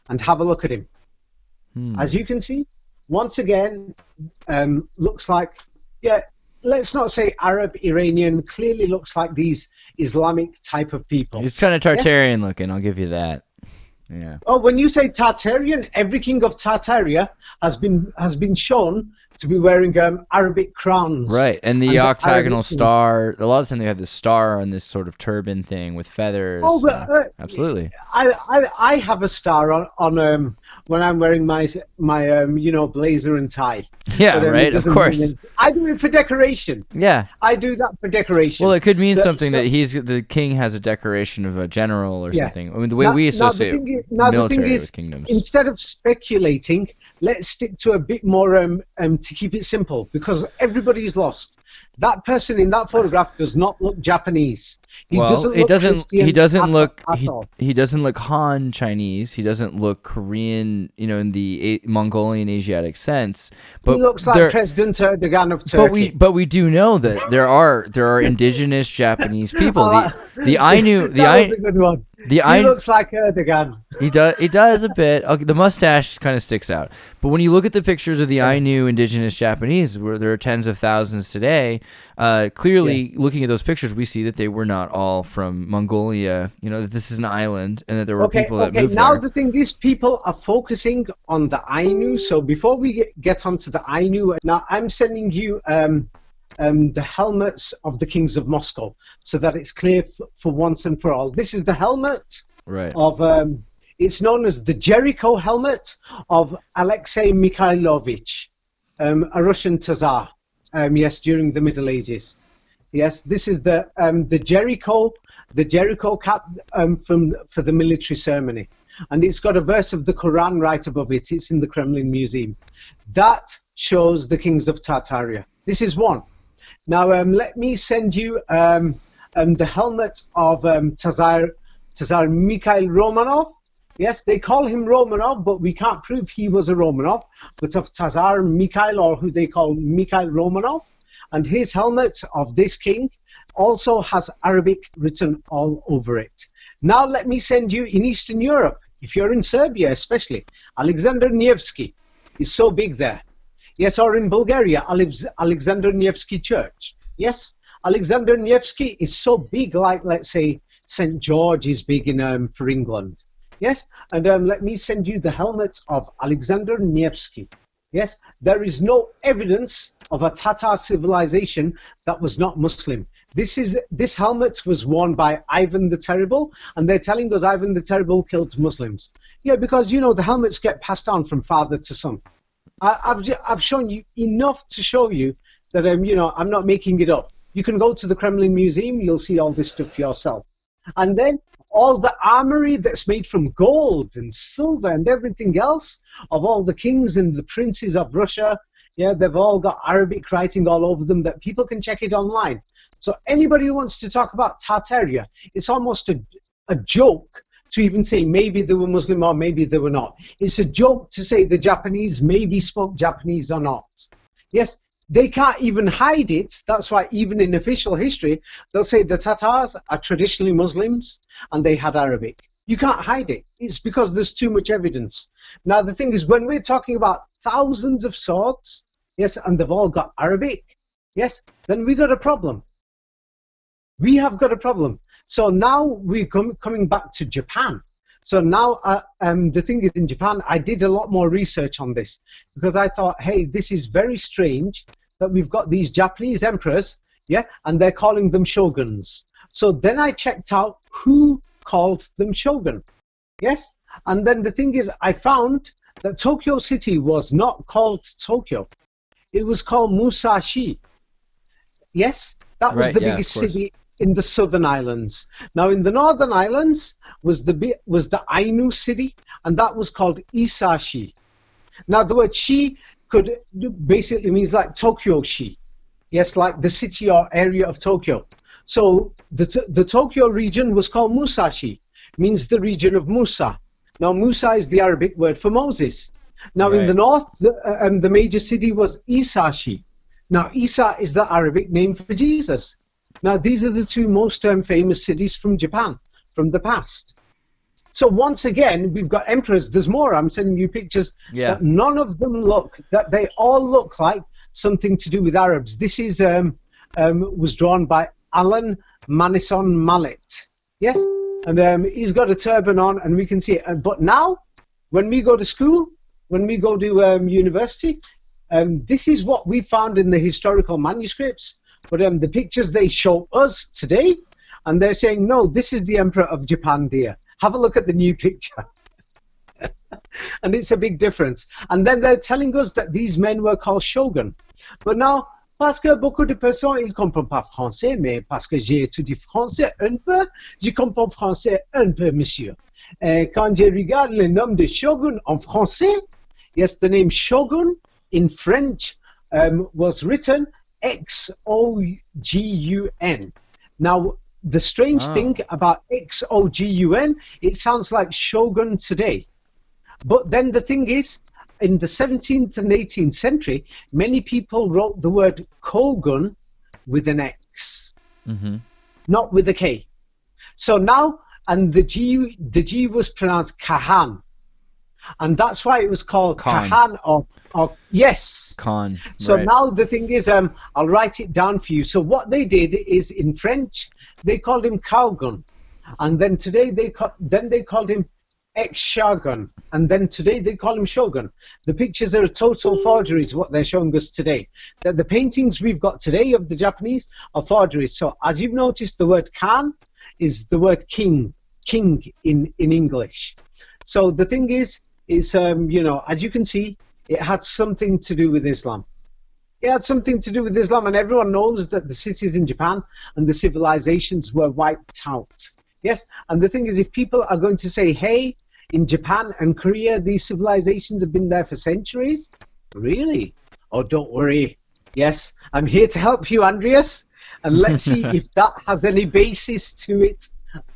and have a look at him. As you can see, once again, looks like, let's not say Arab, Iranian, clearly looks like these Islamic type of people. He's kind of Tartarian looking, I'll give you that. Yeah. Oh, when you say Tartarian, every king of Tartaria has been shown to be wearing Arabic crowns. Right, and the octagonal star. A lot of time they have this star on this sort of turban thing with feathers. Oh, but absolutely. I have a star on when I'm wearing my blazer and tie. Yeah, but, right. Of course. I do it for decoration. Yeah. I do that for decoration. Well, it could mean something that the king has a decoration of a general or something. I mean, the way we associate military with kingdoms. Instead of speculating, let's stick to a bit more to keep it simple, because everybody's lost. That person in that photograph does not look Japanese. He doesn't look Han Chinese. He doesn't look Korean, in the Mongolian Asiatic sense. But he looks like President Erdogan of Turkey. But we do know that there are indigenous Japanese people. The Ainu, that was a good one. The He looks like Erdogan. He does a bit. Okay, the mustache kind of sticks out. But when you look at the pictures of the Ainu indigenous Japanese, where there are tens of thousands today, clearly looking at those pictures, we see that they were not all from Mongolia. You know, that this is an island and that there were people that moved now there. the thing is, people are focusing on the Ainu. So before we get onto the Ainu, now I'm sending you the helmets of the kings of Moscow, so that it's clear for once and for all. This is the helmet of, it's known as the Jericho helmet of Alexei Mikhailovich, a Russian Tsar, during the Middle Ages. Yes, this is the Jericho cap for the military ceremony. And it's got a verse of the Quran right above it. It's in the Kremlin Museum. That shows the kings of Tartaria. This is one. Now, let me send you the helmet of Tsar Mikhail Romanov. Yes, they call him Romanov, but we can't prove he was a Romanov, but of Tsar Mikhail, or who they call Mikhail Romanov. And his helmet of this king also has Arabic written all over it. Now let me send you in Eastern Europe, if you're in Serbia especially, Alexander Nevsky is so big there. Yes, or in Bulgaria, Alexander Nevsky Church. Yes, Alexander Nevsky is so big, like, let's say, St. George is big for England. Yes, and let me send you the helmet of Alexander Nevsky. Yes, there is no evidence of a Tatar civilization that was not Muslim. This helmet was worn by Ivan the Terrible, and they're telling us Ivan the Terrible killed Muslims. Yeah, because, you know, the helmets get passed on from father to son. I've shown you enough to show you that I'm not making it up. You can go to the Kremlin Museum, you'll see all this stuff for yourself. And then all the armory that's made from gold and silver and everything else of all the kings and the princes of Russia, yeah, they've all got Arabic writing all over them that people can check it online. So anybody who wants to talk about Tartaria, it's almost a joke to even say maybe they were Muslim or maybe they were not. It's a joke to say the Japanese maybe spoke Japanese or not. Yes, they can't even hide it. That's why even in official history, they'll say the Tatars are traditionally Muslims and they had Arabic. You can't hide it. It's because there's too much evidence. Now the thing is, when we're talking about thousands of swords, yes, and they've all got Arabic, yes, then we got a problem. We have got a problem. So now we're coming back to Japan. So now the thing is, in Japan, I did a lot more research on this because I thought, hey, this is very strange that we've got these Japanese emperors, yeah, and they're calling them shoguns. So then I checked out who called them shogun, yes? And then the thing is, I found that Tokyo City was not called Tokyo. It was called Musashi. Yes, that was the biggest city in the southern islands. Now in the northern islands was the Ainu city, and that was called Isashi. Now the word shi could basically means like Tokyo-shi. Yes, like the city or area of Tokyo. So the Tokyo region was called Musashi, means the region of Musa. Now Musa is the Arabic word for Moses. Now in the north, the major city was Isashi. Now Isa is the Arabic name for Jesus. Now these are the two most famous cities from Japan, from the past. So once again, we've got emperors. There's more. I'm sending you pictures that none of them that they all look like something to do with Arabs. This is was drawn by Alan Manison Mallet. Yes, and he's got a turban on, and we can see it. But now, when we go to school, when we go to university, this is what we found in the historical manuscripts. But the pictures they show us today, and they're saying, no, this is the Emperor of Japan, dear. Have a look at the new picture. And it's a big difference. And then they're telling us that these men were called shogun. But now, parce que beaucoup de personnes, ils comprennent pas français, mais parce que j'ai étudié français un peu, je comprends français un peu, monsieur. Quand je regarde le nom de shogun en français, yes, the name shogun in French was written X-O-G-U-N. Now, the strange thing about X-O-G-U-N, it sounds like shogun today. But then the thing is, in the 17th and 18th century, many people wrote the word kogun with an X, not with a K. So now, and the G was pronounced Kahan, and that's why it was called Khan. Kahan or yes. Khan. So right. now the thing is, I'll write it down for you. So what they did is, in French, they called him Cowgun, and then today they called him ex-Shogun, and then today they call him Shogun. The pictures are a total forgeries, what they're showing us today. That the paintings we've got today of the Japanese are forgeries. So as you've noticed, the word Khan is the word king in English. So the thing is you know, as you can see, it had something to do with Islam. It had something to do with Islam, and everyone knows that the cities in Japan and the civilizations were wiped out. Yes, and the thing is, if people are going to say, hey, in Japan and Korea, these civilizations have been there for centuries, really? Oh, don't worry. Yes, I'm here to help you, Andreas, and let's see if that has any basis to it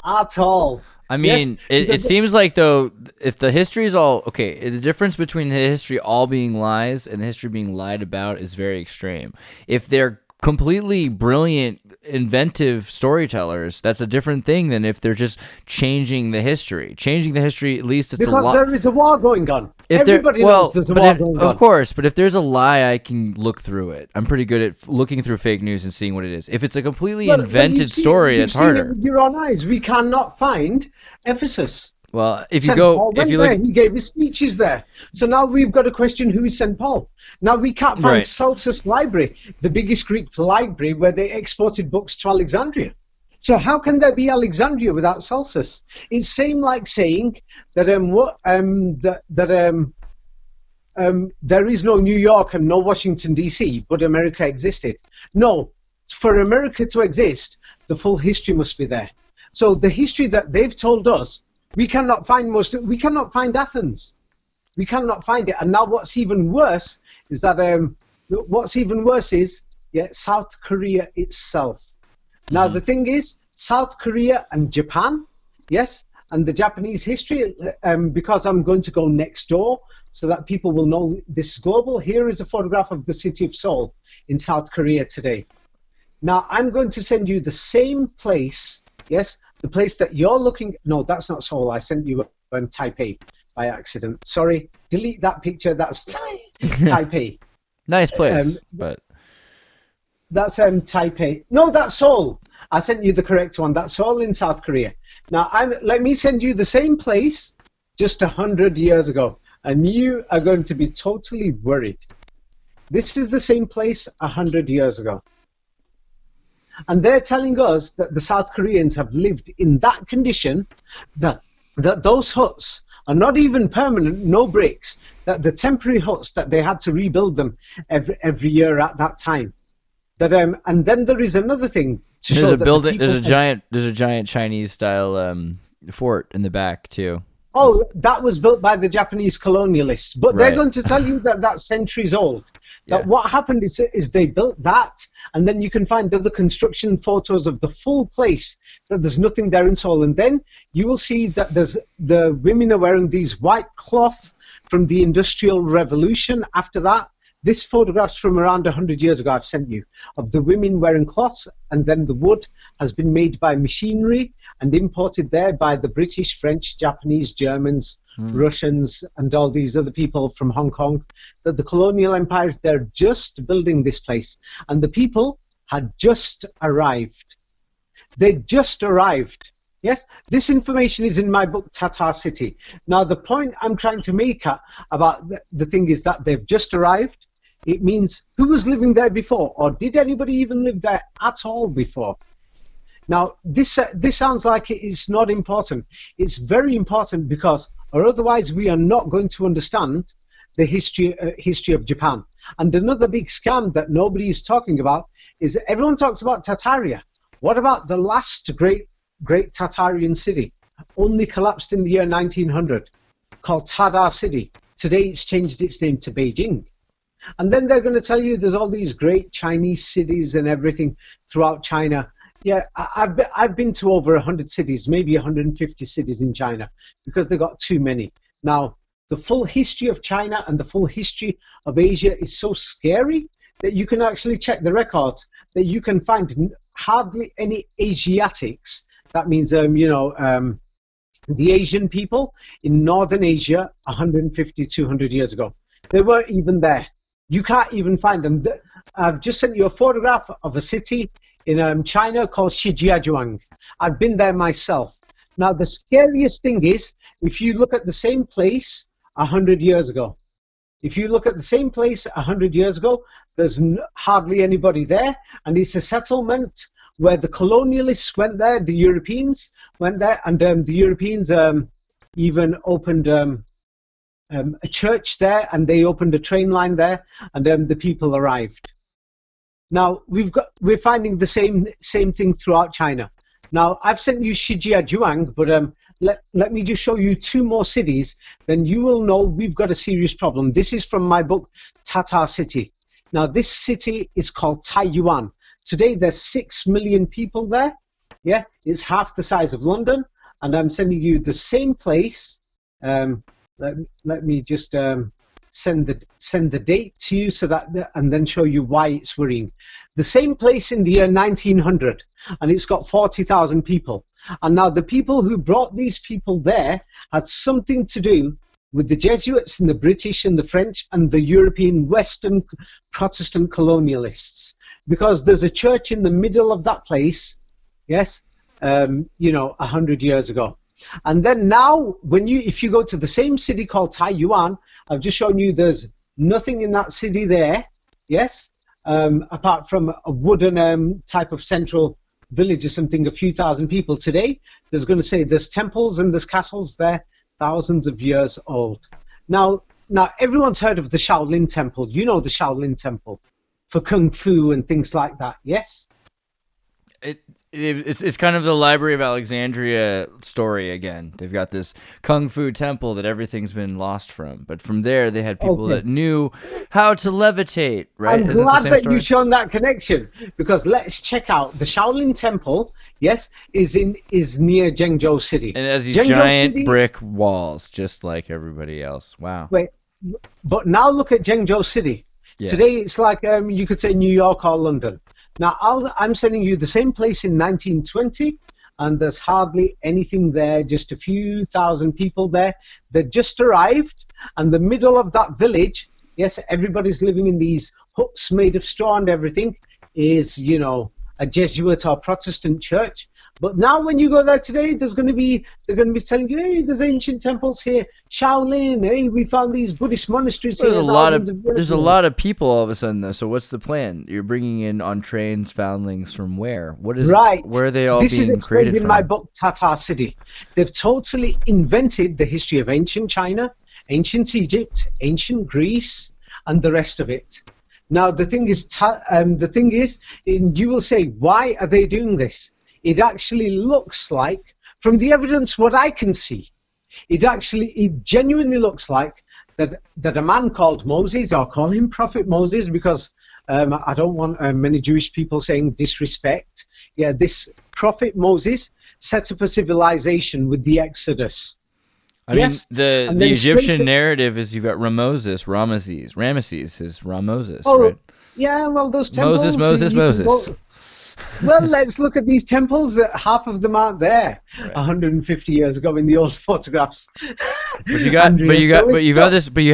at all. I mean, yes, it seems like, though, if the history is all okay, the difference between the history all being lies and the history being lied about is very extreme. If they're completely brilliant, inventive storytellers, that's a different thing than if they're just changing the history. Changing the history, at least it's a lot. Because there is a war going on. Everybody knows there's a war going on. Of course, but if there's a lie, I can look through it. I'm pretty good at looking through fake news and seeing what it is. If it's a completely invented story, it's harder. You've seen it with your own eyes. We cannot find Ephesus. Well, if St. you go, Paul if went you there, look, he gave his speeches there. So now we've got to question who is St. Paul. Now we can't find Right. Celsus Library, the biggest Greek library where they exported books to Alexandria. So how can there be Alexandria without Celsus? It's same like saying that there is no New York and no Washington D.C., but America existed. No, for America to exist, the full history must be there. So the history that they've told us, we cannot find we cannot find Athens. We cannot find it. And now what's even worse is that South Korea itself. Now the thing is, South Korea and Japan, yes, and the Japanese history, because I'm going to go next door so that people will know this is global. Here is a photograph of the city of Seoul in South Korea today. Now I'm going to send you the same place, yes, the place that you're looking. No, that's not Seoul. I sent you Taipei by accident. Sorry, delete that picture. That's Taipei. nice place, but that's Taipei. No, that's Seoul. I sent you the correct one. That's Seoul in South Korea. Now, let me send you the same place just 100 years ago, and you are going to be totally worried. This is the same place 100 years ago. And they're telling us that the South Koreans have lived in that condition, that those huts are not even permanent, no bricks, that the temporary huts that they had to rebuild them every year at that time. That and then there is another thing to show that building. There's a giant Chinese style fort in the back too. Oh, that was built by the Japanese colonialists, but they're Right. going to tell you that that's centuries old. That Yeah. what happened is they built that, and then you can find other construction photos of the full place, that there's nothing there in Seoul. And then you will see that the women are wearing these white cloth from the Industrial Revolution after that. This photograph's from around 100 years ago I've sent you, of the women wearing cloths, and then the wood has been made by machinery and imported there by the British, French, Japanese, Germans, Russians, and all these other people from Hong Kong. That the colonial empires, they're just building this place. And the people had just arrived. They just arrived. Yes, this information is in my book, Tatar City. Now, the point I'm trying to make about the thing is that they've just arrived. It means who was living there before, or did anybody even live there at all before? Now, this sounds like it's not important. It's very important, because, or otherwise we are not going to understand the history of Japan. And another big scam that nobody is talking about is everyone talks about Tartaria. What about the last great Tartarian city? Only collapsed in the year 1900, called Tatar City. Today it's changed its name to Beijing. And then they're going to tell you there's all these great Chinese cities and everything throughout China. Yeah, I've been to over 100 cities, maybe 150 cities in China, because they got too many. Now, the full history of China and the full history of Asia is so scary that you can actually check the records, that you can find hardly any Asiatics That means, the Asian people in Northern Asia 150, 200 years ago. They weren't even there. You can't even find them. I've just sent you a photograph of a city in China called Shijiazhuang. I've been there myself. Now, the scariest thing is, if you look at the same place 100 years ago, if you look at the same place 100 years ago, there's hardly anybody there, and it's a settlement where the colonialists went there, the Europeans went there, and the Europeans even opened a church there, and they opened a train line there, and the people arrived. Now we're finding the same thing throughout China. Now I've sent you Shijiazhuang, but let me just show you 2 more cities, then you will know we've got a serious problem. This is from my book, Tatar City. Now this city is called Taiyuan. Today there's 6 million people there. Yeah, it's half the size of London, and I'm sending you the same place. Let me just send the date to you so that, and then show you why it's worrying. The same place in the year 1900, and it's got 40,000 people. And now the people who brought these people there had something to do with the Jesuits and the British and the French and the European Western Protestant colonialists, because there's a church in the middle of that place, yes, 100 years ago. And then now, if you go to the same city called Taiyuan, I've just shown you there's nothing in that city there, yes, apart from a wooden type of central village or something, a few thousand people. Today, there's temples and there's castles there, thousands of years old. Now everyone's heard of the Shaolin Temple. You know the Shaolin Temple for Kung Fu and things like that, yes? It's kind of the Library of Alexandria story again. They've got this Kung Fu temple that everything's been lost from. But from there, they had people that knew how to levitate, right? I'm glad that you've shown that connection, because let's check out the Shaolin Temple, yes, is near Zhengzhou City. And it has these giant brick walls, just like everybody else. Wow. Wait, but now look at Zhengzhou City. Yeah. Today, it's like you could say New York or London. Now, I'm sending you the same place in 1920, and there's hardly anything there, just a few thousand people there that just arrived, and the middle of that village, yes, everybody's living in these huts made of straw and everything, is, a Jesuit or Protestant church. But now when you go there today, they're going to be telling you, hey, there's ancient temples here, Shaolin, hey, we found these Buddhist monasteries here. There's a lot of people all of a sudden, though. So what's the plan? You're bringing in on trains foundlings from where? Where are they all being created from? This is explained in my book, Tatar City. They've totally invented the history of ancient China, ancient Egypt, ancient Greece, and the rest of it. Now, the thing is, you will say, why are they doing this? It actually looks like, from the evidence what I can see, it genuinely looks like that a man called Moses, or call him Prophet Moses, because I don't want many Jewish people saying disrespect. Yeah, this Prophet Moses set up a civilization with the Exodus. I mean, the Egyptian narrative is you've got Ramses is Ramoses. Oh, right? Yeah, well, those temples. Moses. Well, let's look at these temples. Half of them aren't there. Right. 150 years ago in the old photographs. But you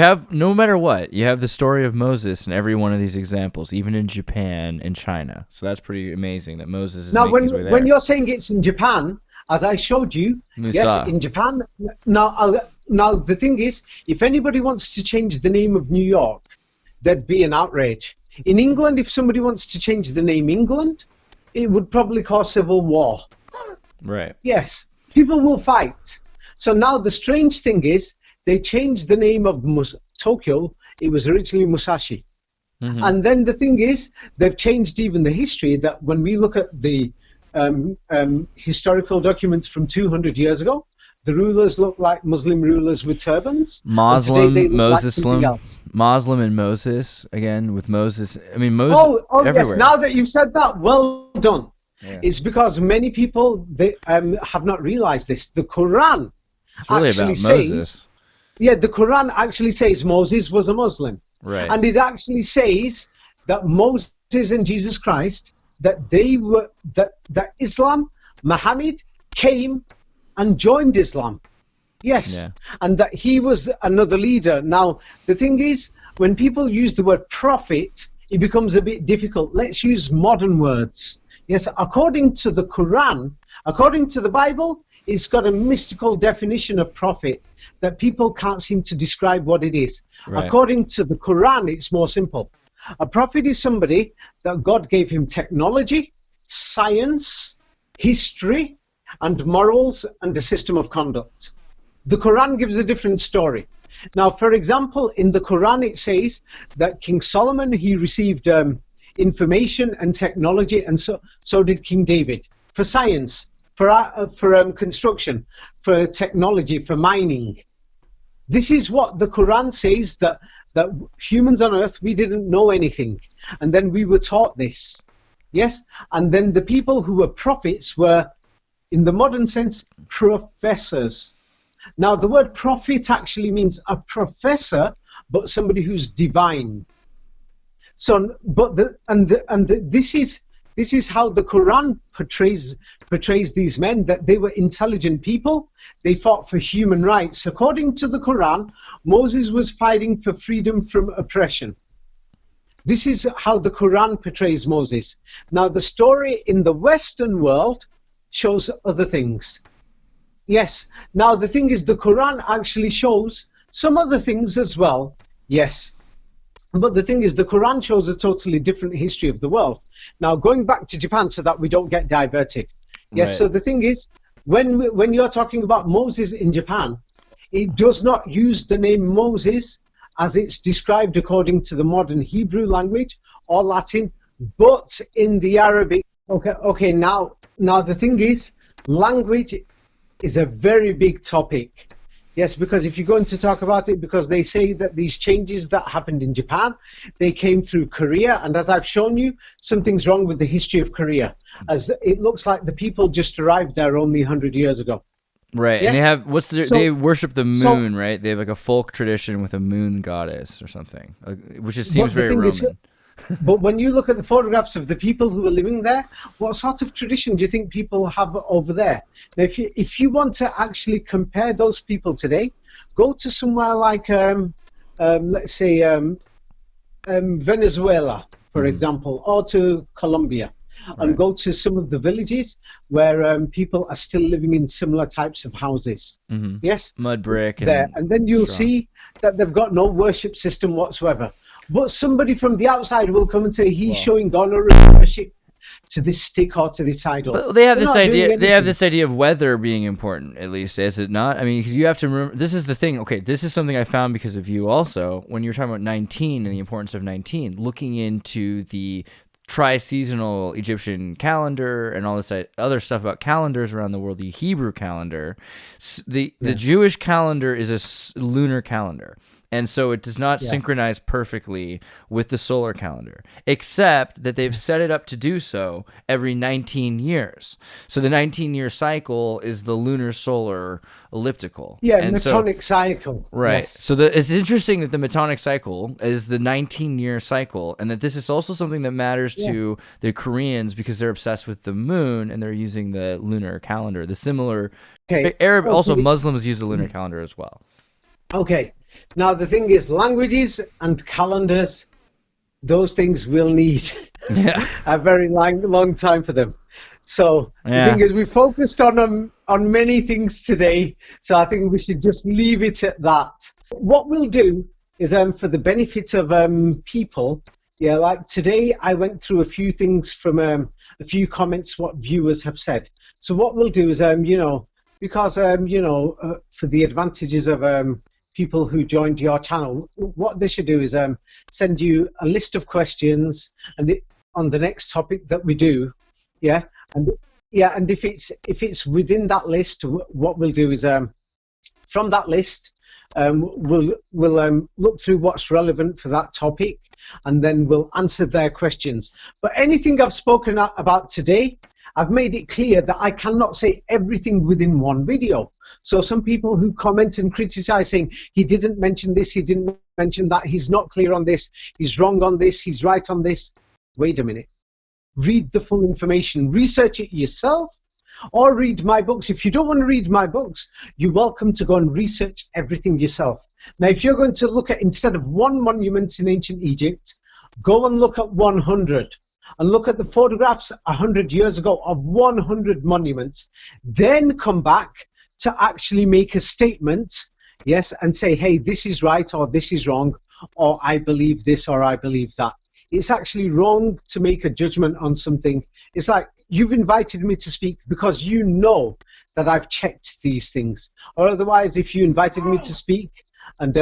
have no matter what, you have the story of Moses in every one of these examples, even in Japan and China. So that's pretty amazing that Moses is making his way there. When you're saying it's in Japan, as I showed you, yes, in Japan. Now the thing is, if anybody wants to change the name of New York, there'd be an outrage. In England, if somebody wants to change the name England, it would probably cause civil war. Right. Yes. People will fight. So now the strange thing is, they changed the name of Tokyo. It was originally Musashi. Mm-hmm. And then the thing is, they've changed even the history, that when we look at the historical documents from 200 years ago, the rulers look like Muslim rulers with turbans. Muslim and Moses, again, with Moses. I mean, Moses everywhere. Yes, now that you've said that, well done. Yeah. It's because many people have not realized this. The Quran actually says... Yeah, the Quran actually says Moses was a Muslim. Right. And it actually says that Moses and Jesus Christ, that they were... that Islam, Muhammad, came and joined Islam. Yes, Yeah. and that he was another leader. Now, the thing is, when people use the word prophet, it becomes a bit difficult. Let's use modern words. Yes, according to the Quran, according to the Bible, it's got a mystical definition of prophet that people can't seem to describe what it is. Right. According to the Quran, it's more simple. A prophet is somebody that God gave him technology, science, history, and morals, and a system of conduct. The Quran gives a different story. Now, for example, in the Quran it says that King Solomon, he received information and technology, and so did King David, for science, for construction, for technology, for mining. This is what the Quran says, that humans on earth, we didn't know anything, and then we were taught this. Yes, and then the people who were prophets were, in the modern sense, professors. Now, the word prophet actually means a professor, but somebody who's divine. So, but this is how the Quran portrays these men, that they were intelligent people. They fought for human rights. According to the Quran, Moses was fighting for freedom from oppression. This is how the Quran portrays Moses. Now, the story in the Western world shows other things. Yes. Now, the thing is, the Quran actually shows some other things as well. Yes. But the thing is, the Quran shows a totally different history of the world. Now, going back to Japan so that we don't get diverted. Yes. Right. So the thing is, when you're talking about Moses in Japan, it does not use the name Moses as it's described according to the modern Hebrew language or Latin, but in the Arabic. Okay. Now the thing is, language is a very big topic. Yes, because if you're going to talk about it, because they say that these changes that happened in Japan, they came through Korea, and as I've shown you, something's wrong with the history of Korea, as it looks like the people just arrived there only 100 years ago. Right, yes? And they worship the moon, right? They have like a folk tradition with a moon goddess or something, which seems very Roman. But when you look at the photographs of the people who are living there, what sort of tradition do you think people have over there? Now, if you want to actually compare those people today, go to somewhere like, let's say, Venezuela, for example, or to Colombia, and go to some of the villages where people are still living in similar types of houses. Yes? Mud brick. And then you'll see that they've got no worship system whatsoever. But somebody from the outside will come and say he's showing honor and worship to this stick or to this idol. But they have this idea. They have this idea of weather being important, at least, is it not? I mean, because you have to remember. This is the thing. Okay, this is something I found because of you also. When you're talking about 19 and the importance of 19, looking into the tri-seasonal Egyptian calendar and all this other stuff about calendars around the world, the Hebrew calendar, the Jewish calendar is a lunar calendar. And so it does not synchronize perfectly with the solar calendar, except that they've set it up to do so every 19 years. So the 19-year cycle is the lunar-solar elliptical. Yeah, and Metonic cycle. Right. Yes. So it's interesting that the Metonic cycle is the 19-year cycle, and that this is also something that matters to the Koreans because they're obsessed with the moon and they're using the lunar calendar. The similar also Muslims use the lunar calendar as well. Okay. Now, the thing is, languages and calendars, those things will need a very long time for them. So the thing is, we focused on many things today, so I think we should just leave it at that. What we'll do is, for the benefit of people, like today I went through a few things from a few comments what viewers have said. So what we'll do is, because, for the advantages of people who joined your channel, what they should do is send you a list of questions and on the next topic that we do, and if it's within that list, what we'll do is from that list we'll look through what's relevant for that topic, and then we'll answer their questions. But anything I've spoken about today, I've made it clear that I cannot say everything within one video. So some people who comment and criticize saying he didn't mention this, he didn't mention that, he's not clear on this, he's wrong on this, he's right on this. Wait a minute. Read the full information, research it yourself, or read my books. If you don't want to read my books, you're welcome to go and research everything yourself. Now, if you're going to look at, instead of one monument in ancient Egypt, go and look at 100. And look at the photographs 100 years ago of 100 monuments. Then come back to actually make a statement, yes, and say, hey, this is right or this is wrong, or I believe this or I believe that. It's actually wrong to make a judgment on something. It's like, you've invited me to speak because you know that I've checked these things. Or otherwise, if you invited me to speak and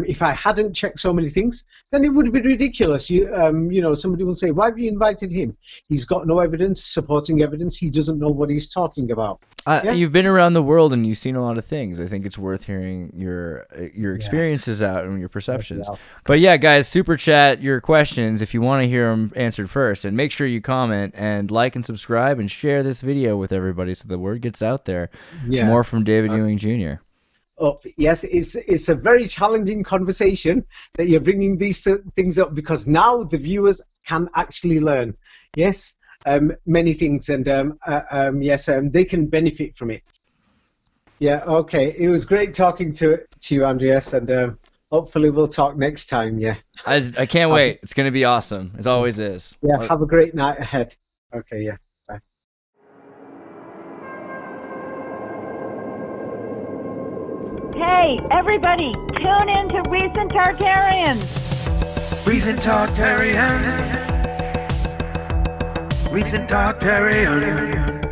if I hadn't checked so many things, then it would be ridiculous. You know, somebody will say, why have you invited him? He's got no evidence, supporting evidence. He doesn't know what he's talking about. Yeah? You've been around the world and you've seen a lot of things. I think it's worth hearing your experiences out and your perceptions. But yeah, guys, super chat your questions if you want to hear them answered first. And make sure you comment and like and subscribe and share this video with everybody so the word gets out there. Yeah. More from David Ewing Jr. Up. Yes, it's a very challenging conversation that you're bringing these things up, because now the viewers can actually learn, yes, many things, and yes, they can benefit from it. Yeah, okay. It was great talking to you, Andreas, and hopefully we'll talk next time. Yeah. I can't wait. It's going to be awesome. It always is. Yeah. Have a great night ahead. Okay. Yeah. Bye. Hey, everybody, tune in to Recent Tartarians. Recent Tartarians. Recent Tartarians.